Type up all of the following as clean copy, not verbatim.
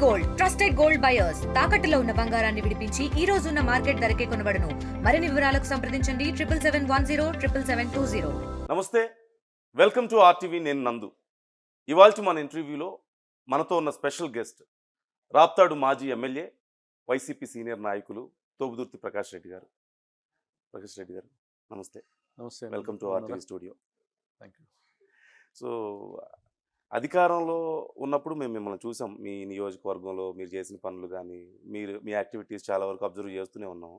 Gold trusted gold buyers తాకట్టులో ఉన్న బంగారాన్ని విడిపించి ఈ రోజు ఉన్న మార్కెట్ ధరకే కొనబడును. మరిన్ని వివరాలకు సంప్రదించండి 7771077720. నమస్తే, వెల్కమ్ టు ఆర్టీవీ. నేను నందు. ఇవాల్టి మన ఇంటర్వ్యూలో మనతో ఉన్న స్పెషల్ గెస్ట్ రాప్తాడు మాజీ ఎమ్మెల్యే, వైసీపీ సీనియర్ నాయకులు తోబుదుర్తి ప్రకాష్ రెడ్డి గారు. ప్రకాష్ రెడ్డి గారు నమస్తే. నమస్తే, welcome to RTV studio. Thank you. So అధికారంలో ఉన్నప్పుడు మేము మిమ్మల్ని చూసాం. మీ నియోజకవర్గంలో మీరు చేసిన పనులు కానీ మీ యాక్టివిటీస్ చాలా వరకు అబ్జర్వ్ చేస్తూనే ఉన్నాం.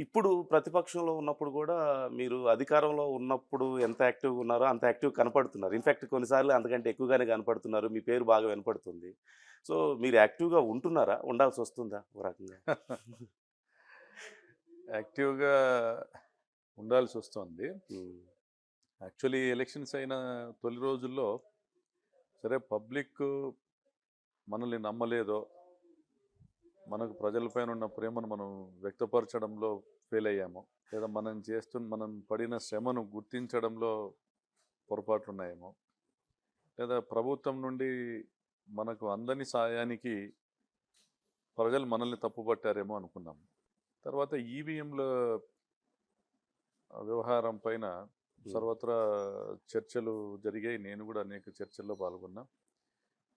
ఇప్పుడు ప్రతిపక్షంలో ఉన్నప్పుడు కూడా మీరు అధికారంలో ఉన్నప్పుడు ఎంత యాక్టివ్గా ఉన్నారో అంత యాక్టివ్ కనపడుతున్నారు. ఇన్ఫ్యాక్ట్ కొన్నిసార్లు అంతకంటే ఎక్కువగానే కనపడుతున్నారు. మీ పేరు బాగా వినపడుతుంది. సో మీరు యాక్టివ్గా ఉంటున్నారా, ఉండాల్సి వస్తుందా ఒక రకంగా? యాక్టివ్గా ఉండాల్సి వస్తుంది. యాక్చువల్లీ ఎలక్షన్స్ అయిన తొలి రోజుల్లో సరే పబ్లిక్ మనల్ని నమ్మలేదో, మనకు ప్రజలపైన ఉన్న ప్రేమను మనం వ్యక్తపరచడంలో ఫెయిల్ అయ్యామో, లేదా మనం పడిన శ్రమను గుర్తించడంలో పొరపాట్లు ఉన్నాయేమో, లేదా ప్రభుత్వం నుండి మనకు అందని సాయానికి ప్రజలు మనల్ని తప్పుపట్టారేమో అనుకున్నాం. తర్వాత ఈవీఎంల వ్యవహారం పైన సర్వత్రా చర్చలు జరిగాయి. నేను కూడా అనేక చర్చల్లో పాల్గొన్నా.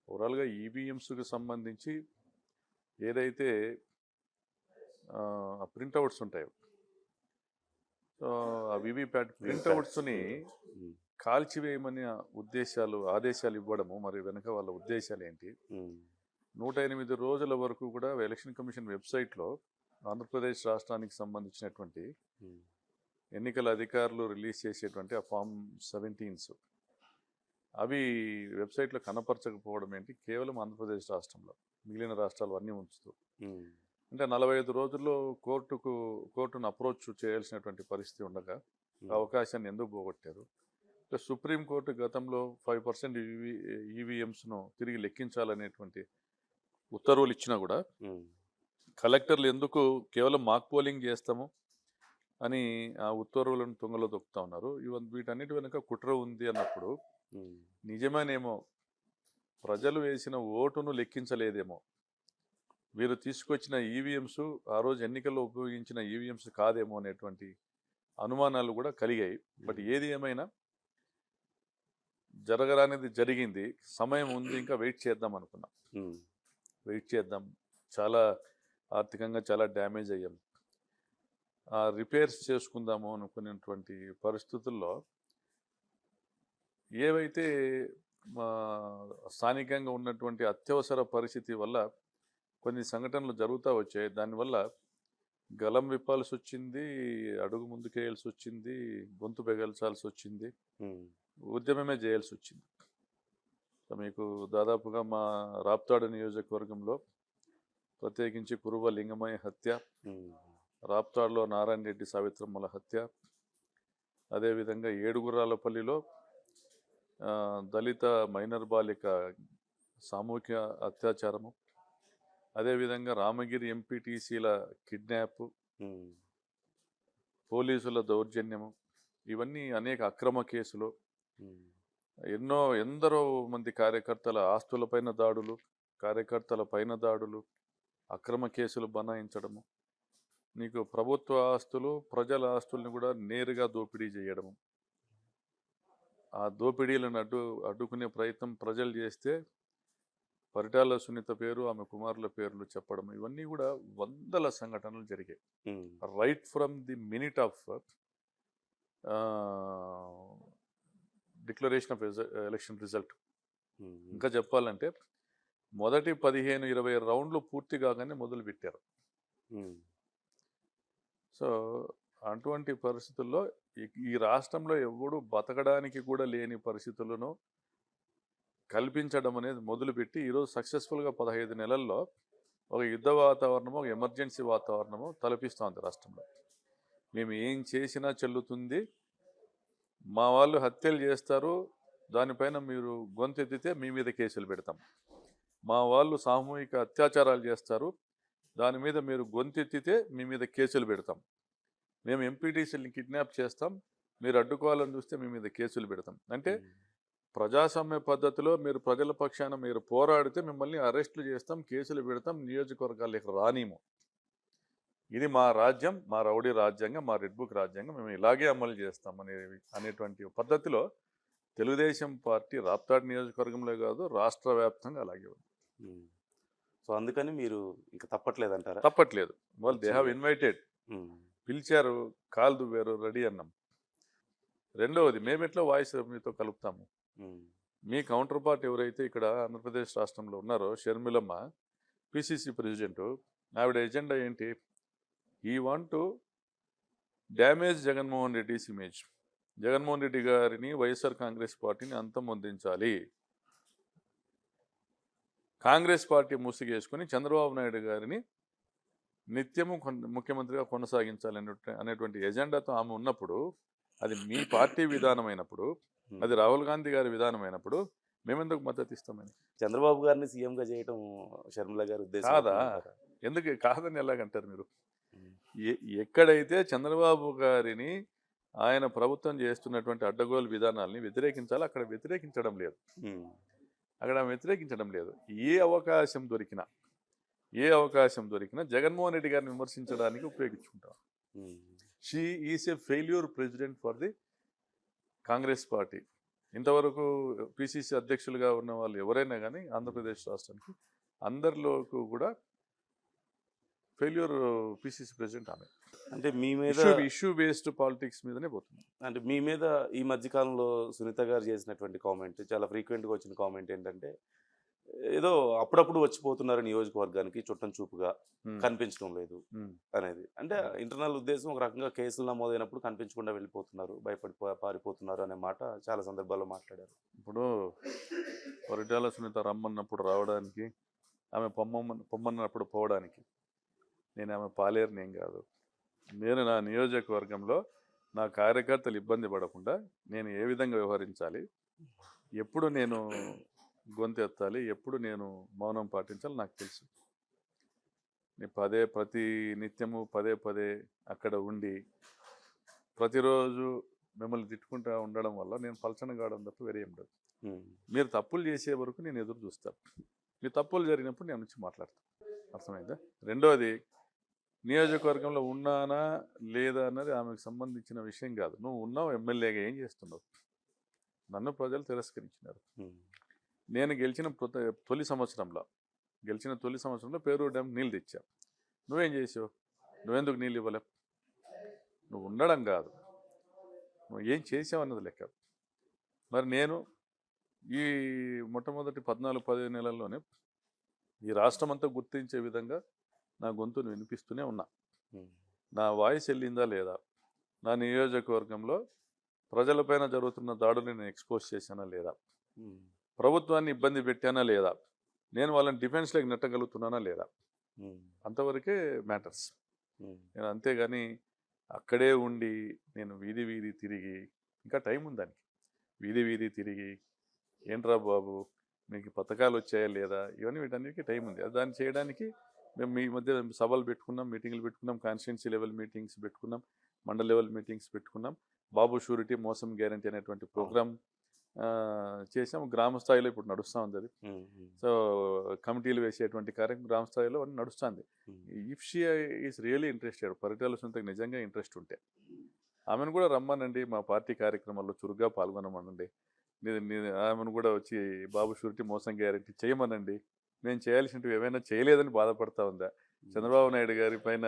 ఓవరాల్గా ఈవీఎంస్కి సంబంధించి ఏదైతే ప్రింట్అవుట్స్ ఉంటాయో, సో ఆ వివిప్యాట్ ప్రింట్అవుట్స్ని కాల్చివేయమని ఆదేశాలు ఇవ్వడము, మరి వెనక వాళ్ళ ఉద్దేశాలు ఏంటి? 108 రోజుల వరకు కూడా ఎలక్షన్ కమిషన్ వెబ్సైట్లో ఆంధ్రప్రదేశ్ రాష్ట్రానికి సంబంధించినటువంటి ఎన్నికల అధికారులు రిలీజ్ చేసేటువంటి ఆ ఫామ్ 17s అవి వెబ్సైట్లో కనపరచకపోవడం ఏంటి? కేవలం ఆంధ్రప్రదేశ్ రాష్ట్రంలో, మిగిలిన రాష్ట్రాలు అన్నీ ఉంచుతూ, అంటే 45 రోజుల్లో కోర్టును అప్రోచ్ చేయాల్సినటువంటి పరిస్థితి ఉండగా అవకాశాన్ని ఎందుకు పోగొట్టారు? సుప్రీంకోర్టు గతంలో 5% ఈవీఎంస్ను తిరిగి లెక్కించాలనేటువంటి ఉత్తర్వులు ఇచ్చినా కూడా కలెక్టర్లు ఎందుకు కేవలం మాక్ పోలింగ్ చేస్తాము అని ఆ ఉత్తర్వులను తుంగలో తొక్కుతా ఉన్నారు? వీటన్నిటి వెనుక కుట్ర ఉంది అన్నప్పుడు నిజమేనేమో, ప్రజలు వేసిన ఓటును లెక్కించలేదేమో, వీరు తీసుకొచ్చిన ఈవీఎంస్ ఆ రోజు ఎన్నికల్లో ఉపయోగించిన ఈవీఎంస్ కాదేమో అనేటువంటి అనుమానాలు కూడా కలిగాయి. బట్ ఏది ఏమైనా జరగరానిది జరిగింది. సమయం ఉంది, ఇంకా వెయిట్ చేద్దాం అనుకున్నాం. వెయిట్ చేద్దాం, చాలా ఆర్థికంగా చాలా డ్యామేజ్ అయ్యాం, రిపేర్స్ చేసుకుందాము అనుకునేటువంటి పరిస్థితుల్లో ఏవైతే స్థానికంగా ఉన్నటువంటి అత్యవసర పరిస్థితి వల్ల కొన్ని సంఘటనలు జరుగుతూ వచ్చాయి. దానివల్ల గలం విప్పాల్సి వచ్చింది, అడుగు ముందుకేయాల్సి వచ్చింది, గొంతు బెగల్చాల్సి వచ్చింది, ఉద్యమమే చేయాల్సి వచ్చింది. మీకు దాదాపుగా మా రాప్తాడు నియోజకవర్గంలో ప్రత్యేకించి కురువ లింగమయ్య హత్య, రాప్తాడులో నారాయణ రెడ్డి సావిత్రమ్మల హత్య, అదేవిధంగా ఏడుగురాలపల్లిలో దళిత మైనర్ బాలిక సామూహిక అత్యాచారము, అదేవిధంగా రామగిరి ఎంపీటీసీల కిడ్నాప్, పోలీసుల దౌర్జన్యము, ఇవన్నీ అనేక అక్రమ కేసులు, ఎందరో మంది కార్యకర్తల ఆస్తులపైన దాడులు, కార్యకర్తల పైన దాడులు, అక్రమ కేసులు బనాయించడము, నీకు ప్రభుత్వ ఆస్తులు ప్రజల ఆస్తుల్ని కూడా నేరుగా దోపిడీ చేయడము, ఆ దోపిడీలను అడ్డుకునే ప్రయత్నం ప్రజలు చేస్తే పరిటాల సునీత పేరు, ఆమె కుమారుల పేర్లు చెప్పడం, ఇవన్నీ కూడా వందల సంఘటనలు జరిగాయి. Right from the minute of declaration of election result. ఇంకా చెప్పాలంటే మొదటి 15-20 రౌండ్లు పూర్తి కాగానే మొదలు పెట్టారు. సో అటువంటి పరిస్థితుల్లో ఈ రాష్ట్రంలో ఎవడు బతకడానికి కూడా లేని పరిస్థితులను కల్పించడం అనేది మొదలుపెట్టి ఈరోజు సక్సెస్ఫుల్గా 15 నెలల్లో ఒక యుద్ధ వాతావరణము, ఒక ఎమర్జెన్సీ వాతావరణము తలపిస్తోంది రాష్ట్రంలో. మేము ఏం చేసినా చెల్లుతుంది, మా వాళ్ళు హత్యలు చేస్తారు, దానిపైన మీరు గొంతెత్తితే మీ మీద కేసులు పెడతాం, మా వాళ్ళు సామూహిక అత్యాచారాలు చేస్తారు, దాని మీద మీరు గొంతెత్తితే మీ మీద కేసులు పెడతాం, మేము ఎంపీటీసీని కిడ్నాప్ చేస్తాం, మీరు అడ్డుకోవాలని చూస్తే మీ మీద కేసులు పెడతాం. అంటే ప్రజాస్వామ్య పద్ధతిలో మీరు ప్రజల పక్షాన మీరు పోరాడితే మిమ్మల్ని అరెస్టులు చేస్తాం, కేసులు పెడతాం, నియోజకవర్గాలకు రానిము. ఇది మా రాజ్యం, మా రౌడీ రాజ్యాంగం, మా రెడ్ బుక్ రాజ్యాంగం, మేము ఇలాగే అమలు చేస్తాం అనేటువంటి పద్ధతిలో తెలుగుదేశం పార్టీ రాప్తాడు నియోజకవర్గంలో కాదు రాష్ట్ర వ్యాప్తంగా అలాగే ఉంది. సో అందుకని మీరు ఇంకా తప్పట్లేదంటారా? తప్పట్లేదు. వాళ్ళు దే హ్యావ్ ఇన్వైటెడ్, పిలిచారు, కాలు దువ్వారు, రెడీ అన్నాం. రెండవది, మేమెట్లా వాయిస్ మీతో కలుపుతాము. మీ కౌంటర్ పార్ట్ ఎవరైతే ఇక్కడ ఆంధ్రప్రదేశ్ రాష్ట్రంలో ఉన్నారో షర్మిలమ్మ, పిసిసి ప్రెసిడెంట్, ఆవిడ ఎజెండా ఏంటి? She want to damage Jaganmohan Reddy's image. Jaganmohan Reddy గారిని, వైఎస్ఆర్ కాంగ్రెస్ పార్టీని అంతమొందించాలి, కాంగ్రెస్ పార్టీ ముసుగేసుకుని చంద్రబాబు నాయుడు గారిని నిత్యము ముఖ్యమంత్రిగా కొనసాగించాలి అనేటువంటి ఎజెండాతో ఆమె ఉన్నప్పుడు, అది మీ పార్టీ విధానమైనప్పుడు, అది రాహుల్ గాంధీ గారి విధానమైనప్పుడు మేమెందుకు మద్దతు ఇస్తామని? చంద్రబాబు గారిని సీఎంగా చేయటం షర్మిల గారి ఉద్దేశం కాదా? ఎందుకు కాదని ఎలాగంటారు మీరు? ఎక్కడైతే చంద్రబాబు గారిని ఆయన ప్రభుత్వం చేస్తున్నటువంటి అడ్డగోలు విధానాలని వ్యతిరేకించాలో అక్కడ వ్యతిరేకించడం లేదు. ఏ అవకాశం దొరికినా జగన్మోహన్ రెడ్డి గారిని విమర్శించడానికి ఉపయోగించుకుంటాం. She is a failure president for the Congress party. ఇంతవరకు పిసిసి అధ్యక్షులుగా ఉన్న వాళ్ళు ఎవరైనా కానీ ఆంధ్రప్రదేశ్ రాష్ట్రానికి అందరిలోకి కూడా ఫెయిల్యూర్ పిసిసి ప్రెసిడెంట్ ఆమె. అంటే మీ మీద ఇష్యూ బేస్డ్ పాలిటిక్స్ మీదనే పోతుంది. అంటే మీ మీద ఈ మధ్యకాలంలో సునీత గారు చేసినటువంటి కామెంట్, చాలా ఫ్రీక్వెంట్గా వచ్చిన కామెంట్ ఏంటంటే, ఏదో అప్పుడప్పుడు వచ్చిపోతున్నారు నియోజకవర్గానికి, చుట్టం చూపుగా కనిపించడం లేదు అనేది. అంటే ఇంటర్నల్ ఉద్దేశం ఒక రకంగా కేసులు నమోదైనప్పుడు కనిపించకుండా వెళ్ళిపోతున్నారు, భయపడి పారిపోతున్నారు అనే మాట చాలా సందర్భాల్లో మాట్లాడారు. ఇప్పుడు పరిటాల సునీత రమ్మన్నప్పుడు రావడానికి, ఆమె పొమ్మన్నప్పుడు పోవడానికి నేను ఆమె పాలేరుని ఏం కాదు. నేను నా నియోజకవర్గంలో నా కార్యకర్తలు ఇబ్బంది పడకుండా నేను ఏ విధంగా వ్యవహరించాలి, ఎప్పుడు నేను గొంతెత్తాలి, ఎప్పుడు నేను మౌనం పాటించాలి నాకు తెలుసు. నేను ప్రతి నిత్యము పదే అక్కడ ఉండి ప్రతిరోజు మిమ్మల్ని తిట్టుకుంటూ ఉండడం వల్ల నేను పలచన కావడం తప్ప వేరే ఏం లేదు. మీరు తప్పులు చేసే వరకు నేను ఎదురు చూస్తాను. మీ తప్పులు జరిగినప్పుడు నేను నుంచి మాట్లాడతాను. అర్థమైందా? రెండోది, నియోజకవర్గంలో ఉన్నానా లేదా అన్నది ఆమెకు సంబంధించిన విషయం కాదు. నువ్వు ఉన్నావు, ఎమ్మెల్యేగా ఏం చేస్తున్నావు? నన్ను ప్రజలు తిరస్కరించినారు. నేను గెలిచిన తొలి సంవత్సరంలో పేరూరు డ్యామ్ నీళ్ళు తెచ్చా. నువ్వేం చేసావు? నువ్వెందుకు నీళ్ళు ఇవ్వలేవు? నువ్వు ఉండడం కాదు, నువ్వు ఏం చేసావు అన్నది లెక్క. మరి నేను ఈ మొట్టమొదటి 14-15 నెలల్లోనే ఈ రాష్ట్రం అంతా గుర్తించే విధంగా నా గొంతును వినిపిస్తూనే ఉన్నా. నా వాయిస్ వెళ్ళిందా లేదా? నా నియోజకవర్గంలో ప్రజలపైన జరుగుతున్న దాడులు నేను ఎక్స్పోజ్ చేశానా లేదా? ప్రభుత్వాన్ని ఇబ్బంది పెట్టానా లేదా? నేను వాళ్ళని డిఫెన్స్లోకి నెట్టగలుగుతున్నానా లేదా? అంతవరకే మ్యాటర్స్. నేను అంతేగాని అక్కడే ఉండి నేను వీధి తిరిగి, ఇంకా టైం ఉందానికి, వీధి తిరిగి ఏంట్రా బాబు మీకు పథకాలు వచ్చాయా లేదా, ఇవన్నీ వీటన్నిటికీ టైం ఉంది. దాన్ని చేయడానికి మేము మీ మధ్య సభలు పెట్టుకున్నాం, మీటింగ్లు పెట్టుకున్నాం, కాన్స్టిట్యున్సీ లెవెల్ మీటింగ్స్ పెట్టుకున్నాం, మండల్ లెవెల్ మీటింగ్స్ పెట్టుకున్నాం. బాబు షూరిటీ మోసం గ్యారంటీ అనేటువంటి ప్రోగ్రామ్ చేసాం. గ్రామ స్థాయిలో ఇప్పుడు నడుస్తూ ఉంది అది. సో కమిటీలు వేసేటువంటి కార్యక్రమం గ్రామ స్థాయిలో అన్నీ నడుస్తుంది. If she is really interested, Paritala సునీతకు నిజంగా ఇంట్రెస్ట్ ఉంటే ఆమెను కూడా రమ్మనండి, మా పార్టీ కార్యక్రమాల్లో చురుగ్గా పాల్గొనమనండి. ఆమెను కూడా వచ్చి బాబు షూరిటీ మోసం గ్యారంటీ చేయమనండి. మేము చేయాల్సినవి ఏమైనా చేయలేదని బాధపడతా ఉందా? చంద్రబాబు నాయుడు గారి పైన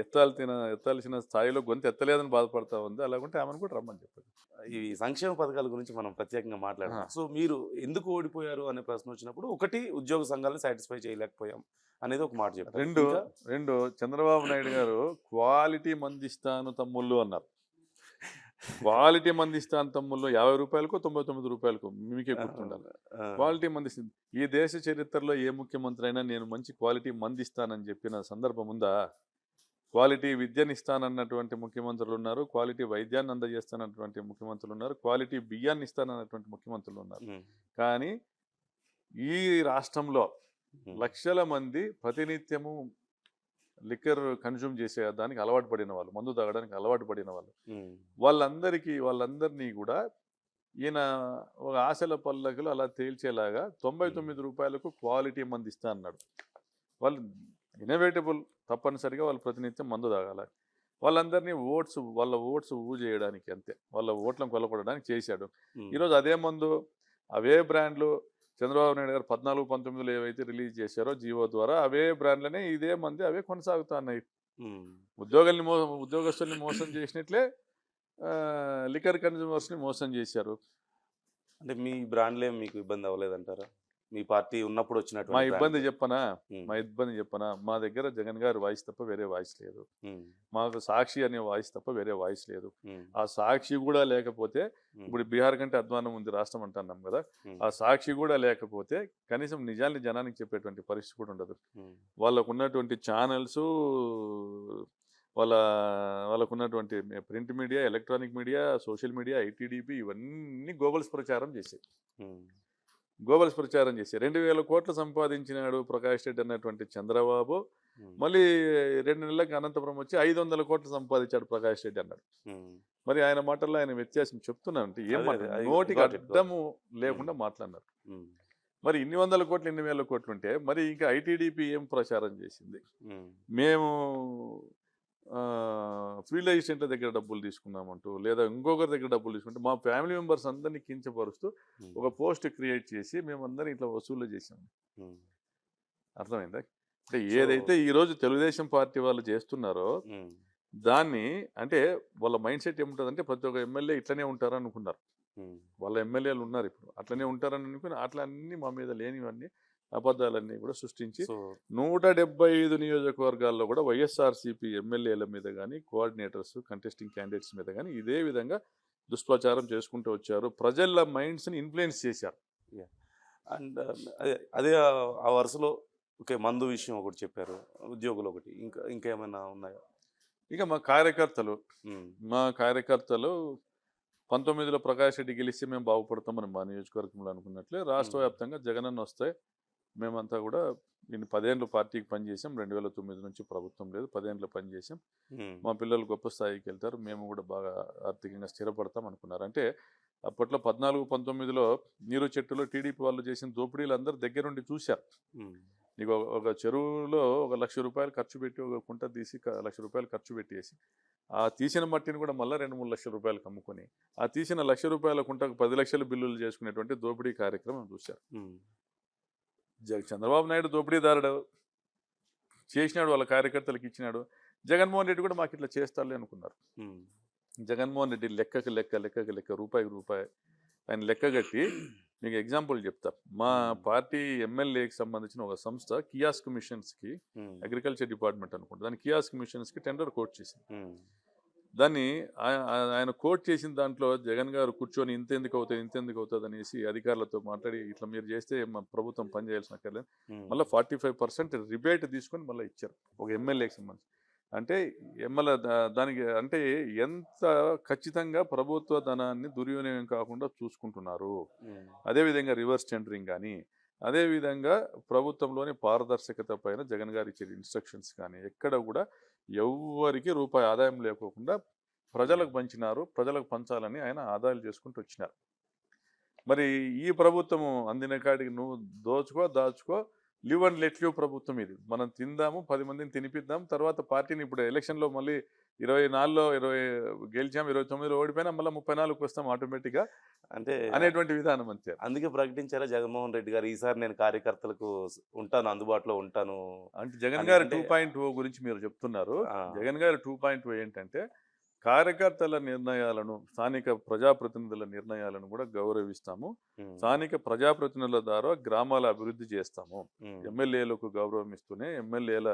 ఎత్తాల్సిన స్థాయిలో గొంతు ఎత్తలేదని బాధపడతా ఉంది. అలాగుంటే ఆమెను కూడా రమ్మని చెప్పండి. ఈ సంక్షేమ పథకాల గురించి మనం ప్రత్యేకంగా మాట్లాడాం. సో మీరు ఎందుకు ఓడిపోయారు అనే ప్రశ్న వచ్చినప్పుడు, ఒకటి ఉద్యోగ సంఘాలను సాటిస్ఫై చేయలేకపోయాం అనేది ఒక మాట చెప్పారు. రెండు చంద్రబాబు నాయుడు గారు క్వాలిటీ మందిస్తాను తమ్ముళ్ళు అన్నారు. క్వాలిటీ మందిస్తాను తమ్ముళ్ళు 50 రూపాయలకు 99 రూపాయలకు మీకే గుర్తుండాలి. క్వాలిటీ మందిస్తుంది. ఈ దేశ చరిత్రలో ఏ ముఖ్యమంత్రి అయినా నేను మంచి క్వాలిటీ మందిస్తానని చెప్పిన సందర్భం ఉందా? క్వాలిటీ విద్యను ఇస్తానన్నటువంటి ముఖ్యమంత్రులు ఉన్నారు, క్వాలిటీ వైద్యాన్ని అందజేస్తానన్నటువంటి ముఖ్యమంత్రులు ఉన్నారు, క్వాలిటీ బియ్యాన్ని ఇస్తానన్నటువంటి ముఖ్యమంత్రులు ఉన్నారు. కానీ ఈ రాష్ట్రంలో లక్షల మంది ప్రతినిత్యము లిక్కర్ కన్జ్యూమ్ చేసే దానికి అలవాటు పడిన వాళ్ళు, మందు తాగడానికి అలవాటు పడిన వాళ్ళు, వాళ్ళందరినీ కూడా ఈయన ఒక ఆశల పల్లకులు అలా తేల్చేలాగా 99 రూపాయలకు క్వాలిటీ మంది ఇస్తా అన్నాడు. వాళ్ళు ఇన్నోవేటబుల్, తప్పనిసరిగా వాళ్ళు ప్రతినిత్యం మందు తాగాలి. వాళ్ళందరినీ వాళ్ళ ఓట్స్ చేయడానికి అంతే, వాళ్ళ ఓట్లను కొలపడానికి చేశాడు. ఈరోజు అదే మందు, అవే బ్రాండ్లు చంద్రబాబు నాయుడు గారు 14, 19లో ఏవైతే రిలీజ్ చేశారో జీవో ద్వారా, అవే బ్రాండ్లనే ఇదే మంది అవే కొనసాగుతున్నాయి. ఉద్యోగస్తుల్ని మోసం చేసినట్లే లిక్కర్ కన్జ్యూమర్స్ని మోసం చేశారు. అంటే మీ బ్రాండ్లే మీకు ఇబ్బంది అవ్వలేదంటారా? మీ పార్టీ ఉన్నప్పుడు మా వచ్చినటువంటి ఇబ్బంది బ్రాండ్లు? చెప్పనా, మా దగ్గర జగన్ గారి వాయిస్ తప్ప వేరే వాయిస్ లేదు. ఉమ్, మాకు సాక్షి అనే వాయిస్ తప్ప వేరే వాయిస్ లేదు. ఉమ్, ఆ సాక్షి కూడా లేకపోతే, ఉమ్, ఇప్పుడు బీహార్ కంటే అధ్వానం ఉంది రాష్ట్రం అంటున్నాం కదా, ఉమ్, ఆ సాక్షి కూడా లేకపోతే కనీసం నిజాన్ని జనానికి చెప్పేటువంటి పరిస్థితి కూడా ఉండదు. ఉమ్, వాళ్ళకు ఉన్నటువంటి ఛానల్స్, వాళ్ళకున్నటువంటి print media, electronic media, social media, ITDP ఇవన్నీ గోబల్స్ ప్రచారం చేశాయి. ఉమ్, 2,000 కోట్లు సంపాదించినాడు ప్రకాష్ రెడ్డి అన్నటువంటి చంద్రబాబు. ఉమ్, మళ్ళీ 2 నెలలకు అనంతపురం వచ్చి 500 కోట్లు సంపాదించాడు ప్రకాష్ రెడ్డి అన్నాడు. ఉమ్. మరి ఆయన మాటల్లో ఆయన వ్యత్యాసం చెప్తున్నానంటే ఏం అదే, మాట్లాడు, అది నోటికి got it, got it. అర్థము లేకుండా మాట్లాడినారు. ఉమ్, మరి ఇన్ని 100 కోట్లు, ఇన్ని 1000 కోట్లు ఉంటే మరి ఇంకా ఐటీడీపీ ఏం ప్రచారం చేసింది? ఉమ్, మేము ఫీల్డ్ అసిస్టెంట్ల దగ్గర డబ్బులు తీసుకున్నామంటూ, లేదా ఇంకొకరి దగ్గర డబ్బులు తీసుకుంటే మా ఫ్యామిలీ మెంబర్స్ అందరినీ కించపరుస్తూ ఉమ్, ఒక పోస్ట్ క్రియేట్ చేసి మేమందరం ఇట్లా వసూలు చేసాం. ఉమ్, అర్థమైందా? అంటే ఏదైతే ఈరోజు తెలుగుదేశం పార్టీ వాళ్ళు చేస్తున్నారో ఉమ్, దాన్ని, అంటే వాళ్ళ మైండ్ సెట్ ఏముంటుందంటే ప్రతి ఒక్క ఎమ్మెల్యే ఇట్లనే ఉంటారని అనుకున్నారు. ఉమ్, వాళ్ళ ఎమ్మెల్యేలు ఉన్నారు ఇప్పుడు అట్లనే ఉంటారని అనుకుని అట్లా అన్ని మా మీద లేనివన్నీ అబద్ధాలన్నీ కూడా సృష్టించి సో 175 నియోజకవర్గాల్లో కూడా వైఎస్ఆర్సీపీ ఎమ్మెల్యేల మీద కానీ, కోఆర్డినేటర్స్, కంటెస్టింగ్ క్యాండిడేట్స్ మీద కానీ ఇదే విధంగా దుష్ప్రచారం చేసుకుంటూ వచ్చారు. ప్రజల మైండ్స్ని ఇన్ఫ్లుయెన్స్ చేశారు. అండ్ అదే ఆ వరుసలో ఓకే, మందు విషయం ఒకటి చెప్పారు, ఉద్యోగులు ఒకటి, ఇంకేమైనా ఉన్నాయా? ఇక ఉమ్, మా కార్యకర్తలు 19లో ప్రకాష్ రెడ్డి గెలిస్తే మేము బాగుపడతామని మా నియోజకవర్గంలో అనుకున్నట్లే రాష్ట్ర వ్యాప్తంగా జగనన్న వస్తే మేమంతా కూడా 10 ఏళ్ళు పార్టీకి పనిచేసాం. 2009 నుంచి ప్రభుత్వం లేదు, 10 ఏళ్ళు పనిచేసాం. ఉమ్, మా పిల్లలు గొప్ప స్థాయికి వెళ్తారు, మేము కూడా బాగా ఆర్థికంగా స్థిరపడతాం అనుకున్నారు. అంటే అప్పట్లో 14, 19లో నీరు చెట్టులో టీడీపీ వాళ్ళు చేసిన దోపిడీలు అందరూ దగ్గరుండి చూశారు. ఉమ్, నీకు ఒక చెరువులో ₹1,00,000 ఖర్చు పెట్టి ఒక కుంట తీసి ₹1,00,000 ఖర్చు పెట్టేసి ఆ తీసిన మట్టిని కూడా మళ్ళీ ₹2-3 లక్షలు అమ్ముకొని ఆ తీసిన ₹1,00,000 కుంటకు 10 లక్షల బిల్లులు చేసుకునేటువంటి దోపిడీ కార్యక్రమం చూశారు. ఉమ్, చంద్రబాబు నాయుడు దోపిడీదారుడు చేసినాడు, వాళ్ళ కార్యకర్తలకు ఇచ్చినాడు. జగన్మోహన్ రెడ్డి కూడా మాకు ఇట్లా చేస్తాడులే అనుకున్నారు. ఉమ్, జగన్మోహన్ రెడ్డి లెక్కకు లెక్క, రూపాయికి రూపాయి ఆయన లెక్కగట్టి మీకు ఎగ్జాంపుల్ చెప్తా. మా పార్టీ ఎమ్మెల్యేకి సంబంధించిన ఒక సంస్థ కియాస్క్ మిషన్స్కి, ఉమ్, అగ్రికల్చర్ డిపార్ట్మెంట్ అనుకుంటా, దాని కియాస్క్ మిషన్స్కి టెండర్ కోట్ చేసింది. ఉమ్, దాన్ని ఆయన కోట్ చేసిన దాంట్లో జగన్ గారు కూర్చొని ఇంతెందుకు అవుతుంది అనేసి అధికారులతో మాట్లాడి ఇట్లా మీరు చేస్తే మా ప్రభుత్వం పనిచేయాల్సిన అక్కర్లేదు, ఉమ్, మళ్ళీ 45% రిబేట్ తీసుకొని మళ్ళీ ఇచ్చారు ఒక ఎమ్మెల్యేకి సంబంధించి. అంటే ఎమ్మెల్యే దానికి అంటే ఎంత ఖచ్చితంగా ప్రభుత్వ ధనాన్ని దుర్వినియోగం కాకుండా చూసుకుంటున్నారు. ఉమ్, అదేవిధంగా రివర్స్ టెండరింగ్ కానీ, అదేవిధంగా ప్రభుత్వంలోని పారదర్శకత పైన జగన్ గారు ఇచ్చే ఇన్స్ట్రక్షన్స్ కానీ ఎక్కడ కూడా ఎవ్వరికి రూపాయి ఆదాయం లేకోకుండా ప్రజలకు పంచినారు. ప్రజలకు పంచాలని ఆయన ఆదాయాలు చేసుకుంటూ వచ్చినారు. మరి ఈ ప్రభుత్వము అందిన కాడికి నువ్వు దాచుకో, లివ్ అండ్ లెట్ లివ్ ప్రభుత్వం ఇది. మనం తిందాము, 10 మందిని తినిపిద్దాం, తర్వాత పార్టీని ఇప్పుడు ఎలక్షన్లో మళ్ళీ 24లో 20 గెలిచాం, 29లో ఓడిపోయినా మళ్ళీ 34కి వస్తాం ఆటోమేటిక్గా అంటే అనేటువంటి విధానం అంతే. అందుకే ప్రకటించారా జగన్మోహన్ రెడ్డి గారు ఈసారి నేను కార్యకర్తలకు అందుబాటులో ఉంటాను అంటే జగన్ అని? గారి అంటే 2.0 గురించి మీరు చెప్తున్నారు. ఆ, జగన్ గారి 2.0 ఏంటంటే కార్యకర్తల నిర్ణయాలను, స్థానిక ప్రజాప్రతినిధుల నిర్ణయాలను కూడా గౌరవిస్తాము. ఉమ్, స్థానిక ప్రజాప్రతినిధుల ద్వారా గ్రామాల అభివృద్ధి చేస్తాము. ఉమ్, ఎమ్మెల్యేలకు గౌరవం ఇస్తూనే ఎమ్మెల్యేల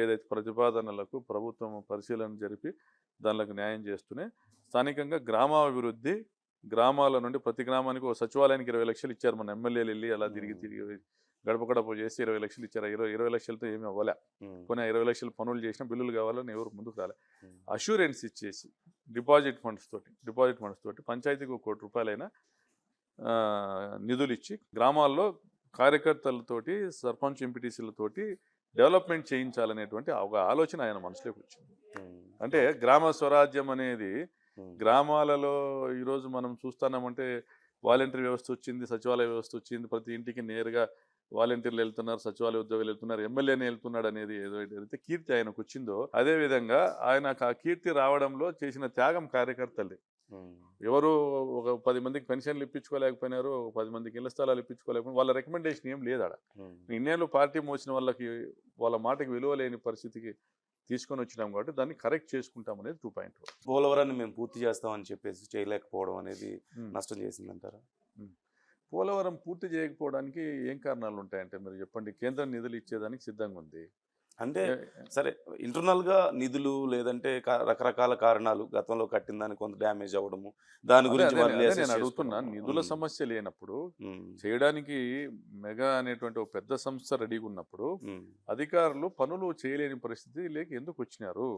ఏదైతే ప్రతిపాదనలకు ప్రభుత్వం పరిశీలన జరిపి దానికి న్యాయం చేస్తూనే స్థానికంగా గ్రామాభివృద్ధి, గ్రామాల నుండి ప్రతి గ్రామానికి ఒక సచివాలయానికి 20 లక్షలు ఇచ్చారు. మన ఎమ్మెల్యేలు వెళ్ళి అలా తిరిగి గడప చేసి 20 లక్షలు ఇచ్చారు. 20 లక్షలతో ఏమీ అవ్వలే. ఉమ్, కొన్ని 20 లక్షల పనులు చేసిన బిల్లులు కావాలని ఎవరు ముందుకు రాలే. ఉమ్, అష్యూరెన్స్ ఇచ్చేసి డిపాజిట్ ఫండ్స్ తోటి పంచాయతీకి ₹1,00,00,000 నిధులు ఇచ్చి గ్రామాల్లో కార్యకర్తలతోటి, సర్పంచ్, ఎంపీటీసీలతోటి డెవలప్మెంట్ చేయించాలనేటువంటి ఒక ఆలోచన ఆయన మనసులోకి వచ్చింది. ఉమ్, అంటే గ్రామ స్వరాజ్యం అనేది గ్రామాలలో ఈరోజు మనం చూస్తున్నామంటే వాలంటీర్ వ్యవస్థ వచ్చింది, సచివాలయ వ్యవస్థ వచ్చింది, ప్రతి ఇంటికి నేరుగా వాలంటీర్లు వెళ్తున్నారు, సచివాలయ ఉద్యోగులు వెళ్తున్నారు, ఎమ్మెల్యేనే వెళ్తున్నాడు అనేది ఏదైతే కీర్తి ఆయనకు వచ్చిందో, అదే విధంగా ఆయనకు ఆ కీర్తి రావడంలో చేసిన త్యాగం కార్యకర్తలది. ఎవరు ఒక 10 మందికి పెన్షన్లు ఇప్పించుకోలేకపోయినారు, 10 మందికి ఇళ్ల స్థలాలు ఇప్పించుకోలేకపోయినా వాళ్ళ రికమెండేషన్ ఏం లేదు ఆడ. ఇన్నేళ్ళు పార్టీ మోసిన వాళ్ళకి వాళ్ళ మాటకి విలువ లేని పరిస్థితికి తీసుకొని వచ్చినాం కాబట్టి దాన్ని కరెక్ట్ చేసుకుంటాం అనేది 2.1. పోలవరాన్ని మేము పూర్తి చేస్తామని చెప్పేసి చేయలేకపోవడం అనేది నష్టం చేసిందంటారా? పోలవరం పూర్తి చేయకపోవడానికి ఏం కారణాలు ఉంటాయంటే మీరు చెప్పండి. కేంద్రం నిధులు ఇచ్చేదానికి సిద్ధంగా ఉంది. అంటే సరే, ఇంటర్నల్ గా నిధులు లేదంటే రకరకాల కారణాలు, గతంలో కట్టిన దానికి కొంత డ్యామేజ్ అవ్వడము, దాని గురించి నేను అడుగుతున్నా. నిధుల సమస్య లేనప్పుడు చేయడానికి మెగా అనేటువంటి ఒక పెద్ద సంస్థ రెడీగా ఉన్నప్పుడు అధికారులు పనులు చేయలేని పరిస్థితి లేక ఎందుకు వచ్చినారు?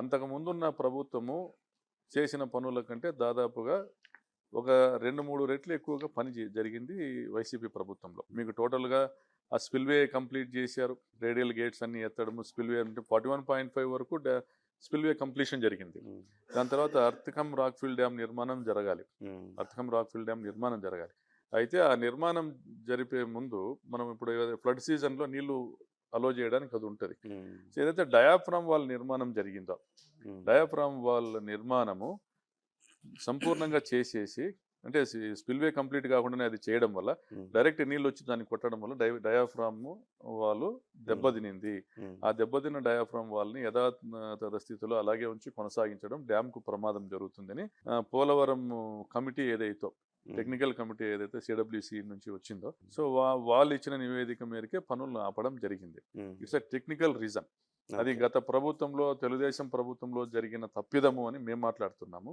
అంతకు ముందున్న ప్రభుత్వము చేసిన పనుల కంటే దాదాపుగా ఒక 2-3 రెట్లు ఎక్కువగా పని జరిగింది వైసీపీ ప్రభుత్వంలో. మీకు టోటల్గా ఆ స్పిల్వే కంప్లీట్ చేశారు, రేడియల్ గేట్స్ అన్ని ఎత్తడము, స్పిల్వే అంటే 41.5 వరకు స్పిల్వే కంప్లీషన్ జరిగింది. దాని తర్వాత అర్థకమ్ రాక్ఫిల్ డ్యామ్ నిర్మాణం జరగాలి. అయితే ఆ నిర్మాణం జరిపే ముందు మనం ఇప్పుడు ఫ్లడ్ సీజన్లో నీళ్లు అలో చేయడానికి అది ఉంటుంది. ఏదైతే డయాఫ్రామ్ వాల్ నిర్మాణం జరిగిందో, డయాఫ్రామ్ వాల్ నిర్మాణము సంపూర్ణంగా చేసేసి, అంటే స్పిల్వే కంప్లీట్ కాకుండానే అది చేయడం వల్ల డైరెక్ట్ నీళ్ళు వచ్చి దాన్ని కొట్టడం వల్ల డయాఫ్రామ్ వాళ్ళు దెబ్బతినింది. ఆ దెబ్బతిన్న డయాఫ్రామ్ వాళ్ళని యథాతథ స్థితిలో అలాగే ఉంచి కొనసాగించడం డ్యామ్కు ప్రమాదం జరుగుతుందని పోలవరం కమిటీ ఏదైతే టెక్నికల్ కమిటీ ఏదైతే సిడబ్ల్యూసి నుంచి వచ్చిందో, సో వాళ్ళు ఇచ్చిన నివేదిక మేరకే పనులను ఆపడం జరిగింది. It's a technical reason. అది గత ప్రభుత్వంలో, తెలుగుదేశం ప్రభుత్వంలో జరిగిన తప్పిదము అని మేము మాట్లాడుతున్నాము.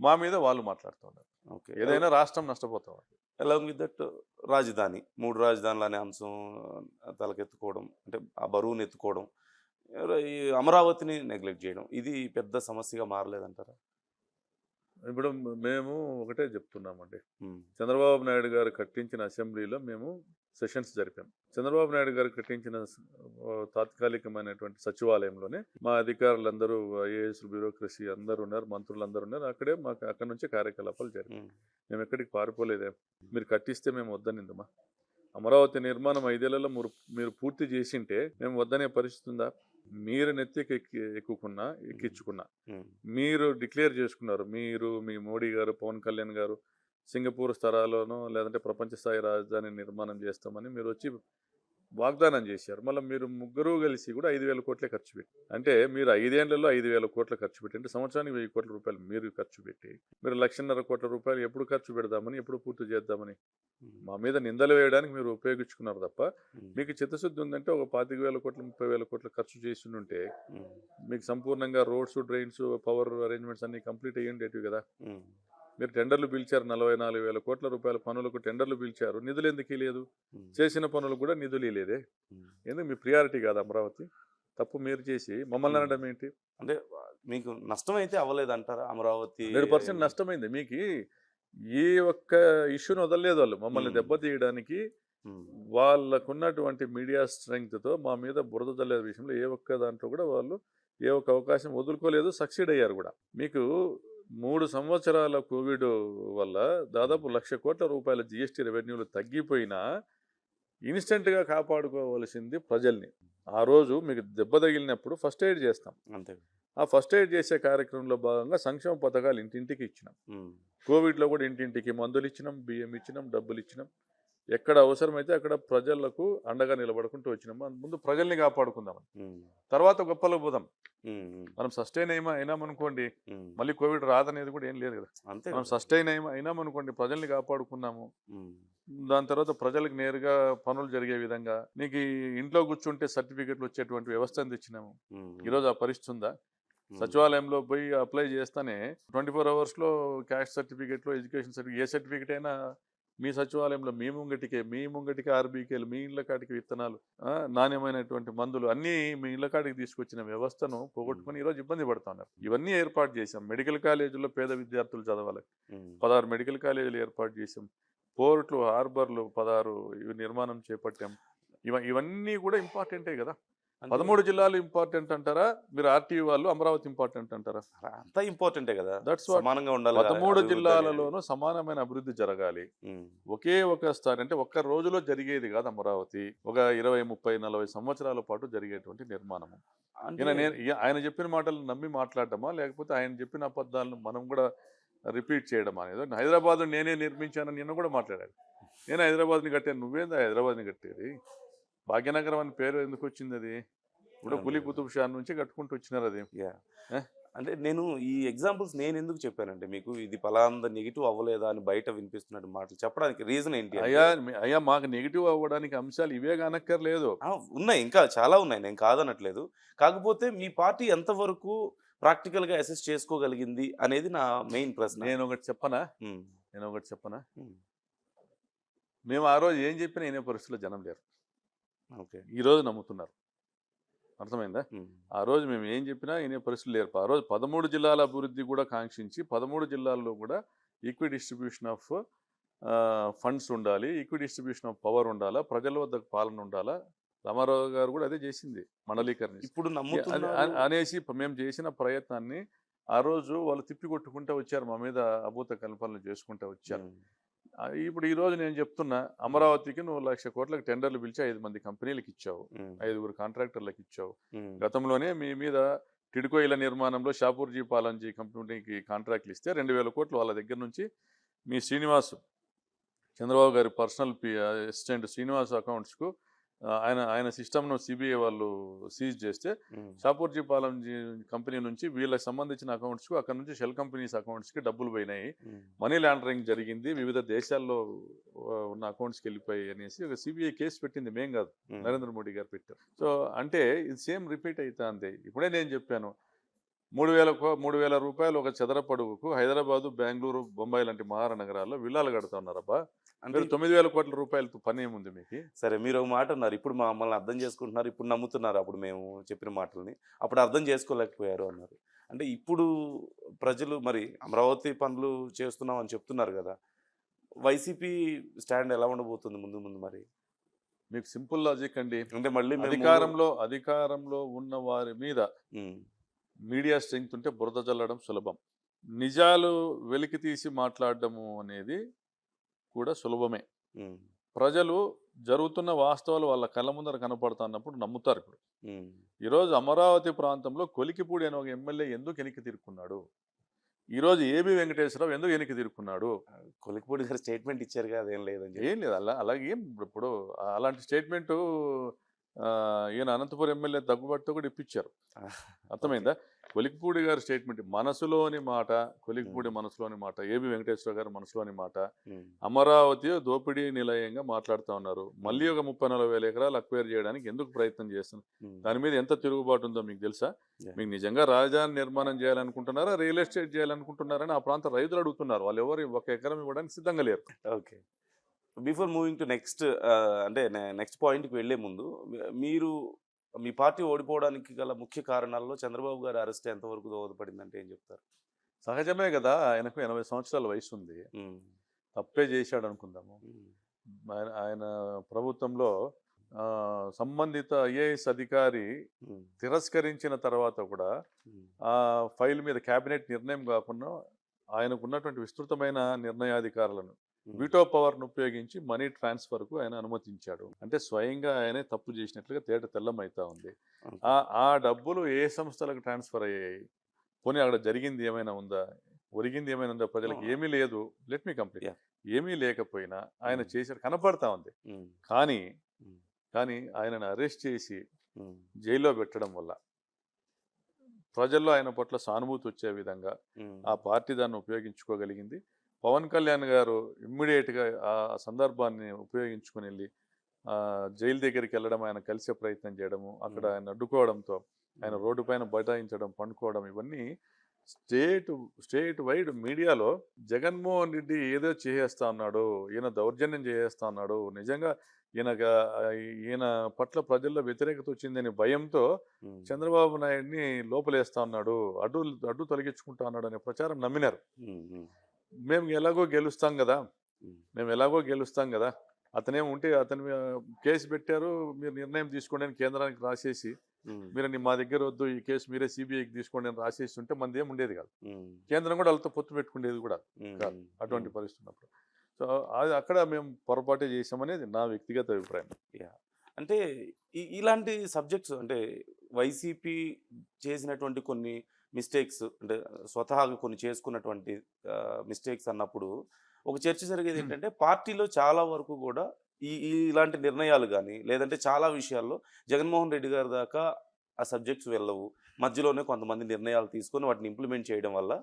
మా మీద వాళ్ళు మాట్లాడుతున్నారు. ఏదైనా రాష్ట్రం నష్టపోతాం. అలాంగ్ విత్ దట్ రాజధాని, 3 రాజధానులు అనే అంశం తలకెత్తుకోవడం, అంటే ఆ బరువును ఎత్తుకోవడం, ఈ అమరావతిని నెగ్లెక్ట్ చేయడం, ఇది పెద్ద సమస్యగా మారలేదంటారా? ఇప్పుడు మేము ఒకటే చెప్తున్నామండి. చంద్రబాబు నాయుడు గారు కట్టించిన అసెంబ్లీలో మేము సెషన్స్ జరిపాం. చంద్రబాబు నాయుడు గారు కట్టించిన తాత్కాలికమైనటువంటి సచివాలయంలోనే మా అధికారులందరూ, ఐఏఎస్, బ్యూరోక్రసీ అందరూ ఉన్నారు, మంత్రులు అందరూ ఉన్నారు. అక్కడే మాకు అక్కడి నుంచి కార్యకలాపాలు జరిపాం. మేము ఎక్కడికి పారిపోలేదే. మీరు కట్టిస్తే మేము వద్దనిందమా? అమరావతి నిర్మాణం 5 ఏళ్లలో మీరు పూర్తి చేసింటే మేము వద్దనే పరిస్థితి ఉందా? మీరు నెత్తికి ఎక్కించుకున్నా, మీరు డిక్లేర్ చేసుకున్నారు, మీరు, మీ మోడీ గారు, పవన్ కళ్యాణ్ గారు సింగపూర్ స్థలాల్లోనో లేదంటే ప్రపంచ స్థాయి రాజధాని నిర్మాణం చేస్తామని మీరు వచ్చి వాగ్దానం చేశారు. మళ్ళీ మీరు ముగ్గురు కలిసి కూడా 5,000 కోట్లే ఖర్చు పెట్టి, అంటే మీరు 5 ఏళ్లలో 5,000 కోట్లు ఖర్చు పెట్టి, అంటే సంవత్సరానికి 1,000 కోట్ల రూపాయలు మీరు ఖర్చు పెట్టి, మీరు 1,50,000 కోట్ల రూపాయలు ఎప్పుడు ఖర్చు పెడదామని, ఎప్పుడు పూర్తి చేద్దామని మా మీద నిందలు వేయడానికి మీరు ఉపయోగించుకున్నారు తప్ప, మీకు చిత్తశుద్ధి ఉందంటే ఒక 25,000 కోట్లు 30,000 కోట్లు ఖర్చు చేసి ఉంటే మీకు సంపూర్ణంగా రోడ్స్, డ్రైన్స్, పవర్ అరేంజ్మెంట్స్ అన్ని కంప్లీట్ అయ్యేటివి కదా. మీరు టెండర్లు పిలిచారు, 44,000 కోట్ల రూపాయల పనులకు టెండర్లు పిలిచారు, నిధులు ఎందుకు లేదు? చేసిన పనులు కూడా నిధులు లేదే. ఎందుకు? మీ ప్రియారిటీ కాదు అమరావతి? తప్పు మీరు చేసి మమ్మల్ని అనడం ఏంటి? అంటే మీకు నష్టం అయితే అవ్వలేదంటారా? అమరావతి 100% నష్టమైంది. మీకు ఏ ఒక్క ఇష్యూని వదలలేదు వాళ్ళు మమ్మల్ని దెబ్బతీయడానికి. వాళ్ళకున్నటువంటి మీడియా స్ట్రెంగ్త్తో మా మీద బురద జల్లే విషయంలో ఏ ఒక్క దాంట్లో కూడా వాళ్ళు ఏ ఒక్క అవకాశం వదులుకోలేదు, సక్సీడ్ అయ్యారు కూడా. మీకు 3 సంవత్సరాల కోవిడ్ వల్ల దాదాపు 1,00,000 కోట్ల రూపాయల జిఎస్టీ రెవెన్యూలు తగ్గిపోయినా ఇన్స్టెంట్గా కాపాడుకోవాల్సింది ప్రజల్ని. ఆ రోజు మీకు దెబ్బ తగిలినప్పుడు ఫస్ట్ ఎయిడ్ చేస్తాం, అంతే. ఆ ఫస్ట్ ఎయిడ్ చేసే కార్యక్రమంలో భాగంగా సంక్షేమ పథకాలు ఇంటింటికి ఇచ్చినాం. కోవిడ్లో కూడా ఇంటింటికి మందులు ఇచ్చినాం, బియ్యం ఇచ్చినాం, డబ్బులు ఇచ్చినాం. ఎక్కడ అవసరమైతే అక్కడ ప్రజలకు అండగా నిలబడుకుంటూ వచ్చినాం. ముందు ప్రజల్ని కాపాడుకుందామని, తర్వాత గొప్పలకు పోదాం. మనం సస్టైన్ అయినామనుకోండి, మళ్ళీ కోవిడ్ రాదనేది కూడా ఏం లేదు కదా. అంతే. మనం సస్టైన్ అయినామనుకోండి, ప్రజల్ని కాపాడుకున్నాము, దాని తర్వాత ప్రజలకు నేరుగా పనులు జరిగే విధంగా నీకు ఇంట్లో కూర్చుంటే సర్టిఫికెట్లు వచ్చేటువంటి వ్యవస్థను తెచ్చినాము. ఈరోజు ఆ పరిస్థితి ఉందా? సచివాలయంలో పోయి అప్లై చేస్తానే 24 అవర్స్లో caste సర్టిఫికెట్లో, education certificate, A certificate అయినా మీ సచివాలయంలో మీ ముంగటికి ఆర్బీకేలు, మీ ఇళ్ల కాటికి విత్తనాలు, నాణ్యమైనటువంటి మందులు అన్నీ మీ ఇళ్ల కాటికి తీసుకొచ్చిన వ్యవస్థను పోగొట్టుకుని ఈరోజు ఇబ్బంది పడుతూ ఉన్నారు. ఇవన్నీ ఏర్పాటు చేశాం. మెడికల్ కాలేజీల్లో పేద విద్యార్థులు చదవాలి, 16 మెడికల్ కాలేజీలు ఏర్పాటు చేశాం. పోర్ట్లు, హార్బర్లు 16 ఇవి నిర్మాణం చేపట్టాం. ఇవన్నీ కూడా ఇంపార్టెంటే కదా. అంటే 13 జిల్లాలు ఇంపార్టెంట్ అంటారా? మీరు ఆర్టీవీ వాళ్ళు అమరావతి ఇంపార్టెంట్ అంటారా? అంతా ఇంపార్టెంటే కదా, దట్స్ వాట్. సమానంగా ఉండాలి 13 అభివృద్ధి అనేది. జిల్లాలలోనూ సమానమైన అభివృద్ధి జరగాలి. ఉమ్. ఒకే ఒక స్థాయి అంటే ఒక్క రోజులో జరిగేది కాదు అమరావతి. ఒక 20, 30, 40 సంవత్సరాల పాటు జరిగేటువంటి నిర్మాణము. అంటే ఆయన చెప్పిన మాటలు నమ్మి మాట్లాడటమా, లేకపోతే ఆయన చెప్పిన అబద్ధాలను మనం కూడా రిపీట్ చేయడమా అనేది. హైదరాబాద్ నేనే నిర్మించానని నిన్న కూడా మాట్లాడాడు. నేను హైదరాబాద్ని కట్టాను. నువ్వేందా హైదరాబాద్ని కట్టేది? భాగ్యనగరం అని పేరు ఎందుకు వచ్చింది? అది ఇప్పుడు కులీ కుతుబ్ షా నుంచి కట్టుకుంటూ వచ్చినారు. అది యా, ఏ? అంటే నేను ఈ ఎగ్జాంపుల్స్ నేను ఎందుకు చెప్పానంటే మీకు ఇది పలానా నెగిటివ్ అవ్వలేదా అని బయట వినిపిస్తున్నట్టు మాటలు చెప్పడానికి రీజన్ ఏంటి అంటే, అయ్యా మాకు నెగిటివ్ అవ్వడానికి అంశాలు ఇవే కానక్కర్లేదు. ఉన్నాయి, ఇంకా చాలా ఉన్నాయి, నేను కాదనట్లేదు. కాకపోతే మీ పార్టీ ఎంతవరకు ప్రాక్టికల్ గా అసెస్ చేసుకోగలిగింది అనేది నా మెయిన్ ప్రశ్న. నేను ఒకటి చెప్పనా? ఉమ్, ఉమ్, మేము ఆ రోజు ఏం చెప్పినా వినే పరిస్థితుల్లో జనం లేరు. ఓకే. ఈ రోజు నమ్ముతున్నారు. అర్థమైందా? ఉమ్, ఆ రోజు మేము ఏం చెప్పినా వినే పరిస్థితులు లేరు. ఆ రోజు 13 జిల్లాల అభివృద్ధి కూడా కాంక్షించి 13 జిల్లాల్లో కూడా ఈక్వి డిస్ట్రిబ్యూషన్ ఆఫ్ ఫండ్స్ ఉండాలి, ఈక్వి డిస్ట్రిబ్యూషన్ ఆఫ్ పవర్ ఉండాలా, ప్రజల వద్ద పాలన ఉండాలా. రామారావు గారు కూడా అదే చేసింది, మండలీకరణ ఇప్పుడు నమ్ముతున్నారు అనేసి మేము చేసిన ప్రయత్నాన్ని ఆ రోజు వాళ్ళు తిప్పికొట్టుకుంటూ వచ్చారు, మా మీద అభూత కల్పనలు చేసుకుంటూ వచ్చారు. ఉమ్, ఇప్పుడు ఈ రోజు నేను చెప్తున్నా, అమరావతికి నువ్వు 1,00,000 కోట్లకు టెండర్లు పిలిచి 5 మంది కంపెనీలకు ఇచ్చావు, ఉమ్, 5 కాంట్రాక్టర్లకు ఇచ్చావు. ఉమ్, గతంలోనే మీ మీద టిడ్కో ఇళ్ల నిర్మాణంలో షాపూర్జీ పాలంజీ కంపెనీకి కాంట్రాక్ట్లు ఇస్తే 2,000 కోట్లు వాళ్ళ దగ్గర నుంచి మీ శ్రీనివాస్, చంద్రబాబు గారి పర్సనల్ అసిస్టెంట్ శ్రీనివాస్ అకౌంట్స్కు ఆయన సిస్టమ్ను సిబిఐ వాళ్ళు సీజ్ చేస్తే ఉమ్, షాపూర్జీ పాలంజీ కంపెనీ నుంచి వీళ్ళకి సంబంధించిన అకౌంట్స్కు, అక్కడ నుంచి షెల్ కంపెనీస్ అకౌంట్స్కి డబ్బులు పోయినాయి, ఉమ్, మనీ లాండరింగ్ జరిగింది, వివిధ దేశాల్లో ఉన్న అకౌంట్స్కి వెళ్ళిపోయి అనేసి ఒక సిబిఐ కేసు పెట్టింది. మేం కాదు, ఉమ్, నరేంద్ర మోడీ గారు పెట్టారు. సో అంటే ఇది సేమ్ రిపీట్ అవుతుంది. ఇప్పుడే నేను చెప్పాను, 3,000 రూపాయలు ఒక చదరపు అడుగుకు హైదరాబాదు, బెంగళూరు, బొంబాయి లాంటి మహానగరాల్లో విల్లాలు కడుతా ఉన్నారబ్బా. అంటే మీరు 9,000 కోట్ల రూపాయలతో పని ఏముంది మీకు? సరే, మీరు ఒక మాట అన్నారు, ఇప్పుడు మమ్మల్ని అర్థం చేసుకుంటున్నారు, ఇప్పుడు నమ్ముతున్నారు అప్పుడు మేము చెప్పిన మాటల్ని, అప్పుడు అర్థం చేసుకోలేకపోయారు అన్నారు. అంటే ఇప్పుడు ప్రజలు మరి అమరావతి పనులు చేస్తున్నాం అని చెప్తున్నారు కదా, వైసీపీ స్టాండ్ ఎలా ఉండబోతుంది ముందు ముందు? మరి మీకు సింపుల్ లాజిక్ అండి. అంటే మళ్ళీ మేము అధికారంలో ఉన్న వారి మీద ఉమ్, మీడియా స్ట్రెంగ్త్ ఉంటే బురద జల్లడం సులభం. నిజాలు వెలికి తీసి మాట్లాడడము అనేది కూడా సులభమే. ఉమ్, ప్రజలు జరుగుతున్న వాస్తవాలు వాళ్ళ కళ్ళ ముందర కనపడుతున్నప్పుడు నమ్ముతారు. ఇప్పుడు ఉమ్, ఈరోజు అమరావతి ప్రాంతంలో కొలికిపూడి అనే ఒక ఎమ్మెల్యే ఎందుకు వెనక్కి తిరుక్కున్నాడు? ఈరోజు ఏబి వెంకటేశ్వరరావు ఎందుకు వెనక్కి తిరుక్కున్నాడు? కొలిక్పూడి గారు స్టేట్మెంట్ ఇచ్చారు కదా, అదేం లేదని చెప్పి. ఏం లేదు, అలాగే ఇప్పుడు అలాంటి స్టేట్మెంటు ఈయన అనంతపురం ఎమ్మెల్యే దగ్గుబాటుతో కూడా ఇప్పించారు. అర్థమైందా? కొలికిపూడి గారి స్టేట్మెంట్ మనసులోని మాట, కొలికిపూడి మనసులోని మాట, ఏబి వెంకటేశ్వర గారు మనసులోని మాట. ఉమ్, అమరావతి దోపిడీ నిలయంగా మాట్లాడుతూ ఉన్నారు. మళ్ళీ ఒక 30-40 ఎకరాలు అక్వైర్ చేయడానికి ఎందుకు ప్రయత్నం చేస్తున్నారు? ఉమ్, దాని మీద ఎంత తిరుగుబాటు ఉందో మీకు తెలుసా? Yeah. మీకు నిజంగా రాజధాని నిర్మాణం చేయాలనుకుంటున్నారా, రియల్ ఎస్టేట్ చేయాలనుకుంటున్నారని ఆ ప్రాంత రైతులు అడుగుతున్నారు. వాళ్ళు ఎవరు 1 ఎకరం ఇవ్వడానికి సిద్ధంగా లేరు. Okay. Before moving to next, అంటే నెక్స్ట్ పాయింట్కి వెళ్ళే ముందు, మీరు మీ పార్టీ ఓడిపోవడానికి గల ముఖ్య కారణాల్లో చంద్రబాబు గారి అరెస్ట్ ఎంతవరకు దోహదపడిందంటే ఏం చెప్తారు? సహజమే కదా, ఆయనకు 80 సంవత్సరాల వయసు ఉంది, ఉమ్, తప్పే చేశాడు అనుకుందాము. ఉమ్, ఆయన ప్రభుత్వంలో సంబంధిత ఐఏఎస్ అధికారి ఉమ్, తిరస్కరించిన తర్వాత కూడా ఉమ్, ఆ ఫైల్ మీద క్యాబినెట్ నిర్ణయం కాకుండా ఆయనకు ఉన్నటువంటి విస్తృతమైన నిర్ణయాధికారులను, వీటో పవర్ను ఉపయోగించి మనీ ట్రాన్స్ఫర్కు ఆయన అనుమతించాడు. అంటే స్వయంగా ఆయనే తప్పు చేసినట్లుగా తెల్లమవుతా ఉంది. okay. ఆ డబ్బులు ఏ సంస్థలకు ట్రాన్స్ఫర్ అయ్యాయి? పోనీ అక్కడ జరిగింది ఏమైనా ఉందా? ఒరిగింది ఏమైనా ఉందా? ప్రజలకు No. ఏమీ లేదు. Let me complete. Yeah. ఏమీ లేకపోయినా ఆయన చేశాడు, కనపడతా ఉంది. ఉమ్, కానీ ఉమ్, కానీ ఆయనను అరెస్ట్ చేసి ఉమ్, జైల్లో పెట్టడం వల్ల ప్రజల్లో ఆయన పట్ల సానుభూతి వచ్చే విధంగా ఉమ్, ఆ పార్టీ దాన్ని ఉపయోగించుకోగలిగింది. పవన్ కళ్యాణ్ గారు ఇమ్మీడియట్గా ఆ సందర్భాన్ని ఉపయోగించుకుని వెళ్ళి జైలు దగ్గరికి వెళ్ళడం, ఆయన కలిసే ప్రయత్నం చేయడము, అక్కడ ఆయన అడ్డుకోవడంతో ఆయన రోడ్డు పైన బైఠాయించడం, పండుకోవడం, ఇవన్నీ స్టేట్ వైడ్ మీడియాలో జగన్మోహన్ రెడ్డి ఏదో చేసేస్తా ఉన్నాడు, ఈయన దౌర్జన్యం చేసేస్తా ఉన్నాడు, నిజంగా ఈయన పట్ల ప్రజల్లో వ్యతిరేకత వచ్చిందని భయంతో ఉమ్, చంద్రబాబు నాయుడిని లోపలేస్తా ఉన్నాడు, అడ్డు తొలగించుకుంటా ఉన్నాడు అనే ప్రచారం నమ్మినారు. ఉమ్, ఉమ్, మేము ఎలాగో గెలుస్తాం కదా, ఉమ్, మేము ఎలాగో గెలుస్తాం కదా అతనేమో ఉంటే అతని కేసు పెట్టారు, మీరు నిర్ణయం తీసుకోండి అని కేంద్రానికి రాసేసి, మీరని మా దగ్గర వద్దు, ఈ కేసు మీరే సిబిఐకి తీసుకోండి అని రాసేసి ఉంటే మనది ఏం ఉండేది కాదు. కేంద్రం కూడా వాళ్ళతో పొత్తు పెట్టుకునేది కూడా కాదు అటువంటి పరిస్థితి ఉన్నప్పుడు. సో అది అక్కడ మేము పొరపాటే చేసామనేది నా వ్యక్తిగత అభిప్రాయం. అంటే ఇలాంటి సబ్జెక్ట్స్ అంటే వైసీపీ చేసినటువంటి కొన్ని మిస్టేక్స్, అంటే స్వతహాగా కొన్ని చేసుకున్నటువంటి మిస్టేక్స్ అన్నప్పుడు ఒక చర్చ జరిగేది ఏంటంటే పార్టీలో చాలా వరకు కూడా ఇలాంటి నిర్ణయాలు కానీ లేదంటే చాలా విషయాల్లో జగన్మోహన్ రెడ్డి గారి దాకా ఆ సబ్జెక్ట్స్ వెళ్ళవు, మధ్యలోనే కొంతమంది నిర్ణయాలు తీసుకొని వాటిని ఇంప్లిమెంట్ చేయడం వల్ల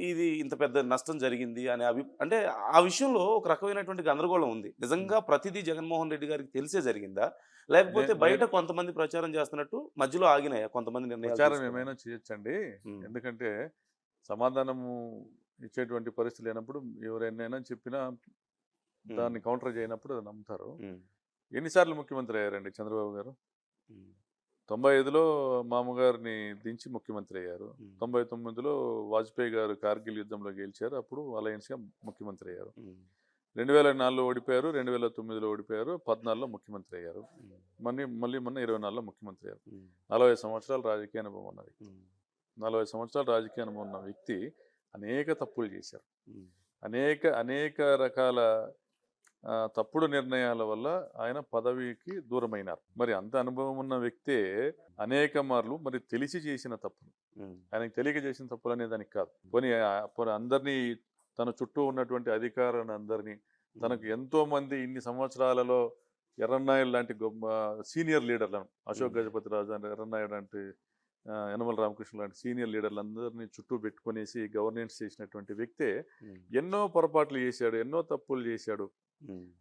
ఇది ఇంత పెద్ద నష్టం జరిగింది అనే అంటే ఆ విషయంలో ఒక రకమైనటువంటి గందరగోళం ఉంది. నిజంగా ప్రతిదీ జగన్మోహన్ రెడ్డి గారికి తెలిసే జరిగిందా, లేకపోతే బయట కొంతమంది ప్రచారం చేస్తున్నట్టు మధ్యలో ఆగినాయా కొంతమంది నిర్ణయాలు? ప్రచారం ఏమైనా చేయొచ్చండి, ఎందుకంటే సమాధానము ఇచ్చేటువంటి పరిస్థితి లేనప్పుడు ఎవరైనా చెప్పినా దాన్ని కౌంటర్ చేయనప్పుడు అది నమ్ముతారు. ఎన్నిసార్లు ముఖ్యమంత్రి అయ్యారండి చంద్రబాబు గారు? 95లో మామగారిని దించి ముఖ్యమంత్రి అయ్యారు. 99లో వాజ్పేయి గారు కార్గిల్ యుద్ధంలో గెలిచారు, అప్పుడు అలయన్స్గా ముఖ్యమంత్రి అయ్యారు. 2004లో ఓడిపోయారు, 2009లో ఓడిపోయారు, 14లో ముఖ్యమంత్రి అయ్యారు, మళ్ళీ మొన్న 24లో ముఖ్యమంత్రి అయ్యారు. 40 సంవత్సరాలు రాజకీయ అనుభవం ఉన్న వ్యక్తి, 40 సంవత్సరాలు రాజకీయ అనుభవం ఉన్న వ్యక్తి అనేక తప్పులు చేశారు. అనేక రకాల తప్పుడు నిర్ణయాల వల్ల ఆయన పదవికి దూరమైనారు. మరి అంత అనుభవం ఉన్న వ్యక్తే అనేక మార్లు మరి తెలిసి చేసిన తప్పులు, ఆయనకు తెలియక చేసిన తప్పులు అనే దానికి కాదు, పోనీ అందరినీ తన చుట్టూ ఉన్నటువంటి అధికారులను అందరినీ, తనకు ఎంతో మంది ఇన్ని సంవత్సరాలలో ఎర్రన్నాయుడు లాంటి సీనియర్ లీడర్లను, అశోక్ గజపతి రాజు అంటే ఎర్రన్నాయుడు అంటే యనమల రామకృష్ణ లాంటి సీనియర్ లీడర్లందరినీ చుట్టూ పెట్టుకునేసి గవర్నెన్స్ చేసినటువంటి వ్యక్తే ఎన్నో పొరపాట్లు చేశాడు, ఎన్నో తప్పులు చేశాడు.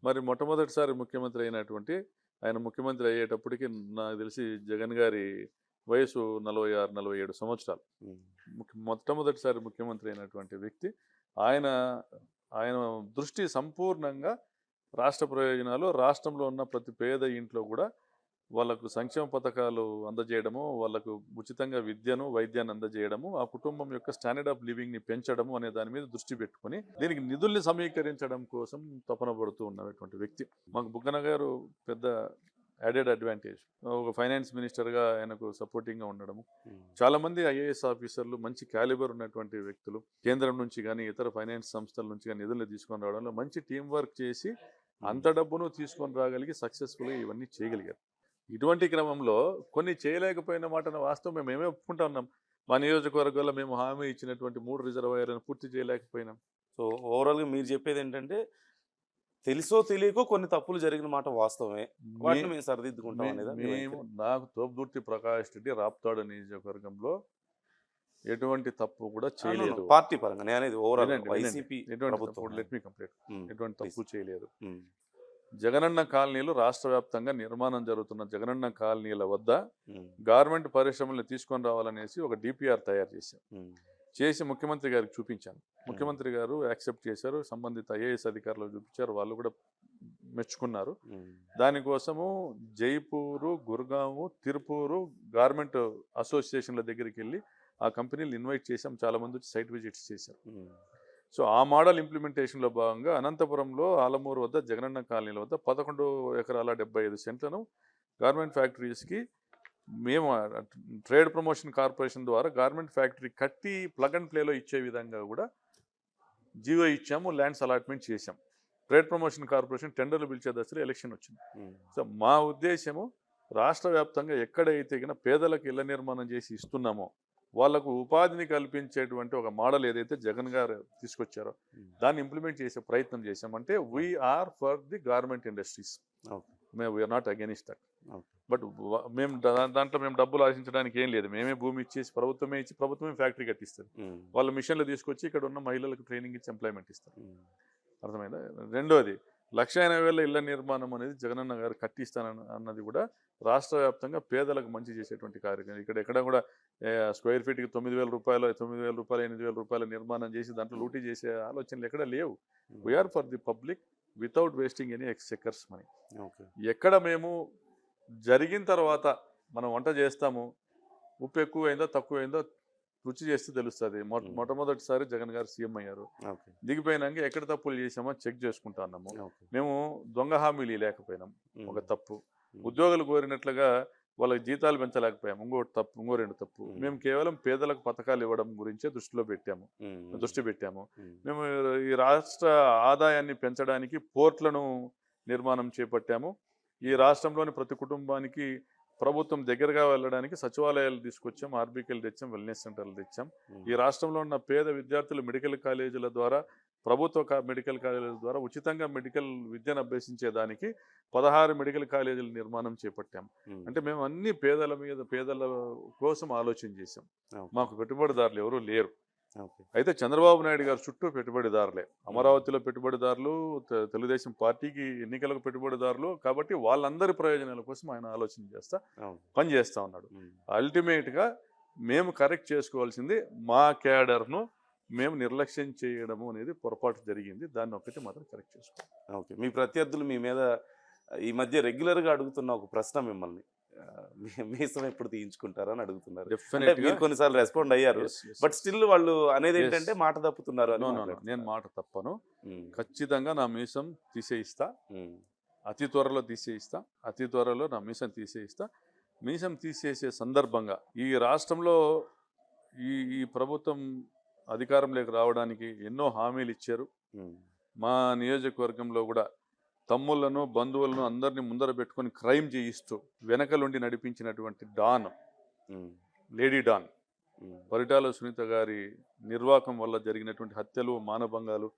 మరి మొట్టమొదటిసారి ముఖ్యమంత్రి అయినటువంటి ఆయన ముఖ్యమంత్రి అయ్యేటప్పటికి నాకు తెలిసి జగన్ గారి వయసు 46-47 సంవత్సరాలు. మొట్టమొదటిసారి ముఖ్యమంత్రి అయినటువంటి వ్యక్తి ఆయన దృష్టి సంపూర్ణంగా రాష్ట్ర ప్రయోజనాలు, రాష్ట్రంలో ఉన్న ప్రతి పేద ఇంట్లో కూడా వాళ్ళకు సంక్షేమ పథకాలు అందజేయడము, వాళ్ళకు ఉచితంగా విద్యను వైద్యాన్ని అందజేయడము, ఆ కుటుంబం యొక్క స్టాండర్డ్ ఆఫ్ లివింగ్ని పెంచడము అనే దాని మీద దృష్టి పెట్టుకుని దీనికి నిధుల్ని సమీకరించడం కోసం తపన పడుతూ ఉన్నటువంటి వ్యక్తి. మాకు బుగ్గన గారు పెద్ద యాడెడ్ అడ్వాంటేజ్, ఒక ఫైనాన్స్ మినిస్టర్గా ఆయనకు సపోర్టింగ్గా ఉండడము, చాలామంది ఐఏఎస్ ఆఫీసర్లు మంచి క్యాలిబర్ ఉన్నటువంటి వ్యక్తులు కేంద్రం నుంచి కానీ ఇతర ఫైనాన్స్ సంస్థల నుంచి కానీ నిధులు తీసుకొని రావడంలో మంచి టీం వర్క్ చేసి అంత డబ్బును తీసుకొని రాగలిగి సక్సెస్ఫుల్గా ఇవన్నీ చేయగలిగారు. ఇటువంటి క్రమంలో కొన్ని చేయలేకపోయిన మాటను వాస్తవం మేమే ఒప్పుకుంటా ఉన్నాం. మా నియోజకవర్గాల్లో మేము హామీ ఇచ్చినటువంటి 3 రిజర్వాయర్లను పూర్తి చేయలేకపోయినాం. సో ఓవరాల్గా మీరు చెప్పేది ఏంటంటే తెలుసో తెలియకో కొన్ని తప్పులు జరిగిన మాట వాస్తవమే, వాటిని మేము సరిదిద్దుకుంటాం అనేది. నాకు తోపుదుర్తి ప్రకాష్ రెడ్డి రాప్తాడు నియోజకవర్గంలో ఎటువంటి తప్పు కూడా చేయలేదు, పార్టీ పరంగా నేను అనేది ఓవరాల్ వైసీపీ ఎటువంటి తప్పు చేయలేదు. జగనన్న కాలనీలు రాష్ట్ర వ్యాప్తంగా నిర్మాణం జరుగుతున్న జగనన్న కాలనీల వద్ద గార్మెంట్ పరిశ్రమలు తీసుకొని రావాలనేసి ఒక డిపిఆర్ తయారు చేసి ముఖ్యమంత్రి గారికి చూపించాను. ముఖ్యమంత్రి గారు యాక్సెప్ట్ చేశారు, సంబంధిత ఐఏఎస్ అధికారులు చూపించారు, వాళ్ళు కూడా మెచ్చుకున్నారు. దానికోసము జైపూరు, గుర్గాము, తిరుపూరు గార్మెంట్ అసోసియేషన్ల దగ్గరికి వెళ్ళి ఆ కంపెనీలు ఇన్వైట్ చేశాం, చాలామంది వచ్చి సైట్ విజిట్స్ చేశారు. సో ఆ మోడల్ ఇంప్లిమెంటేషన్లో భాగంగా అనంతపురంలో ఆలమూరు వద్ద జగనన్న కాలనీల వద్ద 11 ఎకరాల 75 సెంట్లను గార్మెంట్ ఫ్యాక్టరీస్కి మేము ట్రేడ్ ప్రమోషన్ కార్పొరేషన్ ద్వారా గార్మెంట్ ఫ్యాక్టరీ కట్టి ప్లగ్ అండ్ ప్లేలో ఇచ్చే విధంగా కూడా జీవో ఇచ్చాము, ల్యాండ్స్ అలాట్మెంట్ చేశాం. ట్రేడ్ ప్రమోషన్ కార్పొరేషన్ టెండర్లు పిలిచే దశలో ఎలక్షన్ వచ్చింది. సో మా ఉద్దేశము రాష్ట్ర వ్యాప్తంగా ఎక్కడైతే పేదలకు ఇళ్ల నిర్మాణం చేసి ఇస్తున్నామో వాళ్లకు ఉపాధిని కల్పించేటువంటి ఒక మోడల్ ఏదైతే జగన్ గారు తీసుకొచ్చారో దాన్ని ఇంప్లిమెంట్ చేసే ప్రయత్నం చేసామంటే we are for the garment industries, we are not against that. But మేము దాంట్లో మేము డబ్బులు ఆశించడానికి ఏం లేదు, మేమే భూమి ఇచ్చేసి ప్రభుత్వమే ఇచ్చి ప్రభుత్వమే ఫ్యాక్టరీ కట్టిస్తారు, వాళ్ళ మిషన్లు తీసుకొచ్చి ఇక్కడ ఉన్న మహిళలకు ట్రైనింగ్ ఇచ్చి ఎంప్లాయ్మెంట్ ఇస్తారు. అర్థమైందా? రెండోది 1,80,000 ఇళ్ల నిర్మాణం అనేది జగనన్న గారు కట్టిస్తానన్నది కూడా రాష్ట్ర వ్యాప్తంగా పేదలకు మంచి చేసేటువంటి కార్యక్రమం. ఎక్కడ కూడా స్క్వేర్ ఫీట్కి 9,000 రూపాయలు 8,000 రూపాయల నిర్మాణం చేసి దాంట్లో లూటీ చేసే ఆలోచనలు ఎక్కడ లేవు. We are for the public without wasting any exchequer's money. ఎక్కడ మేము జరిగిన తర్వాత మనం వంట చేస్తాము, ఉప్పు ఎక్కువైందో తక్కువైందో రుచి చేస్తే తెలుస్తుంది. మొట్టమొదటిసారి జగన్ గారు సీఎం అయ్యారు. ఓకే. దిగిపోయినాక ఎక్కడ తప్పులు చేసామో చెక్ చేసుకుంటా అన్నాము. ఓకే. మేము దొంగ హామీలు లేకపోయినాం, ఒక తప్పు. ఉమ్. ఉద్యోగులు కోరినట్లుగా వాళ్ళకి జీతాలు పెంచలేకపోయాము, ఇంకోటి తప్పు, ఇంకో 2 తప్పు. మేము కేవలం పేదలకు పథకాలు ఇవ్వడం గురించే దృష్టి పెట్టాము. మేము ఈ రాష్ట్ర ఆదాయాన్ని పెంచడానికి పోర్ట్లను నిర్మాణం చేపట్టాము. ఈ రాష్ట్రంలోని ప్రతి కుటుంబానికి ప్రభుత్వం దగ్గరగా వెళ్ళడానికి సచివాలయాలు తీసుకొచ్చాం, ఆర్బీకేలు తెచ్చాం, వెల్నెస్ సెంటర్లు తెచ్చాం. ఈ రాష్ట్రంలో ఉన్న పేద విద్యార్థులు మెడికల్ కాలేజీల ద్వారా, ప్రభుత్వ మెడికల్ కాలేజీల ద్వారా ఉచితంగా మెడికల్ విద్యను అభ్యసించేదానికి 16 మెడికల్ కాలేజీల నిర్మాణం చేపట్టాం. అంటే మేము అన్ని పేదల కోసం ఆలోచన చేశాం. మాకు పెట్టుబడిదారులు ఎవరూ లేరు. అయితే చంద్రబాబు నాయుడు గారు చుట్టూ పెట్టుబడిదారులే. అమరావతిలో పెట్టుబడిదారులు, తెలుగుదేశం పార్టీకి ఎన్నికలకు పెట్టుబడిదారులు. కాబట్టి వాళ్ళందరి ప్రయోజనాల కోసం ఆయన ఆలోచన చేస్తా పనిచేస్తా ఉన్నాడు. అల్టిమేట్గా మేము కరెక్ట్ చేసుకోవాల్సింది మా క్యాడర్ను మేము నిర్లక్ష్యం చేయడము అనేది పొరపాటు జరిగింది. దాన్ని ఒక్కటి మాత్రం కరెక్ట్ చేసుకోవాలి. ఓకే. మీ ప్రత్యర్థులు మీ మీద ఈ మధ్య రెగ్యులర్గా అడుగుతున్న ఒక ప్రశ్న మిమ్మల్ని, మీసం ఎప్పుడు తీయించుకుంటారా అని అడుగుతున్నారు. మీరు కొన్నిసార్లు రెస్పాండ్ అయ్యారు, బట్ స్టిల్ వాళ్ళు అనేది ఏంటంటే మాట తప్పుతున్నారు అని. నేను మాట తప్పను. ఖచ్చితంగా నా మీసం తీసేయిస్తా, అతి త్వరలో తీసేయిస్తా. అతి త్వరలో నా మీసం తీసేయిస్తా. మీసం తీసేసే సందర్భంగా ఈ రాష్ట్రంలో ఈ ప్రభుత్వం అధికారంలోకి రావడానికి ఎన్నో హామీలు ఇచ్చారు. మా నియోజకవర్గంలో కూడా తమ్ముళ్లను, బంధువులను అందరినీ ముందర పెట్టుకొని క్రైమ్ చేయిస్తూ వెనకలుండి నడిపించినటువంటి don, lady don Paritala Sunitha గారి నిర్వాకం వల్ల జరిగినటువంటి హత్యలు, మానభంగాలు,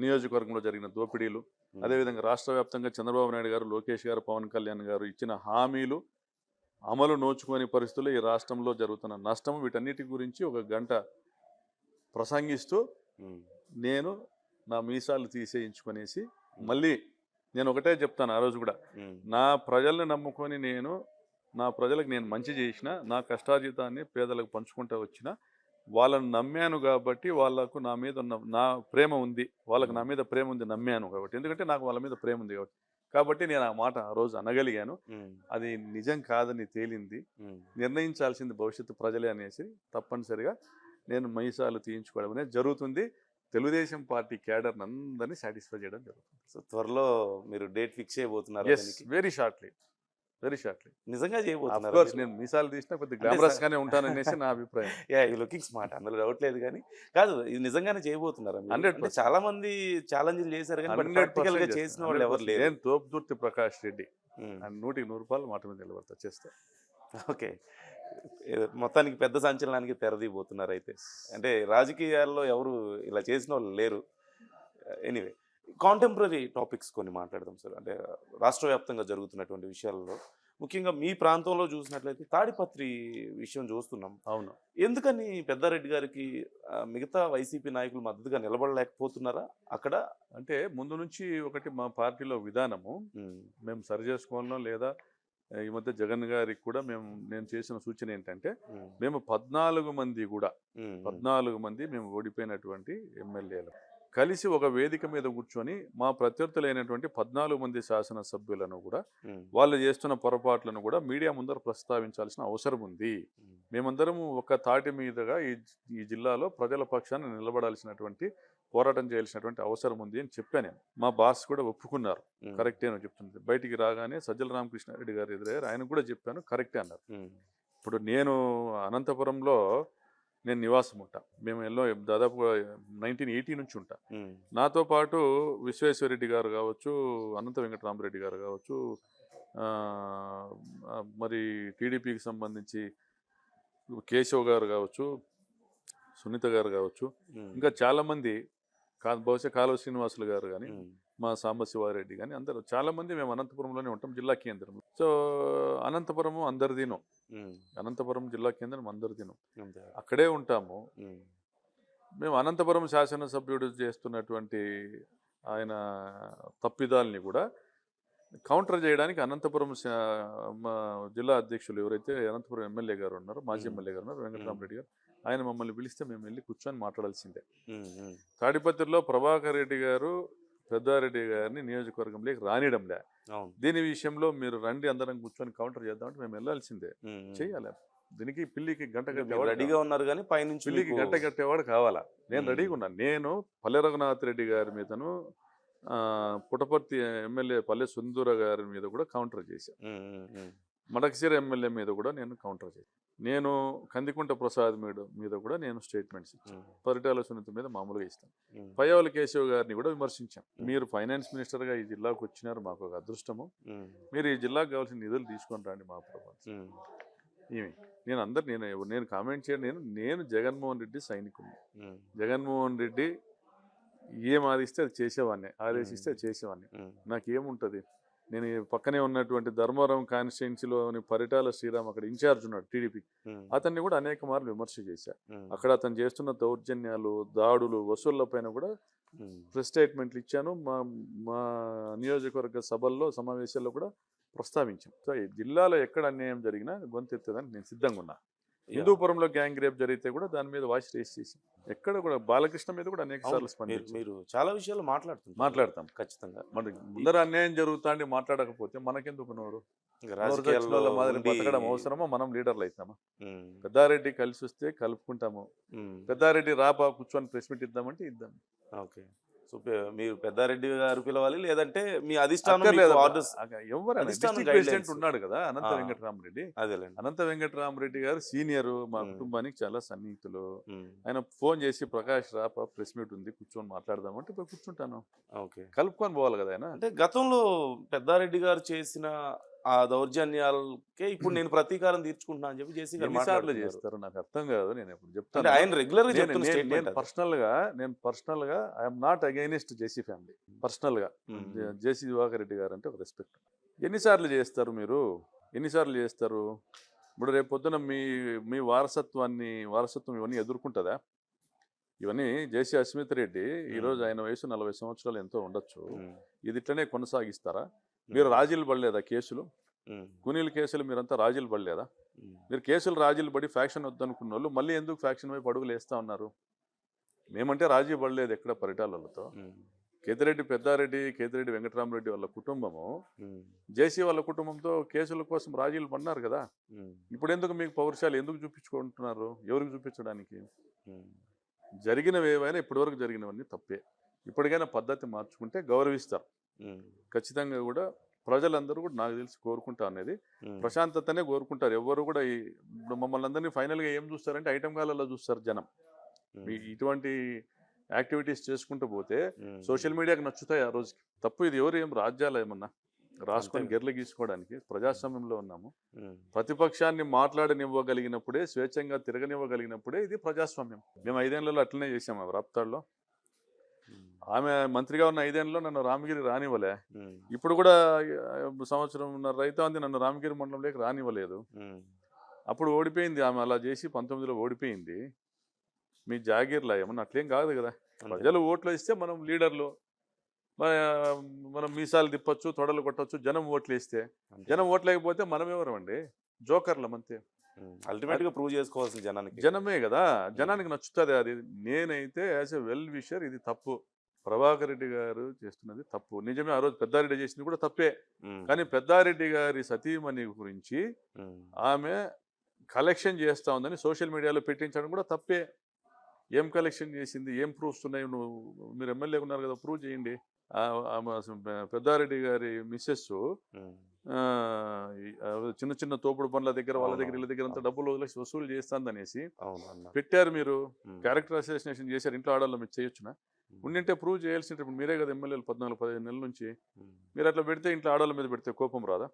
నియోజకవర్గంలో జరిగిన దోపిడీలు, అదేవిధంగా రాష్ట్ర వ్యాప్తంగా చంద్రబాబు నాయుడు గారు, లోకేష్ గారు, పవన్ కళ్యాణ్ గారు ఇచ్చిన హామీలు అమలు నోచుకోని పరిస్థితుల్లో ఈ రాష్ట్రంలో జరుగుతున్న నష్టం, వీటన్నిటి గురించి ఒక గంట ప్రసంగిస్తూ నేను నా మీసాలు తీసేయించుకొనేసి మళ్ళీ నేను ఒకటే చెప్తాను. ఆ రోజు కూడా నా ప్రజల్ని నమ్ముకొని నా ప్రజలకు నేను మంచి చేసిన, నా కష్టార్జితాన్ని పేదలకు పంచుకుంటూ వచ్చిన, వాళ్ళని నమ్మాను కాబట్టి వాళ్ళకు నా మీద ఉన్న నా ప్రేమ ఉంది, వాళ్ళకి నా మీద ప్రేమ ఉంది, నమ్మాను కాబట్టి. ఎందుకంటే నాకు వాళ్ళ మీద ప్రేమ ఉంది కాబట్టి నేను ఆ మాట ఆ రోజు అనగలిగాను. అది నిజం కాదని తేలింది. నిర్ణయించాల్సింది భవిష్యత్తు ప్రజలే అనేసి తప్పనిసరిగా నేను మీసాలు తీయించుకోవడం అనేది జరుగుతుంది. తెలుగుదేశం పార్టీ క్యాడర్ అందరినీ సాటిస్ఫై చేయడం జరుగుతుంది. సో త్వరలో మీరు డేట్ ఫిక్స్ చేయబోతున్నారు? Very shortly. నిజంగా చేయబోతున్నారు? నేను మీసాలు తీసినా కొద్దిగా గ్లామరస్ గానే ఉంటాననేసి నా అభిప్రాయం. యూ లుకింగ్ స్మార్ట్, అందులో డౌట్ లేదు. కానీ కాదు, ఇది నిజంగానే చేయబోతున్నారు? 100%. చాలా మంది ఛాలెంజ్లు చేశారు కానీ ప్రాక్టికల్ గా చేసిన వాళ్ళు ఎవరు లేరు. నేను తోపుదుర్తి ప్రకాష్ రెడ్డి 100కి 100 మాట మీద నిలబడతా చేస్తా. ఓకే. మొత్తానికి పెద్ద సంచలనానికి తెరదీయబోతున్నారు అయితే. అంటే రాజకీయాల్లో ఎవరు ఇలా చేసిన వాళ్ళు లేరు. ఎనీవే, కాంటెంపరీ టాపిక్స్ కొన్ని మాట్లాడదాం సార్. అంటే రాష్ట్ర వ్యాప్తంగా జరుగుతున్నటువంటి విషయాల్లో ముఖ్యంగా మీ ప్రాంతంలో చూసినట్లయితే తాడిపత్రి విషయం చూస్తున్నాం. అవును. ఎందుకని పెద్దారెడ్డి గారికి మిగతా వైసీపీ నాయకులు మద్దతుగా నిలబడలేకపోతున్నారా అక్కడ? అంటే ముందు నుంచి ఒకటి మా పార్టీలో విధానము మేము సరి చేసుకోవాలనో లేదా ఈ మధ్య జగన్ గారికి కూడా నేను చేసిన సూచన ఏంటంటే మేము 14 మంది మేము ఓడిపోయినటువంటి ఎమ్మెల్యేలు కలిసి ఒక వేదిక మీద కూర్చొని మా ప్రత్యర్థులైనటువంటి 14 మంది శాసనసభ్యులను కూడా వాళ్ళు చేస్తున్న పొరపాట్లను కూడా మీడియా ముందర ప్రస్తావించాల్సిన అవసరం ఉంది. మేమందరం ఒక తాటి మీదుగా ఈ జిల్లాలో ప్రజల పక్షాన్ని నిలబడాల్సినటువంటి, పోరాటం చేయాల్సినటువంటి అవసరం ఉంది అని చెప్పాను. మా బాస్ కూడా ఒప్పుకున్నారు, కరెక్టే అని చెప్తుంది. బయటికి రాగానే సజ్జల రామకృష్ణారెడ్డి గారు ఎదురయ్యారు, ఆయన కూడా చెప్పాను, కరెక్టే అన్నారు. ఇప్పుడు నేను అనంతపురంలో నేను నివాసం ఉంటా. మేము దాదాపు 1980 నుంచి ఉంటా. నాతో పాటు విశ్వేశ్వరరెడ్డి గారు కావచ్చు, అనంత వెంకటరామరెడ్డి గారు కావచ్చు, మరి టీడీపీకి సంబంధించి కేశవ్ గారు కావచ్చు, సునీత గారు కావచ్చు, ఇంకా చాలామంది, బహుశా కాలువ శ్రీనివాసులు గారు కానీ, మా సాంబశివారెడ్డి కానీ, అందరూ చాలామంది మేము అనంతపురంలోనే ఉంటాం, జిల్లా కేంద్రం. సో అనంతపురము అందరిదినం, అనంతపురం జిల్లా కేంద్రం అందరిదినం, అక్కడే ఉంటాము. మేము అనంతపురం శాసనసభ్యుడు చేస్తున్నటువంటి ఆయన తప్పిదాలని కూడా కౌంటర్ చేయడానికి అనంతపురం జిల్లా అధ్యక్షులు ఎవరైతే అనంతపురం ఎమ్మెల్యే గారు ఉన్నారు, మాజీ ఎమ్మెల్యే గారు ఉన్నారు, వెంకటరామరెడ్డి గారు, ఆయన మమ్మల్ని పిలిస్తే మేము వెళ్ళి కూర్చొని మాట్లాడాల్సిందే. తాడిపత్రిలో ప్రభాకర్ రెడ్డి గారు పెద్దారెడ్డి గారిని నియోజకవర్గంలోకి రానియడంలే. దీని విషయంలో మీరు రండి అందరం కూర్చొని కౌంటర్ చేద్దామంటే మేము వెళ్ళాల్సిందే, చేయాలి. దీనికి పిల్లికి గంట మీరు కట్టేవాడు రెడీగా ఉన్నారు కానీ పైనుంచి పిల్లికి మీకు- గంట కట్టేవాడు కావాలా. నేను మ్మ్. రెడీగా ఉన్నాను. నేను పల్లె రఘునాథ్ రెడ్డి గారి మీదను పుట్టపర్తి ఎమ్మెల్యే పల్లె సుందూర గారి మీద కూడా కౌంటర్ చేశాను. మడకశిర ఎమ్మెల్యే మీద కూడా నేను కౌంటర్ చేశాను. నేను కందికుంట ప్రసాద్ మీద కూడా నేను స్టేట్మెంట్స్ ఇచ్చాను. పరిటాల సునీత మీద మామూలుగా ఇస్తాను. పయ్యావుల కేశవ్ గారిని కూడా విమర్శించాం. మీరు ఫైనాన్స్ మినిస్టర్గా ఈ జిల్లాకు వచ్చినారు, మాకు ఒక అదృష్టము. మీరు ఈ జిల్లాకు కావాల్సిన నిధులు తీసుకొని రండి మా ప్రభుత్వం. ఏమి నేను కామెంట్ చేయను. నేను జగన్మోహన్ రెడ్డి సైనికుడిని. జగన్మోహన్ రెడ్డి ఏం ఆదిస్తే అది చేసేవాడిని, ఆదేశిస్తే అది చేసేవాడిని. నాకేముంటుంది? నేను ఈ పక్కనే ఉన్నటువంటి ధర్మవరం కాన్స్టిట్యున్సీలోని పరిటాల శ్రీరామ్ అక్కడ ఇన్ఛార్జ్ ఉన్నాడు టీడీపీ. అతన్ని కూడా అనేక మార్లు విమర్శ చేశారు. అక్కడ అతను చేస్తున్న దౌర్జన్యాలు, దాడులు, వసూళ్ల పైన కూడా ప్రెస్ స్టేట్మెంట్లు ఇచ్చాను. మా నియోజకవర్గ సభల్లో, సమావేశాల్లో కూడా ప్రస్తావించాం. సో ఈ జిల్లాలో ఎక్కడ అన్యాయం జరిగినా గొంతెత్తడానికి నేను సిద్ధంగా ఉన్నా. హిందూపురంలో గ్యాంగ్ రేప్ జరిగితే కూడా దాని మీద వాయిస్ రేస్ చేసి, ఎక్కడ కూడా బాలకృష్ణ మీద కూడా అనేక సార్లు స్పందించారు. మీరు చాలా విషయాలు మాట్లాడతాం ఖచ్చితంగా. మనకి ముందర అన్యాయం జరుగుతాండి మాట్లాడకపోతే మనకెందుకు నోరు? రాజకీయాల్లో మాదిరి బతకడం అవసరమా? మనం లీడర్లు అవుతామా? పెద్దారెడ్డి కలిసి వస్తే కలుపుకుంటాము. పెద్దారెడ్డి రాపా కూర్చొని ప్రెస్ మీట్ ఇద్దామంటే ఇద్దాం. ఓకే. సో మీరు పెద్దారెడ్డి గారు పిలవాలి, లేదంటే మీ అధిష్టానం ప్రెసిడెంట్ ఉన్నాడు కదా అనంత ఆ. వెంకటరామరెడ్డి. అదేలేండి. అనంత వెంకటరామరెడ్డి గారు సీనియర్, మా కుటుంబానికి చాలా సన్నిహితులు. ఆయన ఫోన్ చేసి ప్రకాష్ రాపా ప్రెస్ మీట్ ఉంది కూర్చొని మాట్లాడదామంటే పోయి కూర్చుంటాను. ఓకే. కలుపుకొని పోవాలి కదా ఆయన. అంటే గతంలో పెద్దారెడ్డి గారు చేసిన ఆ దౌర్జన్యాలకే ఇప్పుడు నేను ప్రతీకారం తీర్చుకుంటున్నా అని చెప్పి జేసీ గారు ఎన్నిసార్లు మాట్లాడుతున్నారు. చేస్తారు నాకు అర్థం కాదు. నేను ఎప్పుడు అంటే చెప్తాను, ఆయన రెగ్యులర్ గా నేను చెప్తున్న స్టేట్మెంట్ అది. పర్సనల్ గా I'm not against JC family. Personal గా జేసీ దివాకర్ రెడ్డి గారు అంటే ఒక రెస్పెక్ట్. ఎన్నిసార్లు చేస్తారు మీరు? ఎన్నిసార్లు చేస్తారు? ఇప్పుడు రేపు పొద్దున మీ వారసత్వం ఇవన్నీ ఎదుర్కొంటుందా? ఇవన్నీ జేసీ అస్మిత్ రెడ్డి ఈరోజు ఆయన వయసు 40 సంవత్సరాలు ఎంతో ఉండొచ్చు. ఇది ఇట్లనే కొనసాగిస్తారా? మీరు రాజీలు పడలేదా? కేసులు, కునీల్ కేసులు మీరంతా రాజీలు పడలేదా? మీరు కేసులు రాజీలు పడి ఫ్యాక్షన్ వద్దనుకున్న వాళ్ళు మళ్ళీ ఎందుకు ఫ్యాక్షన్ వైపు అడుగులు వేస్తూ ఉన్నారు? మేమంటే రాజీ పడలేదు ఎక్కడ పరిటాలతో. కేతిరెడ్డి వెంకటరామరెడ్డి వాళ్ళ కుటుంబము జేసీ వాళ్ళ కుటుంబంతో కేసుల కోసం రాజీలు పడినారు కదా. ఇప్పుడు ఎందుకు మీకు పౌరుషాలు ఎందుకు చూపించుకుంటున్నారు? ఎవరికి చూపించడానికి? జరిగినవి ఏవైనా ఇప్పటివరకు జరిగినవన్నీ తప్పే. ఇప్పటికైనా పద్ధతి మార్చుకుంటే గౌరవిస్తారు. ఖచ్చితంగా కూడా ప్రజలందరూ కూడా నాకు తెలిసి కోరుకుంటా అనేది ప్రశాంతతనే కోరుకుంటారు. ఎవరు కూడా ఇప్పుడు మమ్మల్ని అందరినీ ఫైనల్గా ఏం చూస్తారంటే ఐటమ్ గాలలో చూస్తారు జనం. ఇటువంటి యాక్టివిటీస్ చేసుకుంటూ పోతే సోషల్ మీడియాకి నచ్చుతాయి ఆ రోజుకి. తప్పు ఇది. ఎవరు ఏం రాజ్యాలు ఏమన్నా రాసుకొని గెర్లు గీసుకోవడానికి ప్రజాస్వామ్యంలో ఉన్నాము. ప్రతిపక్షాన్ని మాట్లాడనివ్వగలిగినప్పుడే, స్వేచ్ఛంగా తిరగనివ్వగలిగినప్పుడే ఇది ప్రజాస్వామ్యం. మేము 5 ఏళ్లలో అట్లనే చేసాము. రాప్తాడులో ఆమె మంత్రిగా ఉన్న 5 ఏళ్లలో నన్ను రామగిరి రానివ్వలే. ఇప్పుడు కూడా సంవత్సరం రైతాంది నన్ను రామగిరి మండలంలోకి రానివ్వలేదు. అప్పుడు ఓడిపోయింది ఆమె. అలా చేసి 19లో ఓడిపోయింది. మీ జాగీర్లా ఏమన్నా అట్లేం కాదు కదా. ప్రజలు ఓట్లు ఇస్తే మనం లీడర్లు, మనం మీసాలు తిప్పచ్చు, తొడలు కొట్టచ్చు. జనం ఓట్లు వేస్తే, జనం ఓట్లేకపోతే మనం ఎవరమండి? జోకర్లం అంతే. అల్టిమేట్ గా ప్రూవ్ చేసుకోవాల్సిన జనమే కదా. జనానికి నచ్చుతుంది అది. నేనైతే యాజ్ ఎ వెల్ విషర్ ఇది తప్పు. ప్రభాకర్ రెడ్డి గారు చేస్తున్నది తప్పు. నిజమే, ఆ రోజు పెద్దారెడ్డి చేసింది కూడా తప్పే. కానీ పెద్దారెడ్డి గారి సతీమణి గురించి ఆమె కలెక్షన్ చేస్తా ఉందని సోషల్ మీడియాలో పెట్టించడం కూడా తప్పే. ఏం కలెక్షన్ చేసింది? ఏం ప్రూఫ్స్ ఉన్నాయి? మీరు ఎమ్మెల్యే ఉన్నారు కదా, ప్రూవ్ చేయండి. పెద్దారెడ్డి గారి మిస్సెస్ చిన్న చిన్న తోపుడు పనుల దగ్గర, వాళ్ళ దగ్గర, వీళ్ళ దగ్గర అంతా డబ్బులు వసూలు చేస్తాందనేసి పెట్టారు. మీరు క్యారెక్టర్ అసోసియేషన్ చేశారు. ఇంట్లో ఆడాలో మీరు చేయొచ్చునా? ఉండింటే ప్రూవ్ చేయాల్సింటే మీరే కదా ఎమ్మెల్యేలు 14-15 నెలల నుంచి. మీరు అట్లా పెడితే, ఇంట్లో ఆడాళ్ళ మీద పెడితే కోపం రాదా?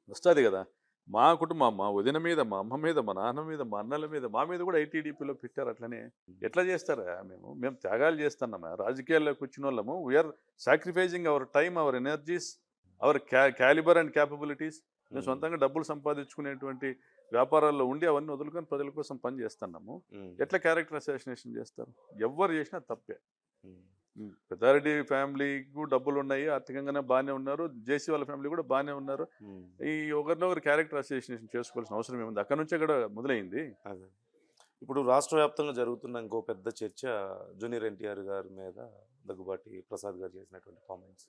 వస్తుంది కదా. మా కుటుంబం, మా వదిన మీద, మా అమ్మ మీద, మా నాన్న మీద, మా అన్నల మీద, మా మీద కూడా ఐటీడీపీలో పెట్టారు. అట్లనే ఎట్లా చేస్తారా? మేము త్యాగాలు చేస్తున్నామా? రాజకీయాల్లోకి వచ్చిన వాళ్ళము. We are sacrificing our time, our energies, our calibre and capabilities. మేము సొంతంగా డబ్బులు సంపాదించుకునేటువంటి వ్యాపారాల్లో ఉండి అవన్నీ వదులుకొని ప్రజల కోసం పని చేస్తున్నాము. ఎట్లా క్యారెక్టర్ అసాసినేషన్ చేస్తారు? ఎవరు చేసినా తప్పే. పెద్దారెడ్డి ఫ్యామిలీకు డబ్బులు ఉన్నాయి, ఆర్థికంగానే బాగానే ఉన్నారు. జేసీ వాళ్ళ ఫ్యామిలీ కూడా బాగానే ఉన్నారు. ఈ ఒకరినొకరు క్యారెక్టర్ అసోసియేషన్ చేసుకోవాల్సిన అవసరం ఏముంది? అక్కడ నుంచే కూడా మొదలైంది. అదే. ఇప్పుడు రాష్ట్ర వ్యాప్తంగా జరుగుతున్న ఇంకో పెద్ద చర్చ జూనియర్ ఎన్టీఆర్ గారి మీద దగ్గుబాటి ప్రసాద్ గారు చేసినటువంటి కామెంట్స్.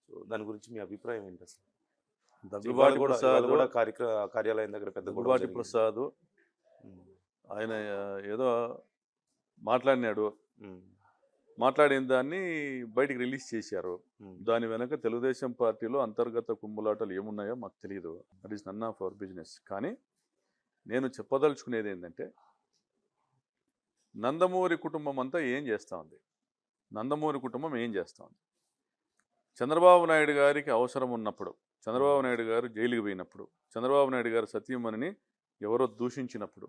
సో దాని గురించి మీ అభిప్రాయం ఏంటి? అసలు దగ్గుబాటి కూడా కార్యాలయం దగ్గర పెద్ద దగ్గుబాటి ప్రసాద్ ఆయన ఏదో మాట్లాడినాడు, ఉమ్, మాట్లాడిన దాన్ని బయటికి రిలీజ్ చేశారు. ఉమ్, దాని వెనక తెలుగుదేశం పార్టీలో అంతర్గత కుమ్ములాటలు ఏమున్నాయో మాకు తెలియదు. That is none of our business. కానీ నేను చెప్పదలుచుకునేది ఏంటంటే, నందమూరి కుటుంబం అంతా ఏం చేస్తూ ఉంది, నందమూరి కుటుంబం ఏం చేస్తూ ఉంది. చంద్రబాబు నాయుడు గారికి అవసరం ఉన్నప్పుడు, చంద్రబాబు నాయుడు గారు జైలుకి పోయినప్పుడు, చంద్రబాబు నాయుడు గారు సతీమణిని ఎవరో దూషించినప్పుడు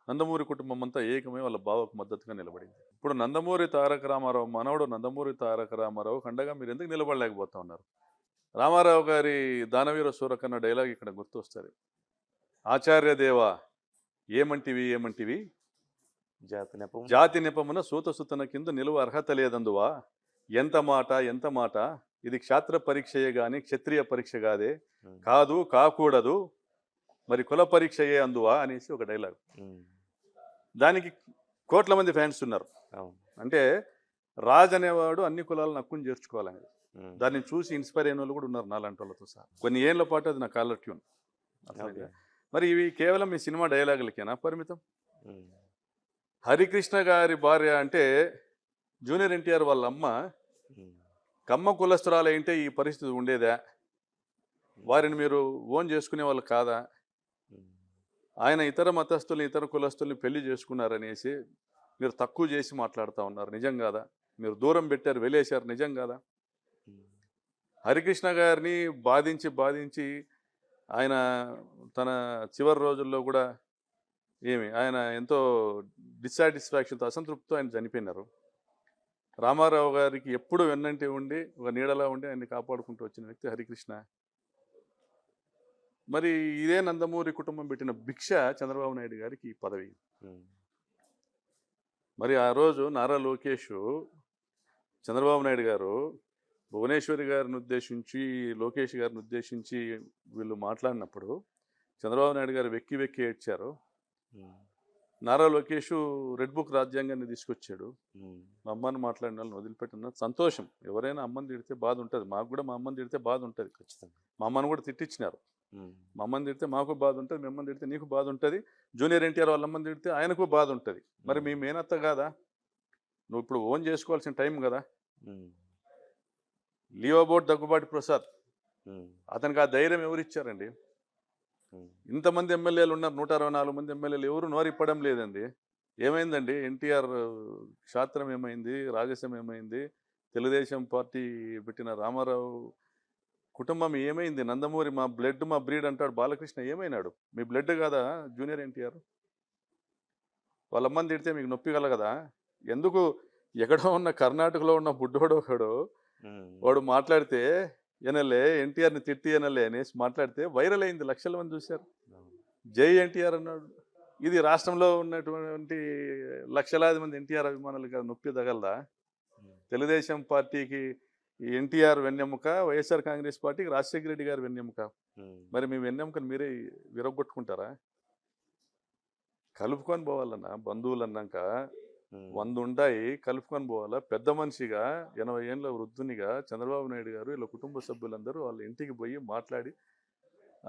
నందమూరి కుటుంబం అంతా ఏకమై వాళ్ళ బావకు మద్దతుగా నిలబడింది. ఇప్పుడు నందమూరి తారక రామారావు మనవడు నందమూరి తారక రామారావు అండగా మీరు ఎందుకు నిలబడలేకపోతా ఉన్నారు? రామారావు గారి దానవీర సూరకన్న డైలాగ్ ఇక్కడ గుర్తొస్తుంది. ఆచార్య దేవా ఏమంటివి ఏమంటివి, జాతి నెపం జాతి నెపమున సూతసుతన కింద నిలువ అర్హత లేదందువా, ఎంత మాట ఎంత మాట, ఇది క్షాత్ర పరీక్షయే గాని క్షత్రియ పరీక్ష కాదే, ఉమ్, కాదు కాకూడదు, మరి కుల పరీక్షయే అందువా అనేసి ఒక డైలాగ్. ఉమ్, దానికి కోట్ల మంది ఫ్యాన్స్ ఉన్నారు. అవును. అంటే రాజు అనేవాడు అన్ని కులాలను హక్కును చేర్చుకోవాలనేది. ఉమ్, దాన్ని చూసి ఇన్స్పైర్ అయిన వాళ్ళు కూడా ఉన్నారు నాలాంటి వాళ్ళతో సహా. కొన్ని ఏళ్ల పాటు అది నా కాలర్ ట్యూన్. ఓకే. మరి ఇవి కేవలం ఈ సినిమా డైలాగులకేనా పరిమితం? ఉమ్, హరికృష్ణ గారి భార్య అంటే జూనియర్ ఎన్టీఆర్ వాళ్ళ అమ్మ ఉమ్, కమ్మ కులస్తురాలు ఏంటే ఈ పరిస్థితి ఉండేదా? వారిని మీరు ఓన్ చేసుకునే వాళ్ళు కాదా? ఉమ్, ఆయన ఇతర మతస్థుల్ని ఇతర కులస్తుల్ని పెళ్లి చేసుకున్నారనేసి మీరు తక్కువ చేసి మాట్లాడుతూ ఉన్నారు. నిజం కాదా? మీరు దూరం పెట్టారు, వెలేశారు. నిజం కాదా? ఉమ్, హరికృష్ణ గారిని బాధించి ఆయన తన చివరి రోజుల్లో కూడా ఆయన ఎంతో డిస్సాటిస్ఫాక్షన్తో అసంతృప్తితో ఆయన చనిపోయినారు. రామారావు గారికి ఎప్పుడు వెన్నంటి ఉండి ఒక నీడలా ఉండి ఆయన్ని కాపాడుకుంటూ వచ్చిన వ్యక్తి హరికృష్ణ. మరి ఇదే నందమూరి కుటుంబం పెట్టిన భిక్ష చంద్రబాబు నాయుడు గారికి ఈ పదవి. ఉమ్, మరి ఆ రోజు నారా లోకేష్, చంద్రబాబు నాయుడు గారు భువనేశ్వరి గారిని ఉద్దేశించి, లోకేష్ గారిని ఉద్దేశించి వీళ్ళు మాట్లాడినప్పుడు చంద్రబాబు నాయుడు గారు వెక్కి ఏడ్చారు. ఉమ్, నారా లోకేష్ రెడ్ బుక్ రాజ్యాంగాన్ని తీసుకొచ్చాడు. ఉమ్, మా అమ్మని మాట్లాడిన వాళ్ళని వదిలిపెట్టిన సంతోషం. ఎవరైనా అమ్మని తిడితే బాధ ఉంటుంది. మాకు కూడా మా అమ్మని తిడితే బాధ ఉంటుంది. ఖచ్చితంగా. మా అమ్మని కూడా తిట్టించినారు. ఉమ్, మా అమ్మని తిడితే మాకు బాధ ఉంటుంది, మీ అమ్మని తిడితే నీకు బాధ ఉంటుంది, జూనియర్ ఎన్టీఆర్ వాళ్ళ అమ్మని తిడితే ఆయనకు బాధ ఉంటుంది. మరి మీ మేనత్త కాదా? నువ్వు ఇప్పుడు ఓన్ చేసుకోవాల్సిన టైం కదా. ఉమ్, లీవ్ అబౌట్ దగ్గుబాటి ప్రసాద్, ఉమ్, అతనికి ఆ ధైర్యం ఎవరు ఇచ్చారండి? ఉమ్, ఇంతమంది ఎమ్మెల్యేలు ఉన్నారు, 164 మంది ఎమ్మెల్యేలు, ఎవరు నోరిప్పడం లేదండి. ఏమైందండి? ఎన్టీఆర్ క్షాత్రం ఏమైంది? రాజస్యం ఏమైంది? తెలుగుదేశం పార్టీ పెట్టిన రామారావు కుటుంబం ఏమైంది? నందమూరి మా బ్లడ్ మా బ్రీడ్ అంటాడు బాలకృష్ణ, ఏమైనాడు? మీ బ్లడ్ కాదా జూనియర్ ఎన్టీఆర్? వాళ్ళ అమ్మని తిడితే మీకు నొప్పి కలగదా? ఎందుకు ఎక్కడో ఉన్న కర్ణాటకలో ఉన్న బుడ్డోడు ఒకడు ఉమ్, వాడు మాట్లాడితే ఎనలే ఎన్టీఆర్ని తిట్టి ఎనలే అనేసి మాట్లాడితే వైరల్ అయింది, లక్షల మంది చూశారు. అవును. జై ఎన్టీఆర్ అన్నాడు. ఇది రాష్ట్రంలో ఉన్నటువంటి లక్షలాది మంది ఎన్టీఆర్ అభిమానులుగా నొప్పి తగలదా? ఉమ్, తెలుగుదేశం పార్టీకి ఎన్టీఆర్ వెన్నెముక, వైఎస్ఆర్ కాంగ్రెస్ పార్టీకి రాజశేఖర రెడ్డి గారి వెన్నెముక. ఉమ్, మరి మీ వెన్నెముకను మీరే విరగొట్టుకుంటారా? కలుపుకొని పోవాలన్నా బంధువులు అన్నాక ఉమ్, 100 ఉంటాయి, కలుపుకొని పోవాలా. పెద్ద మనిషిగా 80 ఏళ్ళ వృద్ధునిగా చంద్రబాబు నాయుడు గారు ఇలా కుటుంబ సభ్యులందరూ వాళ్ళ ఇంటికి పోయి మాట్లాడి,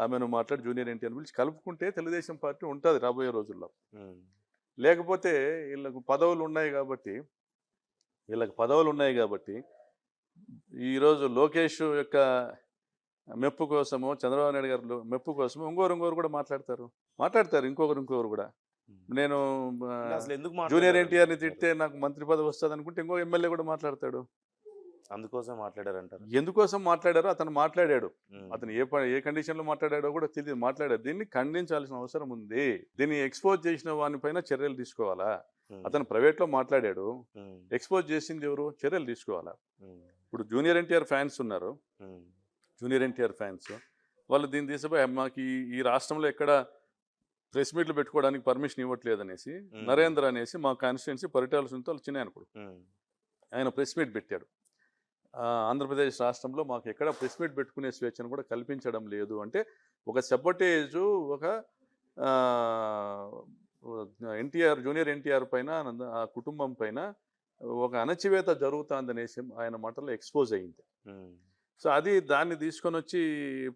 ఆమెను మాట్లాడి జూనియర్ ఎన్టీఆర్ పిలిచి కలుపుకుంటే తెలుగుదేశం పార్టీ ఉంటుంది రాబోయే రోజుల్లో. ఉమ్, లేకపోతే వీళ్ళకి పదవులు ఉన్నాయి కాబట్టి ఈరోజు లోకేష్ యొక్క మెప్పు కోసము, చంద్రబాబు నాయుడు గారు మెప్పు కోసము ఇంకోరు కూడా మాట్లాడతారు ఇంకొకరు కూడా. నేను అసలు ఎందుకు జూనియర్ ఎన్టీఆర్ని మాట్లాడారు? తిడితే నాకు మంత్రి పదవి వస్తుంది అనుకుంటే ఇంకో ఎమ్మెల్యే కూడా మాట్లాడతాడు. అందుకోసం మాట్లాడారంటారు. ఎందుకోసం మాట్లాడారో అతను మాట్లాడాడు. ఉమ్, అతను ఏ కండిషన్లో మాట్లాడాడో కూడా తెలియదు, మాట్లాడాడు. దీన్ని ఖండించాల్సిన అవసరం ఉంది. దీన్ని ఎక్స్పోజ్ చేసిన వానిపైన చర్యలు తీసుకోవాలా. ఉమ్, అతను ప్రైవేట్లో మాట్లాడాడు, ఉమ్, ఎక్స్పోజ్ చేసింది ఎవరు? చర్యలు తీసుకోవాలా. ఉమ్, ఇప్పుడు జూనియర్ ఎన్టీఆర్ ఫ్యాన్స్ ఉన్నారు, ఉమ్, జూనియర్ ఎన్టీఆర్ ఫ్యాన్స్ వాళ్ళు దీన్ని తీసిపోయి మాకు ఈ రాష్ట్రంలో ఎక్కడ ప్రెస్ మీట్లు పెట్టుకోవడానికి పర్మిషన్ ఇవ్వట్లేదు అనేసి నరేంద్ర అనేసి మా కాన్స్టిట్యున్సీ పరిటాల చిన్న అనుకోడు, ఉమ్, ఆయన ప్రెస్ మీట్ పెట్టాడు. ఆంధ్రప్రదేశ్ రాష్ట్రంలో మాకు ఎక్కడ ప్రెస్ మీట్ పెట్టుకునే స్వేచ్ఛను కూడా కల్పించడం లేదు అంటే ఒక సెబటేజు, ఒక జూనియర్ ఎన్టీఆర్ పైన, ఆ కుటుంబం పైన ఒక అణచివేత జరుగుతుందనేసి ఆయన మాటల్లో ఎక్స్పోజ్ అయ్యింది. ఉమ్, సో అది దాన్ని తీసుకొని వచ్చి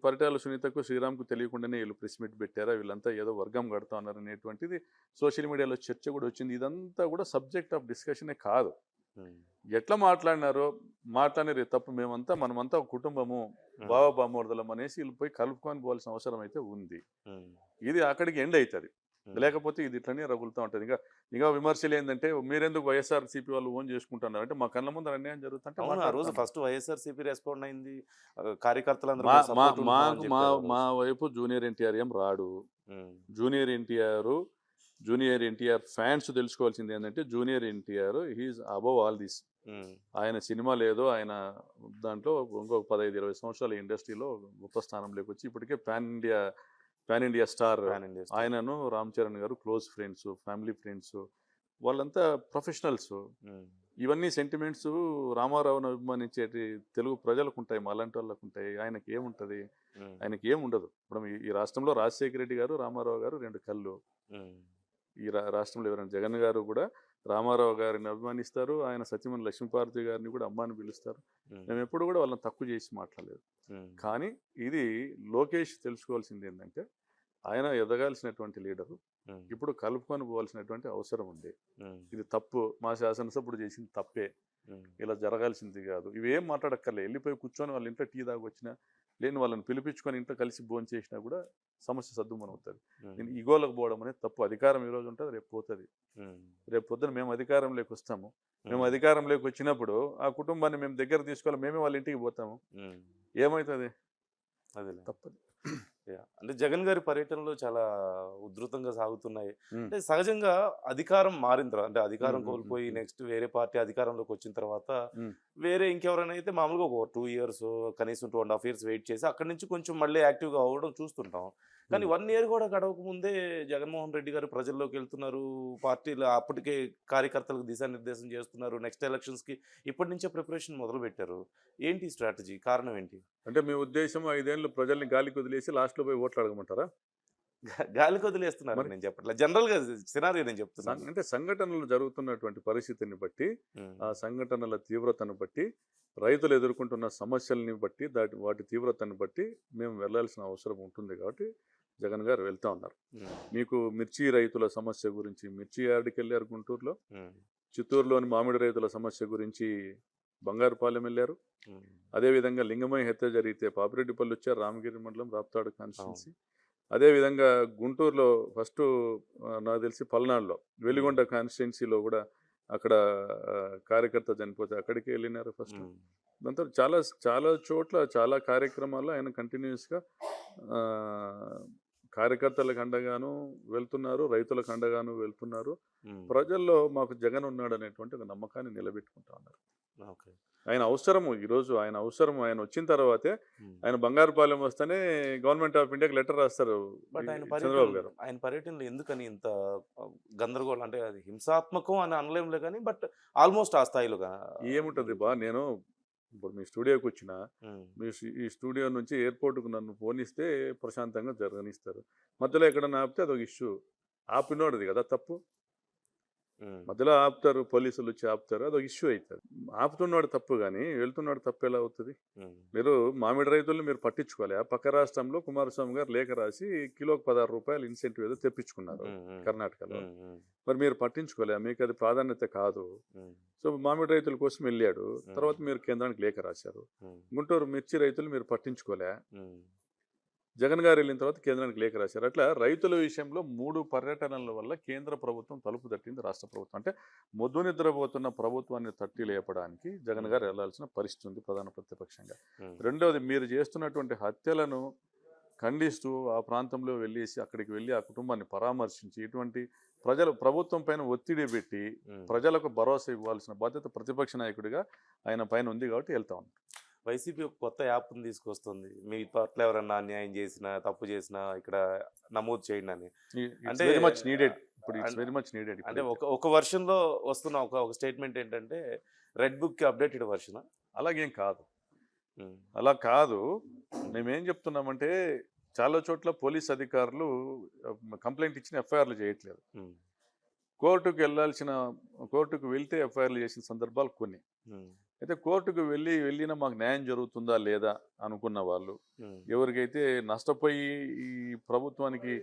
పరిటాల సునీతకు శ్రీరామ్కు తెలియకుండానే వీళ్ళు ప్రెస్ మీట్ పెట్టారా, వీళ్ళంతా ఏదో వర్గం కడతా ఉన్నారు అనేటువంటిది సోషల్ మీడియాలో చర్చ కూడా వచ్చింది. ఇదంతా కూడా సబ్జెక్ట్ ఆఫ్ డిస్కషనే కాదు. ఎట్లా మాట్లాడినారో మాట్లాడినారు తప్పు, మనమంతా ఒక కుటుంబము, బావ బామోర్దలం అనేసి వీళ్ళు పోయి కలుపుకొని పోవాల్సిన అవసరం అయితే ఉంది. ఇది అక్కడికి ఎండ్ అవుతుంది. లేకపోతే ఇది ఇట్లనే రగులుతూ ఉంటుంది. ఇంకా విమర్శలు ఏంటంటే మీరెందుకు వైఎస్ఆర్సీపీ వాళ్ళు ఓన్ చేసుకుంటున్నారు అంటే మా కళ్ళ ముందు అన్యాయం జరుగుతుంటే ఆ రోజు ఫస్ట్ వైఎస్ఆర్సీపీ రెస్పాండ్ అయింది, కార్యకర్తలందరూ మా support మా ఉంటున్నామని మాకు మా చెప్పారు ఆ మా రోజు. వైపు జూనియర్ ఎన్టీఆర్ ఏం రాడు. జూనియర్ ఎన్టీఆర్ ఫ్యాన్స్ తెలుసుకోవాల్సింది ఏంటంటే junior NTR he is above all this. ఆయన సినిమా లేదో ఆయన దాంట్లో ఇంకొక 15-20 సంవత్సరాల ఇండస్ట్రీలో గొప్ప స్థానంలోకి వచ్చి ఇప్పటికే పాన్ ఇండియా స్టార్. ఆయనను రామ్ చరణ్ గారు క్లోజ్ ఫ్రెండ్స్, ఫ్యామిలీ ఫ్రెండ్స్, వాళ్ళంతా ప్రొఫెషనల్స్. ఇవన్నీ సెంటిమెంట్స్ రామారావును అభిమానించేటి తెలుగు ప్రజలకు ఉంటాయి, అలాంటి వాళ్ళకు ఉంటాయి. ఆయనకి ఏముంటుంది? ఆయనకి ఏముండదు. ఇప్పుడు ఈ రాష్ట్రంలో రాజశేఖర రెడ్డి గారు, రామారావు గారు 2 కళ్ళు. ఈ రాష్ట్రంలో ఎవరైనా జగన్ గారు కూడా రామారావు గారిని అభిమానిస్తారు, ఆయన సత్యమణి లక్ష్మీపార్వతి గారిని కూడా అమ్మాని పిలుస్తారు. మేము ఎప్పుడు కూడా వాళ్ళని తక్కువ చేసి మాట్లాడలేదు. కానీ ఇది లోకేష్ తెలుసుకోవాల్సింది ఏంటంటే ఆయన ఎదగాల్సినటువంటి లీడరు, ఇప్పుడు కలుపుకొని పోవాల్సినటువంటి అవసరం ఉంది. ఇది తప్పు, మా శాసనసభ్యుడు చేసింది తప్పే, ఇలా జరగాల్సింది కాదు. ఇవేం మాట్లాడక్కర్లే. వెళ్ళిపోయి కూర్చొని వాళ్ళ ఇంట్లో టీ తాగొచ్చినా, లేని వాళ్ళని పిలిపించుకొని ఇంట్లో కలిసి భోజనం చేసినా కూడా సమస్య సద్దుమని అవుతుంది. నేను ఈగోలకు పోవడం అనేది తప్పు. అధికారం ఈ రోజు ఉంటుంది, రేపు పోతుంది. రేపు పొద్దున మేము అధికారంలోకి వస్తాము. మేము అధికారంలోకి వచ్చినప్పుడు ఆ కుటుంబాన్ని మేము దగ్గర తీసుకోవాలి, మేమే వాళ్ళ ఇంటికి పోతాము. ఏమవుతుంది? అదే తప్పదు. అంటే జగన్ గారి పర్యటనలో చాలా ఉధృతంగా సాగుతున్నాయి. అంటే సహజంగా అధికారం మారిన తర్వాత, అంటే అధికారం కోల్పోయి నెక్స్ట్ వేరే పార్టీ అధికారంలోకి వచ్చిన తర్వాత వేరే ఇంకెవరైనా అయితే మామూలుగా ఒక 2 years కనీసం 2.5 years వెయిట్ చేసి అక్కడి నుంచి కొంచెం మళ్ళీ యాక్టివ్గా అవ్వడం చూస్తుంటాం. కానీ 1 year కూడా గడవక ముందే జగన్మోహన్ రెడ్డి గారు ప్రజల్లోకి వెళ్తున్నారు, పార్టీలు అప్పటికే కార్యకర్తలకు దిశానిర్దేశం చేస్తున్నారు, నెక్స్ట్ ఎలక్షన్స్కి ఇప్పటి నుంచే ప్రిపరేషన్ మొదలు పెట్టారు. ఏంటి స్ట్రాటజీ? కారణం ఏంటి? అంటే మీ ఉద్దేశం 5 ఏళ్ళు ప్రజల్ని గాలికి వదిలేసి లాస్ట్లో పోయి ఓట్లు అడగమంటారా? గాలికి వదిలేస్తున్నారు నేను చెప్పట్లేదు, జనరల్గా సినారియో నేను చెప్తున్నాను. అంటే సంఘటనలు జరుగుతున్నటువంటి పరిస్థితిని బట్టి, ఆ సంఘటనల తీవ్రతను బట్టి, రైతులు ఎదుర్కొంటున్న సమస్యల్ని బట్టి, వాటి తీవ్రతను బట్టి మేము వెళ్లాల్సిన అవసరం ఉంటుంది. కాబట్టి జగన్ గారు వెళ్తా ఉన్నారు. మీకు మిర్చి రైతుల సమస్య గురించి మిర్చి యార్డ్కి వెళ్ళారు గుంటూరులో, చిత్తూరులోని మామిడి రైతుల సమస్య గురించి బంగారుపాలెం వెళ్ళారు. అదేవిధంగా లింగమయ్య హత్య జరిగితే పాపిరెడ్డిపల్లి వచ్చారు, రామగిరి మండలం రాప్తాడు కాన్స్టిట్యున్సీ. అదేవిధంగా గుంటూరులో ఫస్ట్ నాకు తెలిసి పల్నాడులో వెలిగొండ కాన్స్టిట్యున్సీలో కూడా అక్కడ కార్యకర్త చనిపోతే అక్కడికి వెళ్ళినారు ఫస్ట్. దాంతో చాలా చాలా చోట్ల చాలా కార్యక్రమాల్లో ఆయన కంటిన్యూస్గా కార్యకర్తలకు అండగాను వెళ్తున్నారు, రైతులకు అండగాను వెళ్తున్నారు. ప్రజల్లో మాకు జగన్ ఉన్నాడు అనేటువంటి ఒక నమ్మకాన్ని నిలబెట్టుకుంటా ఉన్నారు. ఆయన అవసరము ఈరోజు ఆయన వచ్చిన తర్వాతే ఆయన బంగారుపాలెం వస్తేనే గవర్నమెంట్ ఆఫ్ ఇండియాకి లెటర్ రాస్తారు చంద్రబాబు గారు. ఆయన పర్యటనలో ఎందుకని ఇంత గందరగోళం? అంటే అది హింసాత్మకం అని అనలేములే కానీ బట్ ఆల్మోస్ట్ ఆ స్థాయిలో ఏముంటుంది బా. నేను ఇప్పుడు మీ స్టూడియోకి వచ్చిన ఈ స్టూడియో నుంచి ఎయిర్పోర్ట్కు నన్ను ఫోన్ ఇస్తే ప్రశాంతంగా జరగనిస్తారు. మధ్యలో ఎక్కడన్నా ఆపితే అదొక ఇష్యూ. ఆపినోడిది కదా తప్పు. మధ్యలో ఆపుతారు, పోలీసులు వచ్చి ఆపుతారు, అదొక ఇష్యూ అవుతుంది. ఆపుతున్నాడు తప్పు, కానీ వెళ్తున్నాడు తప్పు ఎలా అవుతుంది? మీరు మామిడి రైతులను మీరు పట్టించుకోవాలి. ఆ పక్క రాష్ట్రంలో కుమారస్వామి గారు లేఖ రాసి కిలోకి 16 రూపాయలు ఇన్సెంటివ్ ఏదో తెప్పించుకున్నారు కర్ణాటకలో. మరి మీరు పట్టించుకోలే, మీకు అది ప్రాధాన్యత కాదు. సో మామిడి రైతుల కోసం వెళ్ళాడు, తర్వాత మీరు కేంద్రానికి లేఖ రాశారు. గుంటూరు మిర్చి రైతులు మీరు పట్టించుకోలే, జగన్ గారు వెళ్ళిన తర్వాత కేంద్రానికి లేఖ రాశారు. అట్లా రైతుల విషయంలో 3 పర్యటనల వల్ల కేంద్ర ప్రభుత్వం తలుపు తట్టింది రాష్ట్ర ప్రభుత్వం. అంటే మొద్దు నిద్రపోతున్న ప్రభుత్వాన్ని తట్టి లేపడానికి జగన్ గారు వెళ్లాల్సిన పరిస్థితి ఉంది ప్రధాన ప్రతిపక్షంగా. రెండవది, మీరు చేస్తున్నటువంటి హత్యలను ఖండిస్తూ ఆ ప్రాంతంలో వెళ్ళేసి అక్కడికి వెళ్ళి ఆ కుటుంబాన్ని పరామర్శించి ఇటువంటి ప్రభుత్వం పైన ఒత్తిడి పెట్టి ప్రజలకు భరోసా ఇవ్వాల్సిన బాధ్యత ప్రతిపక్ష నాయకుడిగా ఆయన పైన ఉంది. కాబట్టి వెళ్తా ఉన్నాం. వైసీపీ ఒక కొత్త యాప్ని తీసుకొస్తుంది, మీ పట్ల ఎవరన్నా అన్యాయం చేసినా తప్పు చేసినా ఇక్కడ నమోదు చేయండి అని. అంటే వెరీ మచ్ నీడెడ్. అంటే ఒక వర్షన్లో వస్తున్న ఒక స్టేట్మెంట్ ఏంటంటే రెడ్ బుక్కి అప్డేటెడ్ వర్షన్. అలాగేం కాదు, అలా కాదు. మేమేం చెప్తున్నామంటే చాలా చోట్ల పోలీస్ అధికారులు కంప్లైంట్ ఇచ్చిన ఎఫ్ఐఆర్లు చేయట్లేదు. కోర్టుకు వెళ్తే ఎఫ్ఐఆర్లు చేసిన సందర్భాలు కొన్ని. అయితే కోర్టుకు వెళ్ళినా మాకు న్యాయం జరుగుతుందా లేదా అనుకున్న వాళ్ళు, ఎవరికైతే నష్టపోయి ఈ ప్రభుత్వానికి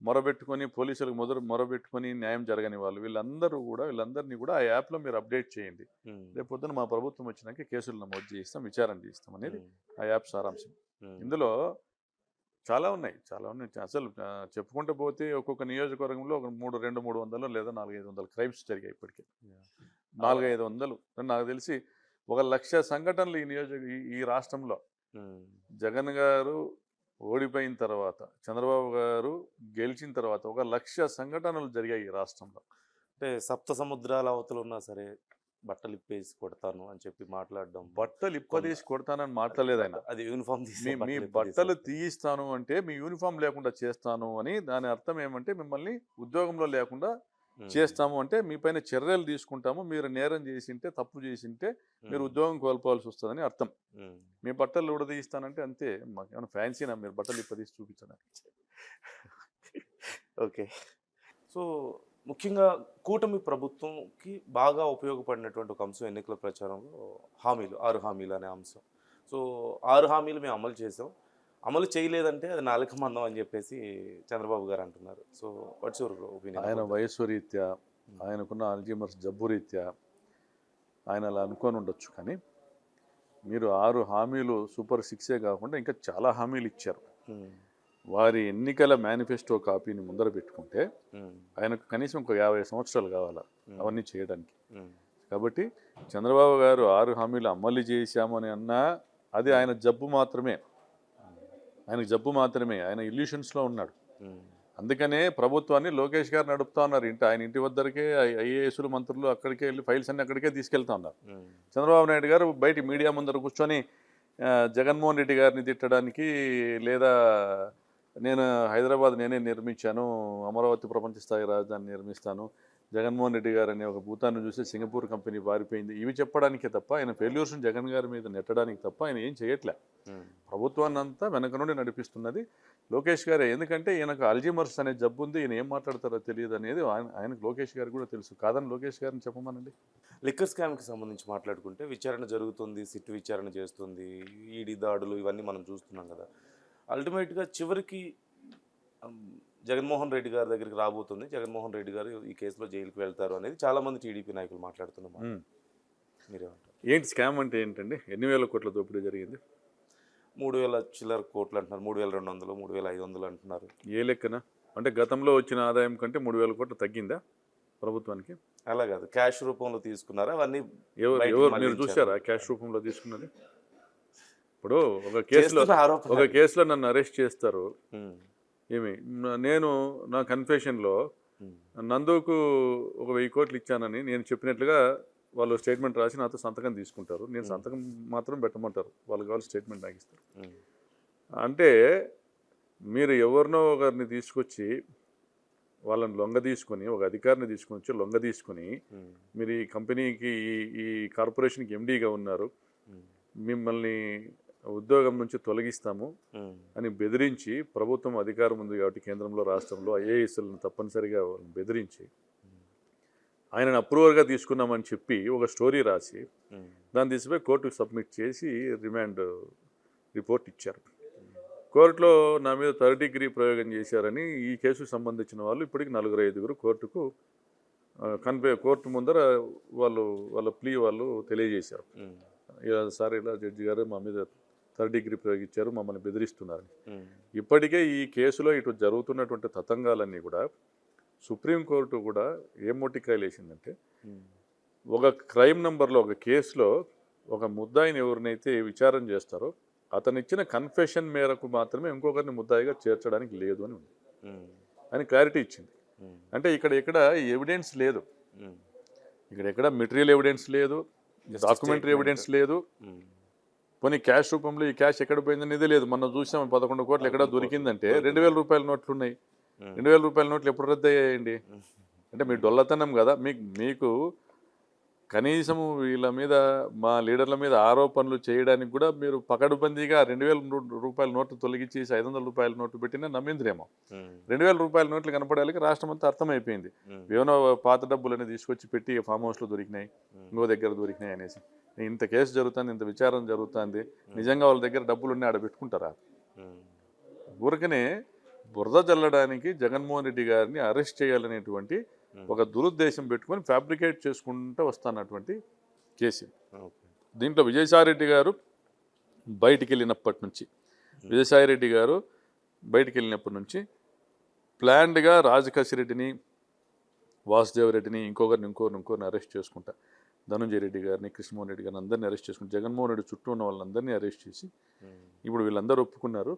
మొరబెట్టుకొని పోలీసులకు మొరబెట్టుకొని న్యాయం జరగని వాళ్ళు, వీళ్ళందరినీ కూడా ఆ యాప్లో మీరు అప్డేట్ చేయండి. రేపు పొద్దున మా ప్రభుత్వం వచ్చినాక కేసులు నమోదు చేయిస్తాం, విచారణ చేయిస్తాం అనేది ఆ యాప్ సారాంశం. ఇందులో చాలా ఉన్నాయి. అసలు చెప్పుకుంటూ పోతే ఒక్కొక్క నియోజకవర్గంలో ఒక 200-300 లేదా 400-500 క్రైమ్స్ జరిగాయి ఇప్పటికే. 400-500 నాకు తెలిసి 1,00,000 సంఘటనలు ఈ రాష్ట్రంలో జగన్ గారు ఓడిపోయిన తర్వాత, చంద్రబాబు గారు గెలిచిన తర్వాత 1,00,000 సంఘటనలు జరిగాయి ఈ రాష్ట్రంలో. అంటే సప్త సముద్రాల అవతల ఉన్నా సరే బట్టలు ఇప్పేసి కొడతాను అని చెప్పి మాట్లాడడం. బట్టలు ఇప్పదీసి కొడతానని మాట్లాడలేదు ఆయన. అది యూనిఫామ్ మీ బట్టలు తీయిస్తాను అంటే మీ యూనిఫామ్ లేకుండా చేస్తాను అని. దాని అర్థం ఏమంటే మిమ్మల్ని ఉద్యోగంలో లేకుండా చేస్తాము అంటే మీ పైన చర్యలు తీసుకుంటాము, మీరు నేరం చేసింటే, తప్పు చేసింటే మీరు ఉద్యోగం కోల్పోవాల్సి వస్తుందని అర్థం. మీ బట్టలు ఉడదీస్తానంటే అంతే. మాకు ఏమైనా ఫ్యాన్సీనా మీరు బట్టలు ఇప్పదీసి చూపించడానికి? ఓకే. సో ముఖ్యంగా కూటమి ప్రభుత్వంకి బాగా ఉపయోగపడినటువంటి ఒక అంశం ఎన్నికల ప్రచారంలో 6 హామీలు అనే అంశం. సో 6 హామీలు మేము అమలు చేసాం, అమలు చేయలేదంటే అది నాలుక మందం అని చెప్పేసి చంద్రబాబు గారు అంటున్నారు. So what's your opinion? ఆయన వయస్సు రీత్యా, ఆయనకున్న అల్జీమర్స్ జబ్బు రీత్యా ఆయన అలా అనుకొని ఉండొచ్చు. కానీ మీరు 6 హామీలు సూపర్ 6 కాకుండా ఇంకా చాలా హామీలు ఇచ్చారు. వారి ఎన్నికల మేనిఫెస్టో కాపీని ముందర పెట్టుకుంటే ఆయనకు కనీసం ఒక 50 సంవత్సరాలు కావాలా అవన్నీ చేయడానికి. కాబట్టి చంద్రబాబు గారు 6 హామీలు అమలు చేశామని అన్నా అది ఆయన జబ్బు మాత్రమే. ఆయనకు జబ్బు మాత్రమే. ఆయన ఇల్యూషన్స్లో ఉన్నాడు. అందుకనే ప్రభుత్వాన్ని లోకేష్ గారు నడుపుతా ఉన్నారు. ఆయన ఇంటి వద్దరికే ఐఏఎస్లు మంత్రులు అక్కడికే వెళ్ళి ఫైల్స్ అన్ని అక్కడికే తీసుకెళ్తా ఉన్నారు. చంద్రబాబు నాయుడు గారు బయట మీడియా ముందర కూర్చొని జగన్మోహన్ రెడ్డి గారిని తిట్టడానికి, లేదా నేను హైదరాబాద్ నేనే నిర్మించాను, అమరావతి ప్రపంచ స్థాయి రాజధాని నిర్మిస్తాను, జగన్మోహన్ రెడ్డి గారు అనే ఒక భూతాన్ని చూసి సింగపూర్ కంపెనీ పారిపోయింది, ఇవి చెప్పడానికే తప్ప, ఆయన ఫెయిల్యూర్స్ని జగన్ గారి మీద నెట్టడానికి తప్ప ఆయన ఏం చేయట్లే. ప్రభుత్వాన్ని అంతా వెనక నుండి నడిపిస్తున్నది లోకేష్ గారే. ఎందుకంటే ఈయనకు అల్జీమర్స్ అనే జబ్బు ఉంది, ఈయన ఏం మాట్లాడతారో తెలియదు అనేది ఆయనకు లోకేష్ గారికి కూడా తెలుసు. కాదని లోకేష్ గారిని చెప్పమనండి. లిక్కర్ స్కామ్కి సంబంధించి మాట్లాడుకుంటే విచారణ జరుగుతుంది, సిట్ విచారణ చేస్తుంది, ఈడీ దాడులు ఇవన్నీ మనం చూస్తున్నాం కదా. అల్టిమేట్గా చివరికి జగన్మోహన్ రెడ్డి గారి దగ్గరికి రాబోతుంది, జగన్మోహన్ రెడ్డి గారు ఈ కేసులో జైలుకి వెళ్తారు అనేది చాలామంది టీడీపీ నాయకులు మాట్లాడుతున్నారు. మీరేమంటారు? ఏంటి స్కామ్ అంటే ఏంటండి? ఎన్ని వేల కోట్ల దోపిడీ జరిగింది? 3,000 చిల్లర కోట్లు అంటున్నారు, 3,200, 3,500 అంటున్నారు. ఏ లెక్కన? అంటే గతంలో వచ్చిన ఆదాయం కంటే 3,000 కోట్లు తగ్గిందా ప్రభుత్వానికి? అలా కాదు, క్యాష్ రూపంలో తీసుకున్నారా అవన్నీ? ఎవరు మీరు చూసారా క్యాష్ రూపంలో తీసుకున్నది? ఇప్పుడు ఒక కేసులో నన్ను అరెస్ట్ చేస్తారు. నేను నా కన్ఫెషన్లో నందుకు ఒక 1000 కోట్లు ఇచ్చానని నేను చెప్పినట్లుగా వాళ్ళు స్టేట్మెంట్ రాసి నాతో సంతకం తీసుకుంటారు. నేను సంతకం మాత్రం పెట్టమంటారు, వాళ్ళు కావాలి స్టేట్మెంట్ నాకు ఇస్తారు. అంటే మీరు ఎవరినో ఒకరిని తీసుకొచ్చి వాళ్ళని లొంగ తీసుకొని, ఒక అధికారిని తీసుకొని వచ్చి లొంగ తీసుకొని, మీరు ఈ కంపెనీకి ఈ కార్పొరేషన్కి ఎండీగా ఉన్నారు, మిమ్మల్ని ఉద్యోగం నుంచి తొలగిస్తాము అని బెదిరించి, ప్రభుత్వం అధికారం ఉంది కాబట్టి కేంద్రంలో రాష్ట్రంలో ఐఏఎస్లను తప్పనిసరిగా బెదిరించి ఆయనను అప్రూవర్గా తీసుకున్నామని చెప్పి ఒక స్టోరీ రాసి దాన్ని తీసిపోయి కోర్టుకు సబ్మిట్ చేసి రిమాండ్ రిపోర్ట్ ఇచ్చారు. కోర్టులో నా మీద 3rd డిగ్రీ ప్రయోగం చేశారని ఈ కేసుకు సంబంధించిన వాళ్ళు ఇప్పటికి 4-5 కోర్టుకు కోర్టు ముందర వాళ్ళ ప్లీ వాళ్ళు తెలియజేశారు. సార్ ఇలా జడ్జి గారు మా మీద 3rd డిగ్రీ ప్రయోగించారు, మమ్మల్ని బెదిరిస్తున్నారు. ఇప్పటికే ఈ కేసులో ఇటు జరుగుతున్నటువంటి తతంగాలన్నీ కూడా సుప్రీంకోర్టు కూడా ఏం మొట్టికాయలు వేసిందంటే, ఒక క్రైమ్ నెంబర్లో ఒక కేసులో ఒక ముద్దాయిని ఎవరినైతే విచారణ చేస్తారో అతను ఇచ్చిన కన్ఫెషన్ మేరకు మాత్రమే ఇంకొకరిని ముద్దాయిగా చేర్చడానికి లేదు అని ఉంది అని క్లారిటీ ఇచ్చింది. అంటే ఇక్కడ ఎవిడెన్స్ లేదు, ఇక్కడ మెటీరియల్ ఎవిడెన్స్ లేదు, డాక్యుమెంటరీ ఎవిడెన్స్ లేదు, పోనీ క్యాష్ రూపంలో ఈ క్యాష్ ఎక్కడ పోయిందనేది లేదు. మనం చూసాం 11 కోట్లు ఎక్కడ దొరికిందంటే 2,000 రూపాయల నోట్లు ఉన్నాయి. 2,000 రూపాయల నోట్లు ఎప్పుడు రద్దు అయ్యాయండి? అంటే మీ డొల్లతనం కదా. మీకు కనీసం వీళ్ళ మీద, మా లీడర్ల మీద ఆరోపణలు చేయడానికి కూడా మీరు పకడ్బందీగా 2,000 రూపాయల నోట్లు తొలగించేసి 500 రూపాయల నోట్లు పెట్టినా నమ్మిందిరేమో. 2,000 రూపాయల నోట్లు కనపడాలికి రాష్ట్రం అంతా అర్థమైపోయింది. ఏమైనా పాత డబ్బులని తీసుకొచ్చి పెట్టి ఫామ్ హౌస్లో దొరికినాయి, ఇంకో దగ్గర దొరికినాయి అనేసి. ఇంత కేసు జరుగుతుంది, ఇంత విచారణ జరుగుతుంది, నిజంగా వాళ్ళ దగ్గర డబ్బులు ఉన్నాయి ఆడ పెట్టుకుంటారా? ఊరికనే బురద జల్లడానికి జగన్మోహన్ రెడ్డి గారిని అరెస్ట్ చేయాలనేటువంటి ఒక దురుద్దేశం పెట్టుకొని ఫ్యాబ్రికేట్ చేసుకుంటూ వస్తున్నటువంటి కేసు. దీంట్లో విజయసాయిరెడ్డి గారు బయటికి వెళ్ళినప్పటి నుంచి ప్లాన్డ్గా రాజకేశిరెడ్డిని, వాసుదేవరెడ్డిని, ఇంకొకరిని అరెస్ట్ చేసుకుంటా, ధనుంజయ రెడ్డి గారిని, కృష్ణమోహన్ రెడ్డి గారిని అందరినీ అరెస్ట్ చేసుకుంటా, జగన్మోహన్ రెడ్డి చుట్టూ ఉన్న వాళ్ళందరినీ అరెస్ట్ చేసి ఇప్పుడు వీళ్ళందరూ ఒప్పుకున్నారు,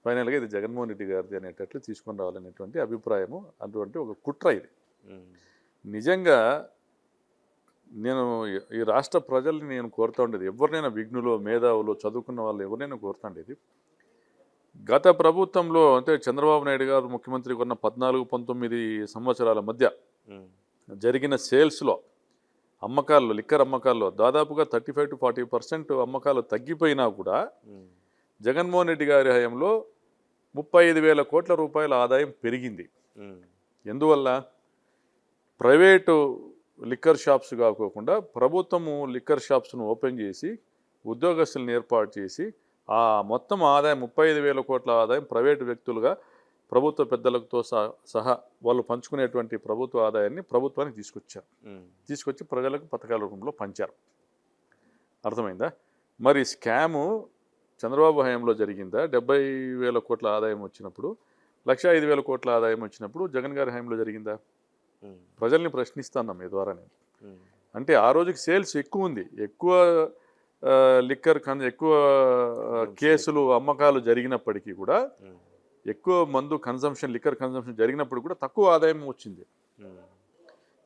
ఫైనల్గా ఇది జగన్మోహన్ రెడ్డి గారిది అనేటట్లు తీసుకొని రావాలనేటువంటి అభిప్రాయము, అటువంటి ఒక కుట్ర ఇది. నిజంగా నేను ఈ రాష్ట్ర ప్రజల్ని నేను కోరుతూ ఉండేది, ఎవరినైనా విఘ్నులు, మేధావులు, చదువుకున్న వాళ్ళు ఎవరినైనా కోరుతూ ఉండేది, గత ప్రభుత్వంలో అంటే చంద్రబాబు నాయుడు గారు ముఖ్యమంత్రిగా ఉన్న 14-19 సంవత్సరాల మధ్య జరిగిన సేల్స్లో, అమ్మకాల్లో, లిక్కర్ అమ్మకాల్లో దాదాపుగా 35-40% అమ్మకాలు తగ్గిపోయినా కూడా జగన్మోహన్ రెడ్డి గారి హయాంలో 35,000 కోట్ల రూపాయల ఆదాయం పెరిగింది. ఎందువల్ల? ప్రైవేటు లిక్కర్ షాప్స్ కాకోకుండా ప్రభుత్వము లిక్కర్ షాప్స్ను ఓపెన్ చేసి ఉద్యోగస్తులను ఏర్పాటు చేసి ఆ మొత్తం ఆదాయం 35,000 కోట్ల ఆదాయం ప్రైవేటు వ్యక్తులుగా ప్రభుత్వ పెద్దలతో సహా వాళ్ళు పంచుకునేటువంటి ప్రభుత్వ ఆదాయాన్ని ప్రభుత్వానికి తీసుకొచ్చి ప్రజలకు పథకాల రూపంలో పంచారు. అర్థమైందా? మరి స్కాము చంద్రబాబు హయాంలో జరిగిందా? 70,000 కోట్ల ఆదాయం వచ్చినప్పుడు, 105,000 కోట్ల ఆదాయం వచ్చినప్పుడు జగన్ గారి హయాంలో జరిగిందా? ప్రజల్ని ప్రశ్నిస్తున్నాం మీ ద్వారా నేను. అంటే ఆ రోజుకి సేల్స్ ఎక్కువ ఉంది, ఎక్కువ లిక్కర్ ఎక్కువ కేసులు, అమ్మకాలు జరిగినప్పటికీ కూడా, ఎక్కువ మందు కన్సంప్షన్, లిక్కర్ కన్సంప్షన్ జరిగినప్పుడు కూడా తక్కువ ఆదాయం వచ్చింది.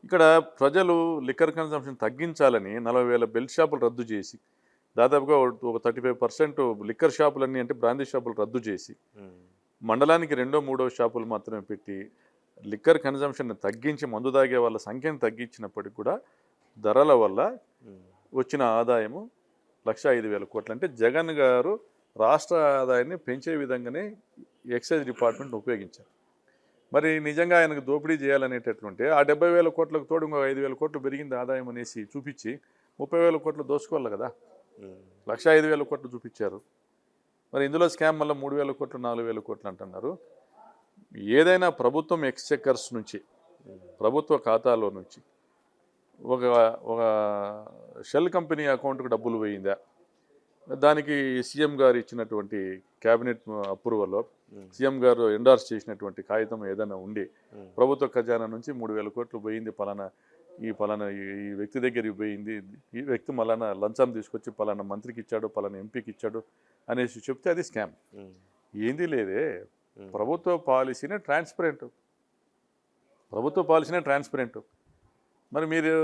ఇక్కడ ప్రజలు లిక్కర్ కన్సంప్షన్ తగ్గించాలని 40,000 బెల్ట్ షాపులు రద్దు చేసి, దాదాపుగా ఒక 35% లిక్కర్ షాపులన్నీ అంటే బ్రాందీ షాపులు రద్దు చేసి, మండలానికి 2-3 షాపులు మాత్రమే పెట్టి లిక్కర్ కన్సంప్షన్ తగ్గించి మందు తాగే వాళ్ళ సంఖ్యను తగ్గించినప్పటికి కూడా ధరల వల్ల వచ్చిన ఆదాయము 105,000 కోట్లు. అంటే జగన్ గారు రాష్ట్ర ఆదాయాన్ని పెంచే విధంగానే ఎక్సైజ్ డిపార్ట్మెంట్ ఉపయోగించారు. మరి నిజంగా ఆయనకు దోపిడీ చేయాలనేటట్లుంటే ఆ 70,000 కోట్లకు తోడు ఇంకో 5,000 కోట్లు పెరిగింది ఆదాయం అనేసి చూపించి 30,000 కోట్లు దోచుకోవాలి కదా. 105,000 కోట్లు చూపించారు. మరి ఇందులో స్కామ్ వల్ల 3,000 కోట్లు 4,000 కోట్లు అంటున్నారు. ఏదైనా ప్రభుత్వం ఎక్స్చెక్కర్స్ నుంచి, ప్రభుత్వ ఖాతాలో నుంచి ఒక షెల్ కంపెనీ అకౌంట్కి డబ్బులు పోయిందా, దానికి సీఎం గారు ఇచ్చినటువంటి క్యాబినెట్ అప్రూవల్లో సీఎం గారు ఎండార్స్ చేసినటువంటి కాగితం ఏదైనా ఉండి ప్రభుత్వ ఖజానా నుంచి 3,000 కోట్లు పోయింది, పలానా ఈ వ్యక్తి దగ్గరికి పోయింది, ఈ వ్యక్తి మళ్ళా లంచం తీసుకొచ్చి పలానా మంత్రికి ఇచ్చాడు, పలానా ఎంపీకి ఇచ్చాడు అనేసి చెప్తే అది స్కామ్. ఏంది లేదే, ప్రభుత్వ పాలసీనే ట్రాన్స్పరెంట్. మరి మీరు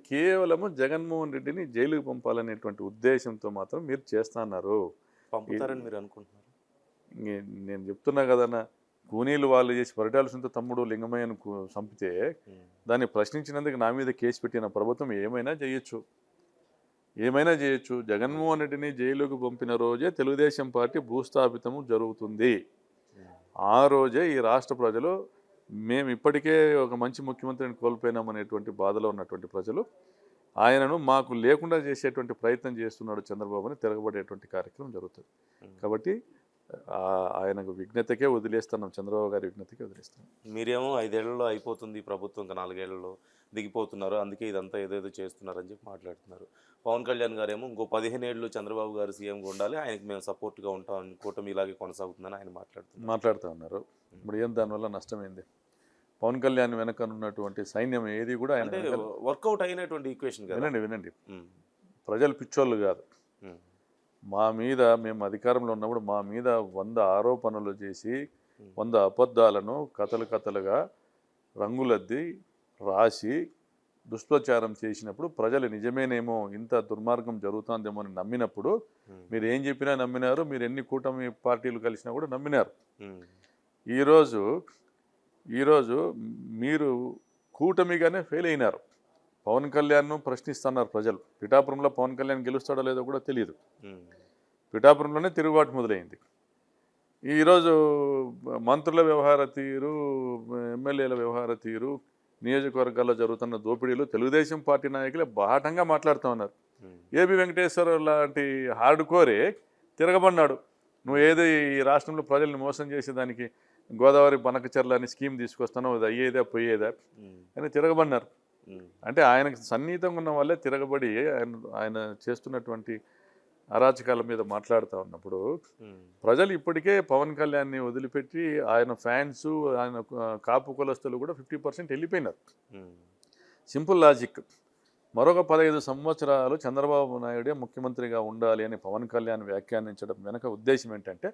కేవలము జగన్మోహన్ రెడ్డిని జైలుకి పంపాలనేటువంటి ఉద్దేశంతో మాత్రం మీరు చేస్తున్నారు. పంపుతారని మీరు అనుకుంటున్నారు? నేను చెప్తున్నా కదన్నా, కూనీలు వాళ్ళు చేసి పరిటాల తమ్ముడు లింగమయ్యను చంపితే దాన్ని ప్రశ్నించినందుకు నా మీద కేసు పెట్టిన ప్రభుత్వం ఏమైనా చేయొచ్చు. జగన్మోహన్ రెడ్డిని జైలుకు పంపిన రోజే తెలుగుదేశం పార్టీ భూస్థాపితము జరుగుతుంది. ఆ రోజే ఈ రాష్ట్ర ప్రజలు మేము ఇప్పటికే ఒక మంచి ముఖ్యమంత్రిని కోల్పోయినామనేటువంటి బాధలో ఉన్నటువంటి ప్రజలు ఆయనను మాకు లేకుండా చేసేటువంటి ప్రయత్నం చేస్తున్నాడు చంద్రబాబుని తిరగబడేటువంటి కార్యక్రమం జరుగుతుంది. కాబట్టి ఆయనకు విఘ్నతకే వదిలేస్తున్నాం, చంద్రబాబు గారి విఘ్నతకే వదిలేస్తున్నాం. మీరేమో 5 ఏళ్లలో అయిపోతుంది ప్రభుత్వం, ఇంకా 4 ఏళ్లలో దిగిపోతున్నారు, అందుకే ఇదంతా ఏదేదో చేస్తున్నారని చెప్పి మాట్లాడుతున్నారు. పవన్ కళ్యాణ్ గారేమో ఇంకో 15 ఏళ్ళు చంద్రబాబు గారు సీఎంగా ఉండాలి, ఆయనకి మేము సపోర్ట్గా ఉంటాం, కూటమి ఇలాగే కొనసాగుతుందని ఆయన మాట్లాడుతూ ఉన్నారు. ఇప్పుడు ఏం దానివల్ల నష్టమైంది? పవన్ కళ్యాణ్ వెనక ఉన్నటువంటి సైన్యం ఏది కూడా ఆయన వర్కౌట్ అయినటువంటి ఈక్వేషన్. వినండి, ప్రజలు పిచ్చోళ్ళు కాదు. మా మీద, మేము అధికారంలో ఉన్నప్పుడు మా మీద 100 ఆరోపణలు చేసి 100 అబద్ధాలను కథలుగా రంగులద్ది రాసి దుష్ప్రచారం చేసినప్పుడు ప్రజలు నిజమేనేమో, ఇంత దుర్మార్గం జరుగుతుందేమో అని నమ్మినప్పుడు మీరు ఏం చెప్పినా నమ్మినారు, మీరు ఎన్ని కూటమి పార్టీలు కలిసినా కూడా నమ్మినారు. ఈరోజు మీరు కూటమిగానే ఫెయిల్ అయినారు. పవన్ కళ్యాణ్ను ప్రశ్నిస్తున్నారు ప్రజలు. పిఠాపురంలో పవన్ కళ్యాణ్ గెలుస్తాడో లేదో కూడా తెలియదు. పిఠాపురంలోనే తిరుగుబాటు మొదలైంది. ఈరోజు మంత్రుల వ్యవహార తీరు, ఎమ్మెల్యేల వ్యవహార తీరు, నియోజకవర్గాల్లో జరుగుతున్న దోపిడీలు తెలుగుదేశం పార్టీ నాయకులే బాహటంగా మాట్లాడుతూ ఉన్నారు. ఏబి వెంకటేశ్వరరావు లాంటి హార్డ్ కోరే తిరగబడినాడు. నువ్వు ఏదో ఈ రాష్ట్రంలో ప్రజల్ని మోసం చేసేదానికి గోదావరి బనకచర్ల అని స్కీమ్ తీసుకొస్తాను, అది అయ్యేదా పోయేదా అని తిరగబడినారు. అంటే ఆయనకు సన్నిహితంగా ఉన్న వాళ్ళే తిరగబడి ఆయన చేస్తున్నటువంటి అరాచకాల మీద మాట్లాడుతూ ఉన్నప్పుడు ప్రజలు ఇప్పటికే పవన్ కళ్యాణ్ని వదిలిపెట్టి ఆయన ఫ్యాన్స్, ఆయన కాపు కులస్తులు కూడా 50% వెళ్ళిపోయినారు. Simple logic. మరొక 15 సంవత్సరాలు చంద్రబాబు నాయుడే ముఖ్యమంత్రిగా ఉండాలి అని పవన్ కళ్యాణ్ వ్యాఖ్యానించడం వెనక ఉద్దేశం ఏంటంటే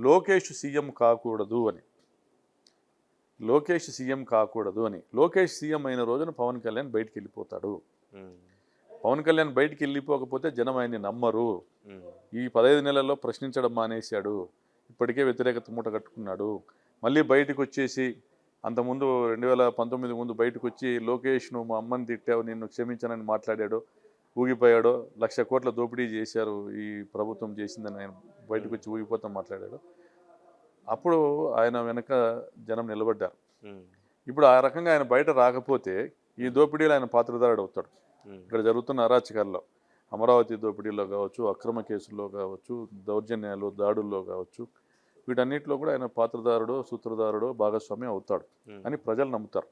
లోకేష్ సీఎం కాకూడదు అని. లోకేష్ సీఎం కాకూడదు అని. లోకేష్ సీఎం అయిన రోజున పవన్ కళ్యాణ్ బయటికి వెళ్ళిపోతాడు. పవన్ కళ్యాణ్ బయటికి వెళ్ళిపోకపోతే జనం ఆయన్ని నమ్మరు. ఈ 15 నెలల్లో ప్రశ్నించడం మానేశాడు, ఇప్పటికే వ్యతిరేకత మూట కట్టుకున్నాడు. మళ్ళీ బయటకు వచ్చేసి అంతకుముందు 2019 ముందు బయటకు వచ్చి లోకేష్ నువ్వు మా అమ్మని తిట్టావు, నిన్ను క్షమించానని మాట్లాడాడు, ఊగిపోయాడు. 1,00,000 కోట్ల దోపిడీ చేశారు ఈ ప్రభుత్వం చేసిందని ఆయన బయటకు వచ్చి ఊగిపోతాం మాట్లాడాడు. అప్పుడు ఆయన వెనక జనం నిలబడ్డారు. ఇప్పుడు ఆ రకంగా ఆయన బయట రాకపోతే ఈ దోపిడీలో ఆయన పాత్రధారుడు అవుతాడు. ఇక్కడ జరుగుతున్న అరాచకాల్లో, అమరావతి దోపిడీలో కావచ్చు, అక్రమ కేసుల్లో కావచ్చు, దౌర్జన్యాలు దాడుల్లో కావచ్చు, వీటన్నిటిలో కూడా ఆయన పాత్రధారుడు, సూత్రధారుడు, భాగస్వామి అవుతాడు అని ప్రజలు నమ్ముతారు.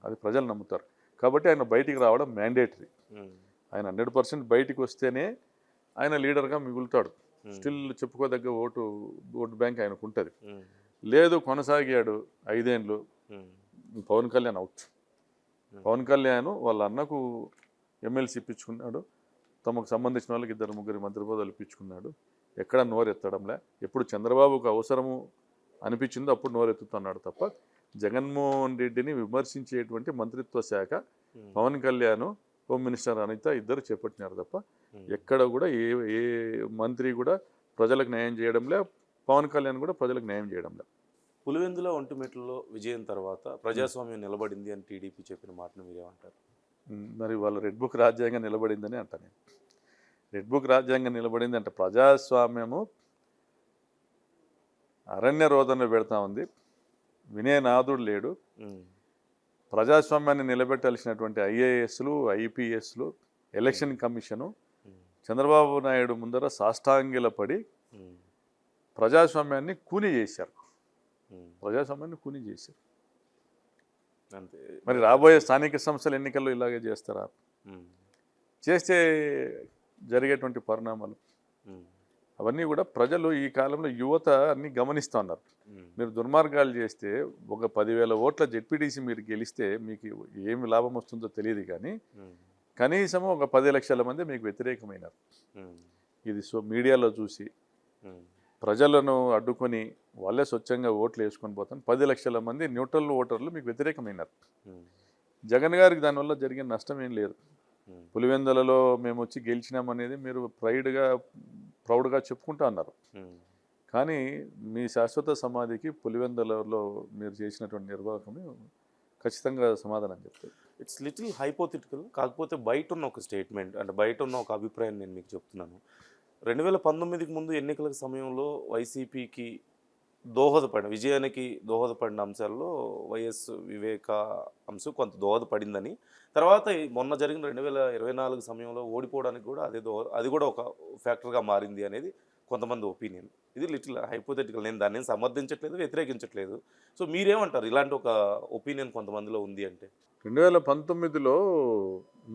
అది ప్రజలు నమ్ముతారు. కాబట్టి ఆయన బయటికి రావడం మ్యాండేటరీ. ఆయన 100% బయటికి వస్తేనే ఆయన లీడర్గా మిగులుతాడు. స్టిల్ చెప్పుకోదగ్గ ఓటు బ్యాంక్ ఆయనకు ఉంటుంది. లేదు కొనసాగాడు 5 ఏళ్ళు, పవన్ కళ్యాణ్ అవుట్. పవన్ కళ్యాణ్ వాళ్ళ అన్నకు ఎమ్మెల్సీ ఇప్పించుకున్నాడు, తమకు సంబంధించిన వాళ్ళకి 2-3 మంత్రి పదవులు ఇప్పించుకున్నాడు. ఎక్కడ నోరెత్తడంలే. ఎప్పుడు చంద్రబాబుకు అవసరము అనిపించిందో అప్పుడు నోరెత్తుతున్నాడు తప్ప జగన్మోహన్ రెడ్డిని విమర్శించేటువంటి మంత్రిత్వ శాఖ పవన్ కళ్యాణ్, హోమ్ మినిస్టర్ అనిత ఇద్దరు చేపట్టినారు తప్ప ఎక్కడ కూడా ఏ మంత్రి కూడా ప్రజలకు న్యాయం చేయడంలే. పవన్ కళ్యాణ్ కూడా ప్రజలకు న్యాయం చేయడంలే. పులివెందుల ఒంటిమిట్టలో విజయం తర్వాత ప్రజాస్వామ్యం నిలబడింది అని టీడీపీ చెప్పిన మాటను మీరేమంటారు? మరి వాళ్ళ రెడ్ బుక్ రాజ్యాంగం నిలబడిందని అంట. నేను రెడ్ బుక్ రాజ్యాంగం నిలబడింది అంటే ప్రజాస్వామ్యము అరణ్య రోదన పెడతా ఉంది. వినయనాథుడు లేడు. ప్రజాస్వామ్యాన్ని నిలబెట్టాల్సినటువంటి ఐఏఎస్లు, ఐపీఎస్లు, ఎలక్షన్ కమిషను చంద్రబాబు నాయుడు ముందర సాష్టాంగిల పడి ప్రజాస్వామ్యాన్ని కూని చేశారు. ప్రజాస్వామ్యాన్ని కూని చేశారు. అంతే. మరి రాబోయే స్థానిక సంస్థల ఎన్నికల్లో ఇలాగే చేస్తారా? చేస్తే జరిగేటువంటి పరిణామాలు అవన్నీ కూడా ప్రజలు ఈ కాలంలో యువత అన్ని గమనిస్తూ ఉన్నారు. మీరు దుర్మార్గాలు చేస్తే ఒక 10,000 ఓట్ల జెడ్పీటీసీ మీరు గెలిస్తే మీకు ఏమి లాభం వస్తుందో తెలియదు, కానీ కనీసము ఒక 10 లక్షల మంది మీకు వ్యతిరేకమైనారు. ఇది మీడియాలో చూసి ప్రజలను అడ్డుకొని వాళ్ళే స్వచ్ఛంగా ఓట్లు వేసుకొని పోతాను 10 లక్షల మంది న్యూట్రల్ ఓటర్లు మీకు వ్యతిరేకమైనారు. జగన్ గారికి దానివల్ల జరిగిన నష్టం ఏం లేదు. పులివెందులలో మేము వచ్చి గెలిచినామనేది మీరు ప్రౌడ్గా చెప్పుకుంటా అన్నారు. కానీ మీ శాశ్వత సమాధికి పులివెందులలో మీరు చేసినటువంటి నిర్వాహకమే ఖచ్చితంగా సమాధానం చెప్తారు. It's little hypothetical. కాకపోతే బయట ఉన్న ఒక స్టేట్మెంట్, అంటే బయట ఉన్న ఒక అభిప్రాయం నేను మీకు చెప్తున్నాను. 2019కి ముందు ఎన్నికల సమయంలో వైసీపీకి విజయానికి దోహదపడిన అంశాల్లో వైఎస్ వివేక అంశం కొంత దోహదపడిందని, తర్వాత మొన్న జరిగిన 2024 సమయంలో ఓడిపోవడానికి కూడా అది కూడా ఒక ఫ్యాక్టర్గా మారింది అనేది కొంతమంది ఒపీనియన్. ఇది లిటిల్ హైపోథెటికల్. నేను దాన్ని సమర్థించట్లేదు, వ్యతిరేకించట్లేదు. సో మీరేమంటారు? ఇలాంటి ఒక ఒపీనియన్ కొంతమందిలో ఉంది అంటే 2019లో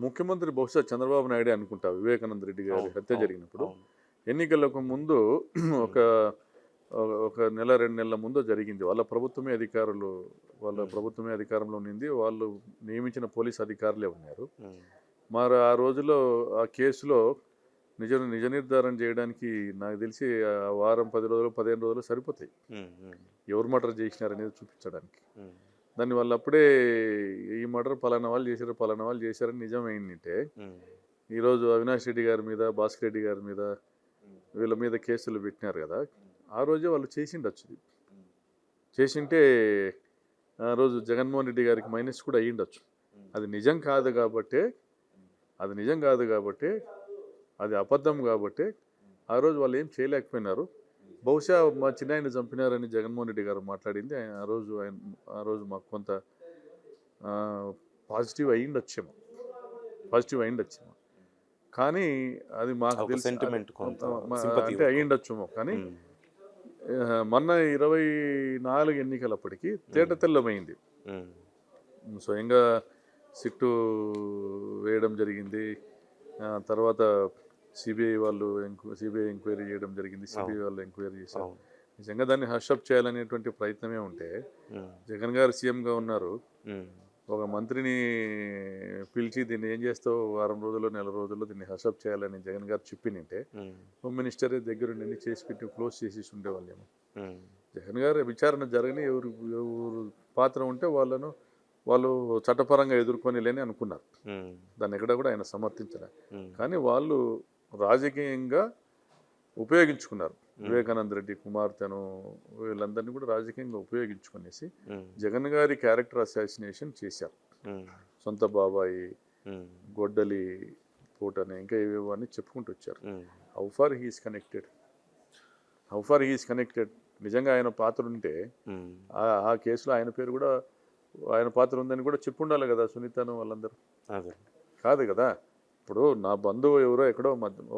ముఖ్యమంత్రి బహుశా చంద్రబాబు నాయుడే అనుకుంటా. వివేకానంద రెడ్డి గారి హత్య జరిగినప్పుడు ఎన్నికలకు ముందు ఒక నెల 2 నెలల ముందు జరిగింది. వాళ్ళ ప్రభుత్వమే అధికారంలో ఉన్నింది. వాళ్ళు నియమించిన పోలీస్ అధికారులే ఉన్నారు. మరి ఆ రోజులో ఆ కేసులో నిజ నిర్ధారణ చేయడానికి నాకు తెలిసి వారం 10 రోజులు 15 రోజులు సరిపోతాయి ఎవరు మర్డర్ చేసినారనేది చూపించడానికి. దానివల్ల అప్పుడే ఈ మర్డర్ పలానా వాళ్ళు చేశారని నిజమైందంటే ఈరోజు అవినాష్ రెడ్డి గారి మీద, భాస్కర్ రెడ్డి గారి మీద, వీళ్ళ మీద కేసులు పెట్టినారు కదా. ఆ రోజే వాళ్ళు చేసింటే ఆ రోజు జగన్మోహన్ రెడ్డి గారికి మైనస్ కూడా అయ్యిండొచ్చు. అది నిజం కాదు కాబట్టి, అది అబద్ధం కాబట్టి ఆ రోజు వాళ్ళు ఏం చేయలేకపోయినారు. బహుశా మా చిన్నాయన చంపినారని జగన్మోహన్ రెడ్డి గారు మాట్లాడింది ఆ రోజు మాకు కొంత పాజిటివ్ అయ్యిండొచ్చేమో. కానీ అది మాకు ఒక తెలిసి sentiment కొంత sympathy అంటే ఉంటుంది. అయ్యిండొచ్చేమో. కానీ ఉమ్, మొన్న 24 ఎన్నికలప్పటికి తేటతెల్లమైంది. ఉమ్, స్వయంగా సిట్టు వేయడం జరిగింది. తర్వాత సిబిఐ వాళ్ళు సిబిఐ ఎంక్వైరీ చేయడం జరిగింది. సిబిఐ వాళ్ళు ఎంక్వైరీ చేశారు. అవును. నిజంగా దాన్ని హర్షప్ చేయాలనేటువంటి ప్రయత్నమే ఉంటే ఉమ్, జగన్ గారు సీఎంగా ఉన్నారు. ఉమ్, ఒక మంత్రిని పిలిచి దీన్ని ఏం చేస్తావు, వారం రోజుల్లో నెల రోజుల్లో దీన్ని హర్షప్ చేయాలని జగన్ గారు చెప్పినంటే ఉమ్, హోమ్ మినిస్టరే దగ్గరుండి అన్ని చేసి పెట్టి క్లోజ్ చేసి ఉండేవాళ్ళేమో. ఉమ్, జగన్ గారు విచారణ జరగని ఎవరు పాత్ర ఉంటే వాళ్ళు చట్టపరంగా ఎదుర్కొని లేని అనుకున్నారు. ఉమ్, దాన్ని ఎక్కడ కూడా ఆయన సమర్థించలేదు. ఉమ్, కానీ వాళ్ళు రాజకీయంగా ఉపయోగించుకున్నారు. వివేకానంద రెడ్డి కుమార్తెను వీళ్ళందరినీ కూడా రాజకీయంగా ఉపయోగించుకునేసి ఉమ్, జగన్ గారి క్యారెక్టర్ అసాసినేషన్ చేశారు. ఉమ్, సొంత బాబాయి, ఉమ్, గొడ్డలి పూటని ఇంకా ఏవేవో అని చెప్పుకుంటూ వచ్చారు. ఉమ్, హౌ ఫార్ హీఈస్ కనెక్టెడ్ నిజంగా ఆయన పాత్ర ఉంటే ఉమ్, ఆ కేసులో ఆయన పేరు కూడా ఆయన పాత్ర ఉందని కూడా చెప్పుండాలి కదా సునీతను వాళ్ళందరూ. అదే. కాదు కదా. ఇప్పుడు నా బంధువు ఎవరో ఎక్కడో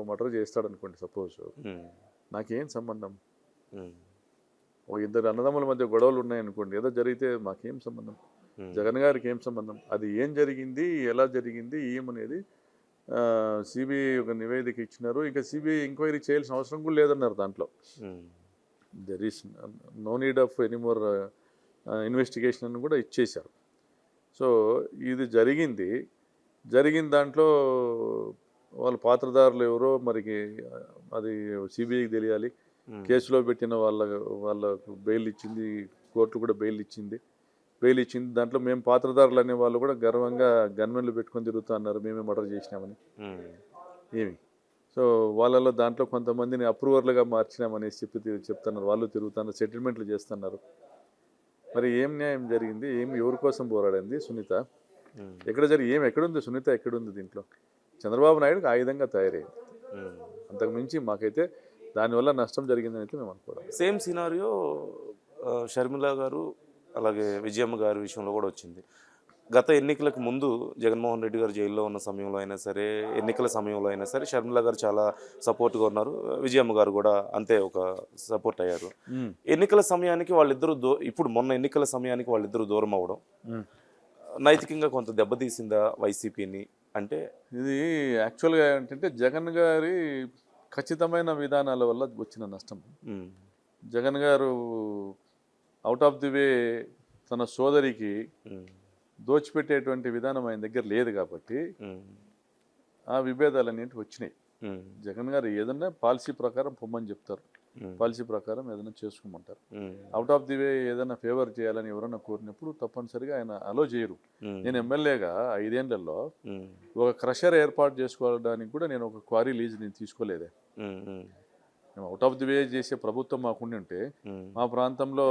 మర్డర్ చేస్తాడు అనుకోండి సపోజ్, ఉమ్, నాకేం సంబంధం? ఉమ్, ఓ ఇద్దరు అన్నదమ్ముల మధ్య గొడవలు ఉన్నాయనుకోండి, ఏదో జరిగితే మాకేం సంబంధం? ఉమ్, జగన్ గారికి ఏం సంబంధం? అది ఏం జరిగింది, ఎలా జరిగింది, ఏమనేది సిబిఐ ఒక నివేదిక ఇచ్చినారు. ఇంకా సిబిఐ ఎంక్వైరీ చేయాల్సిన అవసరం కూడా లేదన్నారు దాంట్లో. Um, there is no need of any more investigation అని కూడా ఇచ్చేశారు. సో ఇది జరిగిన దాంట్లో వాళ్ళ పాత్రదారులు ఎవరో మరికి అది సిబిఐకి తెలియాలి. ఉమ్, కేసులో పెట్టిన వాళ్ళకు బెయిల్ ఇచ్చింది, కోర్టు కూడా బెయిల్ ఇచ్చింది. దాంట్లో మేము పాత్రదారులు అనే వాళ్ళు కూడా గర్వంగా గన్మెన్లు పెట్టుకొని తిరుగుతూ అన్నారు, మేమే మర్డర్ చేసినామని. ఉమ్, ఏమి సో వాళ్ళలో దాంట్లో కొంతమందిని అప్రూవర్లుగా మార్చినామనేసి చెప్తున్నారు. వాళ్ళు తిరుగుతున్నారు, సెటిల్మెంట్లు చేస్తున్నారు. మరి ఏం న్యాయం జరిగింది? ఎవరి కోసం పోరాడింది సునీత? ఉమ్, ఎక్కడుంది సునీత? ఎక్కడుంది దీంట్లో? చంద్రబాబు నాయుడుకి ఆ విధంగా తయారైంది. ఉమ్. అంతకుమించి మాకైతే దానివల్ల నష్టం జరిగిందని అయితే మేము అనుకోవడం. సేమ్ సినారియో షర్మిల గారు అలాగే విజయమ్మ గారి విషయంలో కూడా వచ్చింది. గత ఎన్నికలకు ముందు జగన్మోహన్ రెడ్డి గారు జైల్లో ఉన్న సమయంలో అయినా సరే, ఎన్నికల సమయంలో అయినా సరే షర్మిల గారు చాలా సపోర్ట్గా ఉన్నారు. విజయమ్మ గారు కూడా అంతే ఒక సపోర్ట్ అయ్యారు. ఎన్నికల సమయానికి వాళ్ళిద్దరూ ఇప్పుడు మొన్న ఎన్నికల సమయానికి వాళ్ళిద్దరూ దూరం అవ్వడం నైతికంగా కొంత దెబ్బతీసిందా వైసీపీని? అంటే ఇది యాక్చువల్గా ఏంటంటే జగన్ గారి ఖచ్చితమైన విధానాల వల్ల వచ్చిన నష్టం. ఉమ్, జగన్ గారు అవుట్ ఆఫ్ ది వే తన సోదరికి ఉమ్, దోచిపెట్టేటువంటి విధానం ఆయన దగ్గర లేదు కాబట్టి ఉమ్, ఆ విభేదాలు అనేవి వచ్చినాయి. ఉమ్, జగన్ గారు ఏదన్నా పాలసీ ప్రకారం పొమ్మని చెప్తారు, ఉమ్, పాలసీ ప్రకారం ఏదైనా చేసుకోమంటారు. ఉమ్, అవుట్ ఆఫ్ ది వే ఏదైనా ఫేవర్ చేయాలని ఎవరైనా కోరినప్పుడు తప్పనిసరిగా ఆయన అలో చేయరు. ఉమ్, నేను ఎమ్మెల్యేగా 5 ఏళ్లలో ఉమ్, ఒక క్రషర్ ఏర్పాటు చేసుకోవడానికి కూడా నేను ఒక క్వారీ లీజ్ నేను తీసుకోలేదే. ఉమ్, ఉమ్, మేము అవుట్ ఆఫ్ ది వే చేసే ప్రభుత్వం మాకుండి ఉంటే ఉమ్, మా ప్రాంతంలో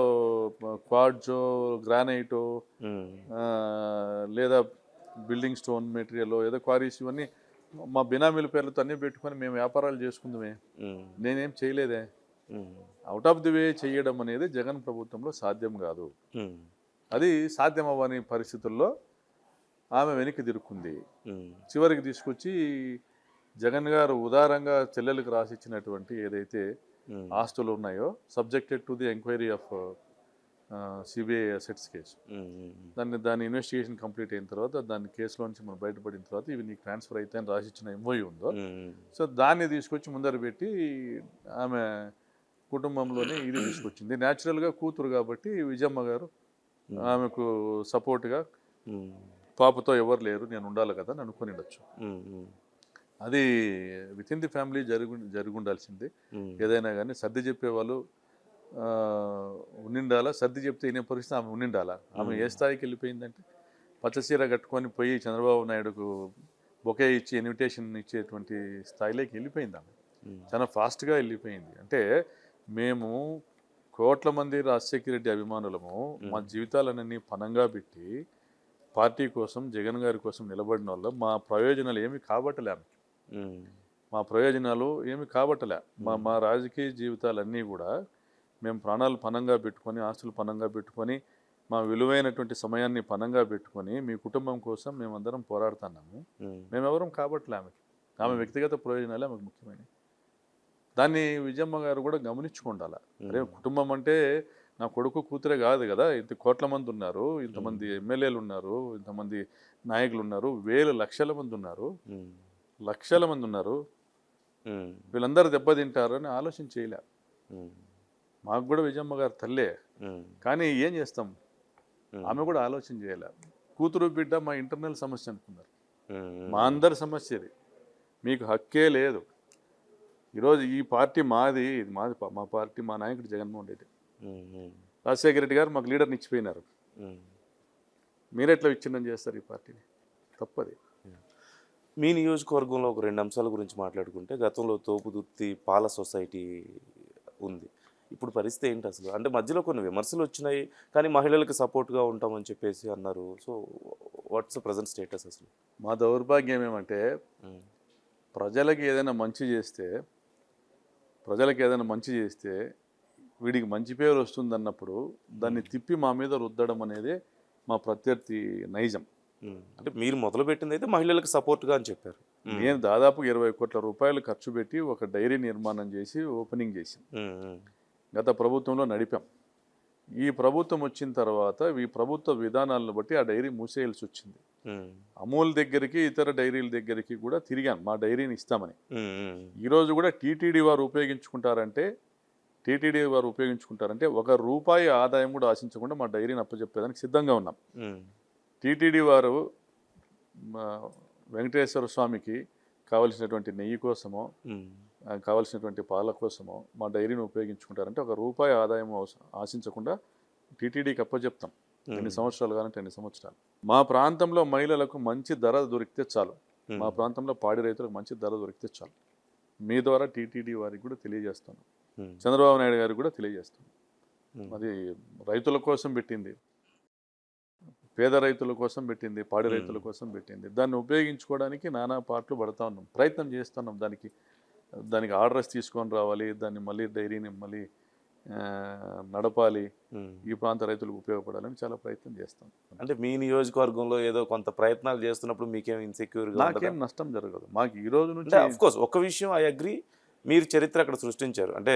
క్వాడ్జో, గ్రానైటో, ఉమ్, లేదా బిల్డింగ్ స్టోన్ మెటీరియల్ ఏదో క్వారీస్ ఇవన్నీ మా బినామీల పేర్లతో అన్నీ పెట్టుకొని మేము వ్యాపారాలు చేసుకుందామే. ఉమ్, నేనేం చేయలేదే. ఉమ్, అవుట్ ఆఫ్ ది వే చేయడం అనేది జగన్ ప్రభుత్వంలో సాధ్యం కాదు. ఉమ్, అది సాధ్యం అవ్వని పరిస్థితుల్లో ఆమె వెనక్కి తిరుక్కుంది. ఉమ్, చివరికి తీసుకొచ్చి జగన్ గారు ఉదారంగా చెల్లెలకు రాసిచ్చినటువంటి ఏదైతే ఉమ్, ఆస్తులు ఉన్నాయో subjected to the enquiry of CBI assets case, um, um, దాని ఇన్వెస్టిగేషన్ కంప్లీట్ అయిన తర్వాత దాని కేసులోంచి మనం బయటపడిన తర్వాత ఇవి నీకు ట్రాన్స్ఫర్ అయితే అని రాసిచ్చిన ఎంఓయూ ఉందో, ఉమ్, సో దాన్ని తీసుకొచ్చి ముందర పెట్టి ఆమె కుటుంబంలోనే ఇది తీసుకొచ్చింది. న్యాచురల్గా కూతురు కాబట్టి విజయమ్మ గారు ఆమెకు సపోర్ట్గా ఉమ్, పాపతో ఎవరు లేరు నేను ఉండాలి కదా అని అనుకుని ఉండొచ్చు. ఉమ్, ఉమ్, అది విత్ ఇన్ ది ఫ్యామిలీ జరిగి ఉండాల్సిందే. ఉమ్, ఏదైనా కానీ సర్ది చెప్పేవాళ్ళు ఉండిండాలా. సర్ది చెప్తే వినే పరిస్థితి ఆమె ఉండిండాలా. ఆమె ఏ స్థాయికి వెళ్ళిపోయిందంటే పచ్చసీర కట్టుకొని పోయి చంద్రబాబు నాయుడుకు బొకే ఇచ్చి ఇన్విటేషన్ ఇచ్చేటువంటి స్థాయిలోకి వెళ్ళిపోయింది ఆమె. చాలా ఫాస్ట్గా వెళ్ళిపోయింది. అంటే మేము కోట్ల మంది రాజశేఖర రెడ్డి అభిమానులము మా జీవితాలన్నీ పనంగా పెట్టి పార్టీ కోసం జగన్ గారి కోసం నిలబడిన వల్ల మా ప్రయోజనాలు ఏమి కాబట్టలే ఆమె. మా ప్రయోజనాలు ఏమి కాబట్టలే. మా రాజకీయ జీవితాలన్నీ కూడా మేము ప్రాణాలు పనంగా పెట్టుకొని, ఆస్తులు పనంగా పెట్టుకొని, మా విలువైనటువంటి సమయాన్ని పనంగా పెట్టుకొని మీ కుటుంబం కోసం మేమందరం పోరాడుతున్నాము. మేమెవరం కాబట్టలే ఆమె వ్యక్తిగత ప్రయోజనాలే ఆమెకు ముఖ్యమైనవి. దాన్ని విజయమ్మ గారు కూడా గమనించుకుండాలి. అరే కుటుంబం అంటే నా కొడుకు కూతురే కాదు కదా, ఇంత కోట్ల మంది ఉన్నారు, ఇంతమంది ఎమ్మెల్యేలు ఉన్నారు, ఇంతమంది నాయకులు ఉన్నారు, లక్షల మంది ఉన్నారు, వీళ్ళందరూ దెబ్బతింటారు అని ఆలోచన చేయలే. మాకు కూడా విజయమ్మ గారు తల్లే, కానీ ఏం చేస్తాం, ఆమె కూడా ఆలోచన చేయలే. కూతురు బిడ్డ మా ఇంటర్నల్ సమస్య అనుకున్నారు. మా అందరి సమస్య ఇది, మీకు హక్కే లేదు. ఈరోజు ఈ పార్టీ మాది మా పార్టీ, మా నాయకుడు జగన్మోహన్ రెడ్డి. రాజశేఖర రెడ్డి గారు మాకు లీడర్ని ఇచ్చిపోయినారు, మీరెట్లా విచ్ఛిన్నం చేస్తారు ఈ పార్టీని? తప్పది. మీ నియోజకవర్గంలో ఒక 2 అంశాల గురించి మాట్లాడుకుంటే, గతంలో తోపుదుర్తి పాల సొసైటీ ఉంది, ఇప్పుడు పరిస్థితి ఏంటి అసలు? అంటే మధ్యలో కొన్ని విమర్శలు వచ్చినాయి, కానీ మహిళలకు సపోర్ట్గా ఉంటామని చెప్పేసి అన్నారు. So what's the present status అసలు? మా దౌర్భాగ్యం ఏమంటే, ప్రజలకు ఏదైనా మంచి చేస్తే వీడికి మంచి పేరు వస్తుందన్నప్పుడు దాన్ని తిప్పి మా మీద రుద్దడం అనేది మా ప్రత్యర్థి నైజం. అంటే మీరు మొదలుపెట్టింది అయితే మహిళలకు సపోర్ట్గా అని చెప్పారు. నేను దాదాపు 20 కోట్ల రూపాయలు ఖర్చు పెట్టి ఒక డైరీ నిర్మాణం చేసి ఓపెనింగ్ చేసాం. గత ప్రభుత్వంలో నడిపాం. ఈ ప్రభుత్వం వచ్చిన తర్వాత ఈ ప్రభుత్వ విధానాలను బట్టి ఆ డైరీ మూసేయాల్సి వచ్చింది. అమూల్ దగ్గరికి, ఇతర డైరీల దగ్గరికి కూడా తిరిగాను మా డైరీని ఇస్తామని. ఈరోజు కూడా టీటీడీ వారు ఉపయోగించుకుంటారంటే ₹1 ఆదాయం కూడా ఆశించకుండా మా డైరీని అప్పచెప్పేదానికి సిద్ధంగా ఉన్నాం. టీటీడీ వారు వెంకటేశ్వర స్వామికి కావలసినటువంటి నెయ్యి కోసమో, కావలసినటువంటి పాల కోసమో మా డైరీని ఉపయోగించుకుంటారంటే ₹1 ఆదాయం ఆశించకుండా టీటీడీకి అప్పచెప్తాం. ఎన్ని సంవత్సరాలు కావాలంటే ఎన్ని సంవత్సరాలు. మా ప్రాంతంలో మహిళలకు మంచి ధర దొరికితే చాలు, మా ప్రాంతంలో పాడి రైతులకు మంచి ధర దొరికితే చాలు. మీ ద్వారా టీటీడీ వారికి కూడా తెలియజేస్తాను, చంద్రబాబు నాయుడు గారికి కూడా తెలియజేస్తాను. అది రైతుల కోసం పెట్టింది, పేద రైతుల కోసం పెట్టింది, పాడి రైతుల కోసం పెట్టింది. దాన్ని ఉపయోగించుకోవడానికి నానా పాటలు పడతా ఉన్నాం, ప్రయత్నం చేస్తున్నాం. దానికి ఆర్డర్స్ తీసుకొని రావాలి, దాన్ని మళ్ళీ డైరీని మళ్ళీ నడపాలి, ఈ ప్రాంత రైతులకు ఉపయోగపడాలని చాలా ప్రయత్నం చేస్తాం. అంటే మీ నియోజకవర్గంలో ఏదో కొంత ప్రయత్నాలు చేస్తున్నప్పుడు మీకేం ఇన్సెక్యూర్గా? నాకేం నష్టం జరగదు. మాకు ఈ రోజు నుంచి అఫ్కోర్స్ ఒక్క విషయం ఐ అగ్రీ, మీరు చరిత్ర అక్కడ సృష్టించారు. అంటే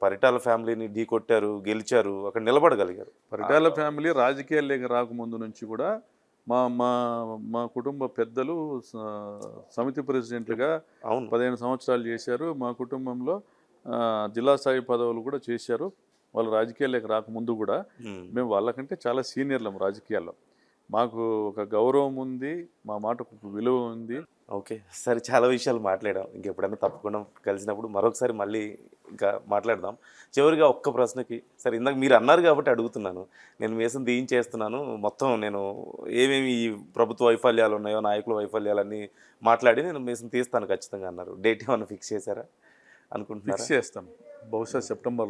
పరిటాల ఫ్యామిలీని ఢీ కొట్టారు, గెలిచారు, అక్కడ నిలబడగలిగారు. పరిటాల ఫ్యామిలీ రాజకీయాల్లోకి రాకముందు నుంచి కూడా మా మా మా కుటుంబ పెద్దలు సమితి ప్రెసిడెంట్లుగా 15 సంవత్సరాలు చేశారు. మా కుటుంబంలో జిల్లా స్థాయి పదవులు కూడా చేశారు. వాళ్ళు రాజకీయాల్లోకి రాకముందు కూడా మేము వాళ్ళకంటే చాలా సీనియర్లం రాజకీయాల్లో. మాకు ఒక గౌరవం ఉంది, మా మాటకు విలువ ఉంది. ఓకే, సరే, చాలా విషయాలు మాట్లాడాం. ఇంకెప్పుడైనా తప్పకుండా కలిసినప్పుడు మరొకసారి మళ్ళీ ఇంకా మాట్లాడదాం. చివరిగా ఒక్క ప్రశ్నకి, సరే ఇందాక మీరు అన్నారు కాబట్టి అడుగుతున్నాను, నేను మేసం చేస్తున్నాను మొత్తం, నేను ఏమేమి ఈ ప్రభుత్వ వైఫల్యాలు ఉన్నాయో, నాయకుల వైఫల్యాలన్నీ మాట్లాడి నేను మేసం తీస్తాను ఖచ్చితంగా అన్నారు. డేట్ ఏమైనా ఫిక్స్ చేశారా అనుకుంటున్నారా? ఫిక్స్ చేస్తాం, బహుశా సెప్టెంబర్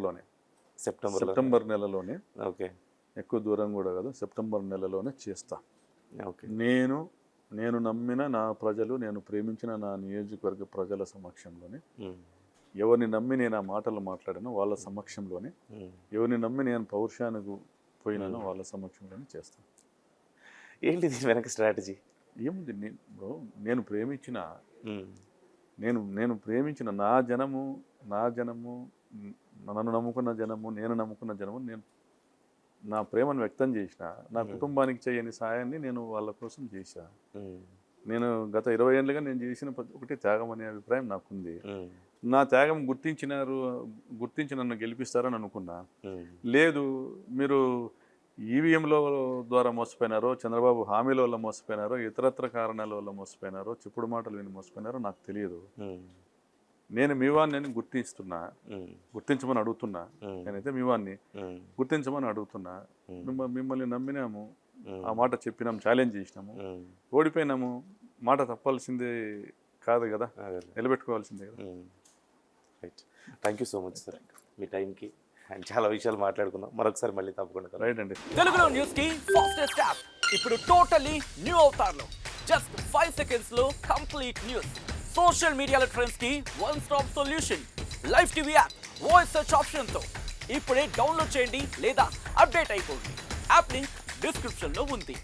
నెలలోనే. ఓకే, ఎక్కువ దూరం కూడా కాదు, సెప్టెంబర్ నెలలోనే చేస్తా. ఓకే, నేను నమ్మిన నా ప్రజలు, నేను ప్రేమించిన నా నియోజకవర్గ ప్రజల సమక్షంలోనే, ఎవరిని నమ్మి నేను ఆ మాటలు మాట్లాడానో వాళ్ళ సమక్షంలోనే, ఎవరిని నమ్మి నేను పౌరుషానికి పోయినానో వాళ్ళ సమక్షంలోనే చేస్తాను. ఏంటి దీని వెనక స్ట్రాటజీ? ఏముంది, నేను ప్రేమించిన నా జనము, నన్ను నమ్ముకున్న జనము, నేను నమ్ముకున్న జనము, నేను నా ప్రేమను వ్యక్తం చేసిన, నా కుటుంబానికి చేయని సాయాన్ని నేను వాళ్ళ కోసం చేశా. నేను గత 20 ఏళ్ళుగా నేను చేసిన ప్రతి ఒక్కటి త్యాగం అనే అభిప్రాయం నాకుంది. నా త్యాగం గుర్తించి నన్ను గెలిపిస్తారని అనుకున్నా. లేదు, మీరు ఈవీఎంలో ద్వారా మోసపోయినారో, చంద్రబాబు హామీల వల్ల మోసపోయినారో, ఇతరత్ర కారణాల వల్ల మోసపోయినారో, చెప్పుడు మాటలు విని మోసపోయినారో నాకు తెలియదు. నేను మీ వాడిని గుర్తించమని అడుగుతున్నా. నేనైతే మీ వాడిని గుర్తించమని అడుగుతున్నా. మిమ్మల్ని నమ్మినాము, ఆ మాట చెప్పినాము, ఛాలెంజ్ చేసినాము, ఓడిపోయినాము. మాట తప్పాల్సిందే కాదు కదా, నిలబెట్టుకోవాల్సిందే కదా. Right, thank you so much sir మీ టైంకి, అండ్ చాలా విషయాలు మాట్లాడుకున్నాం. మరొకసారి మళ్ళీ తప్పకుండా. రైట్ అండి. తెలుగులో న్యూస్ కి ఫాస్టెస్ట్ యాప్ ఇప్పుడు టోటల్లీ న్యూ అవతార్లో. జస్ట్ 5 seconds లో కంప్లీట్ న్యూస్, సోషల్ మీడియాలో ట్రెండ్స్ కి one stop solution, live TV app, voice search option తో ఇప్పుడే డౌన్లోడ్ చేయండి లేదా అప్డేట్ అయిపోండి. యాప్ లింక్ డిస్క్రిప్షన్ లో ఉంది.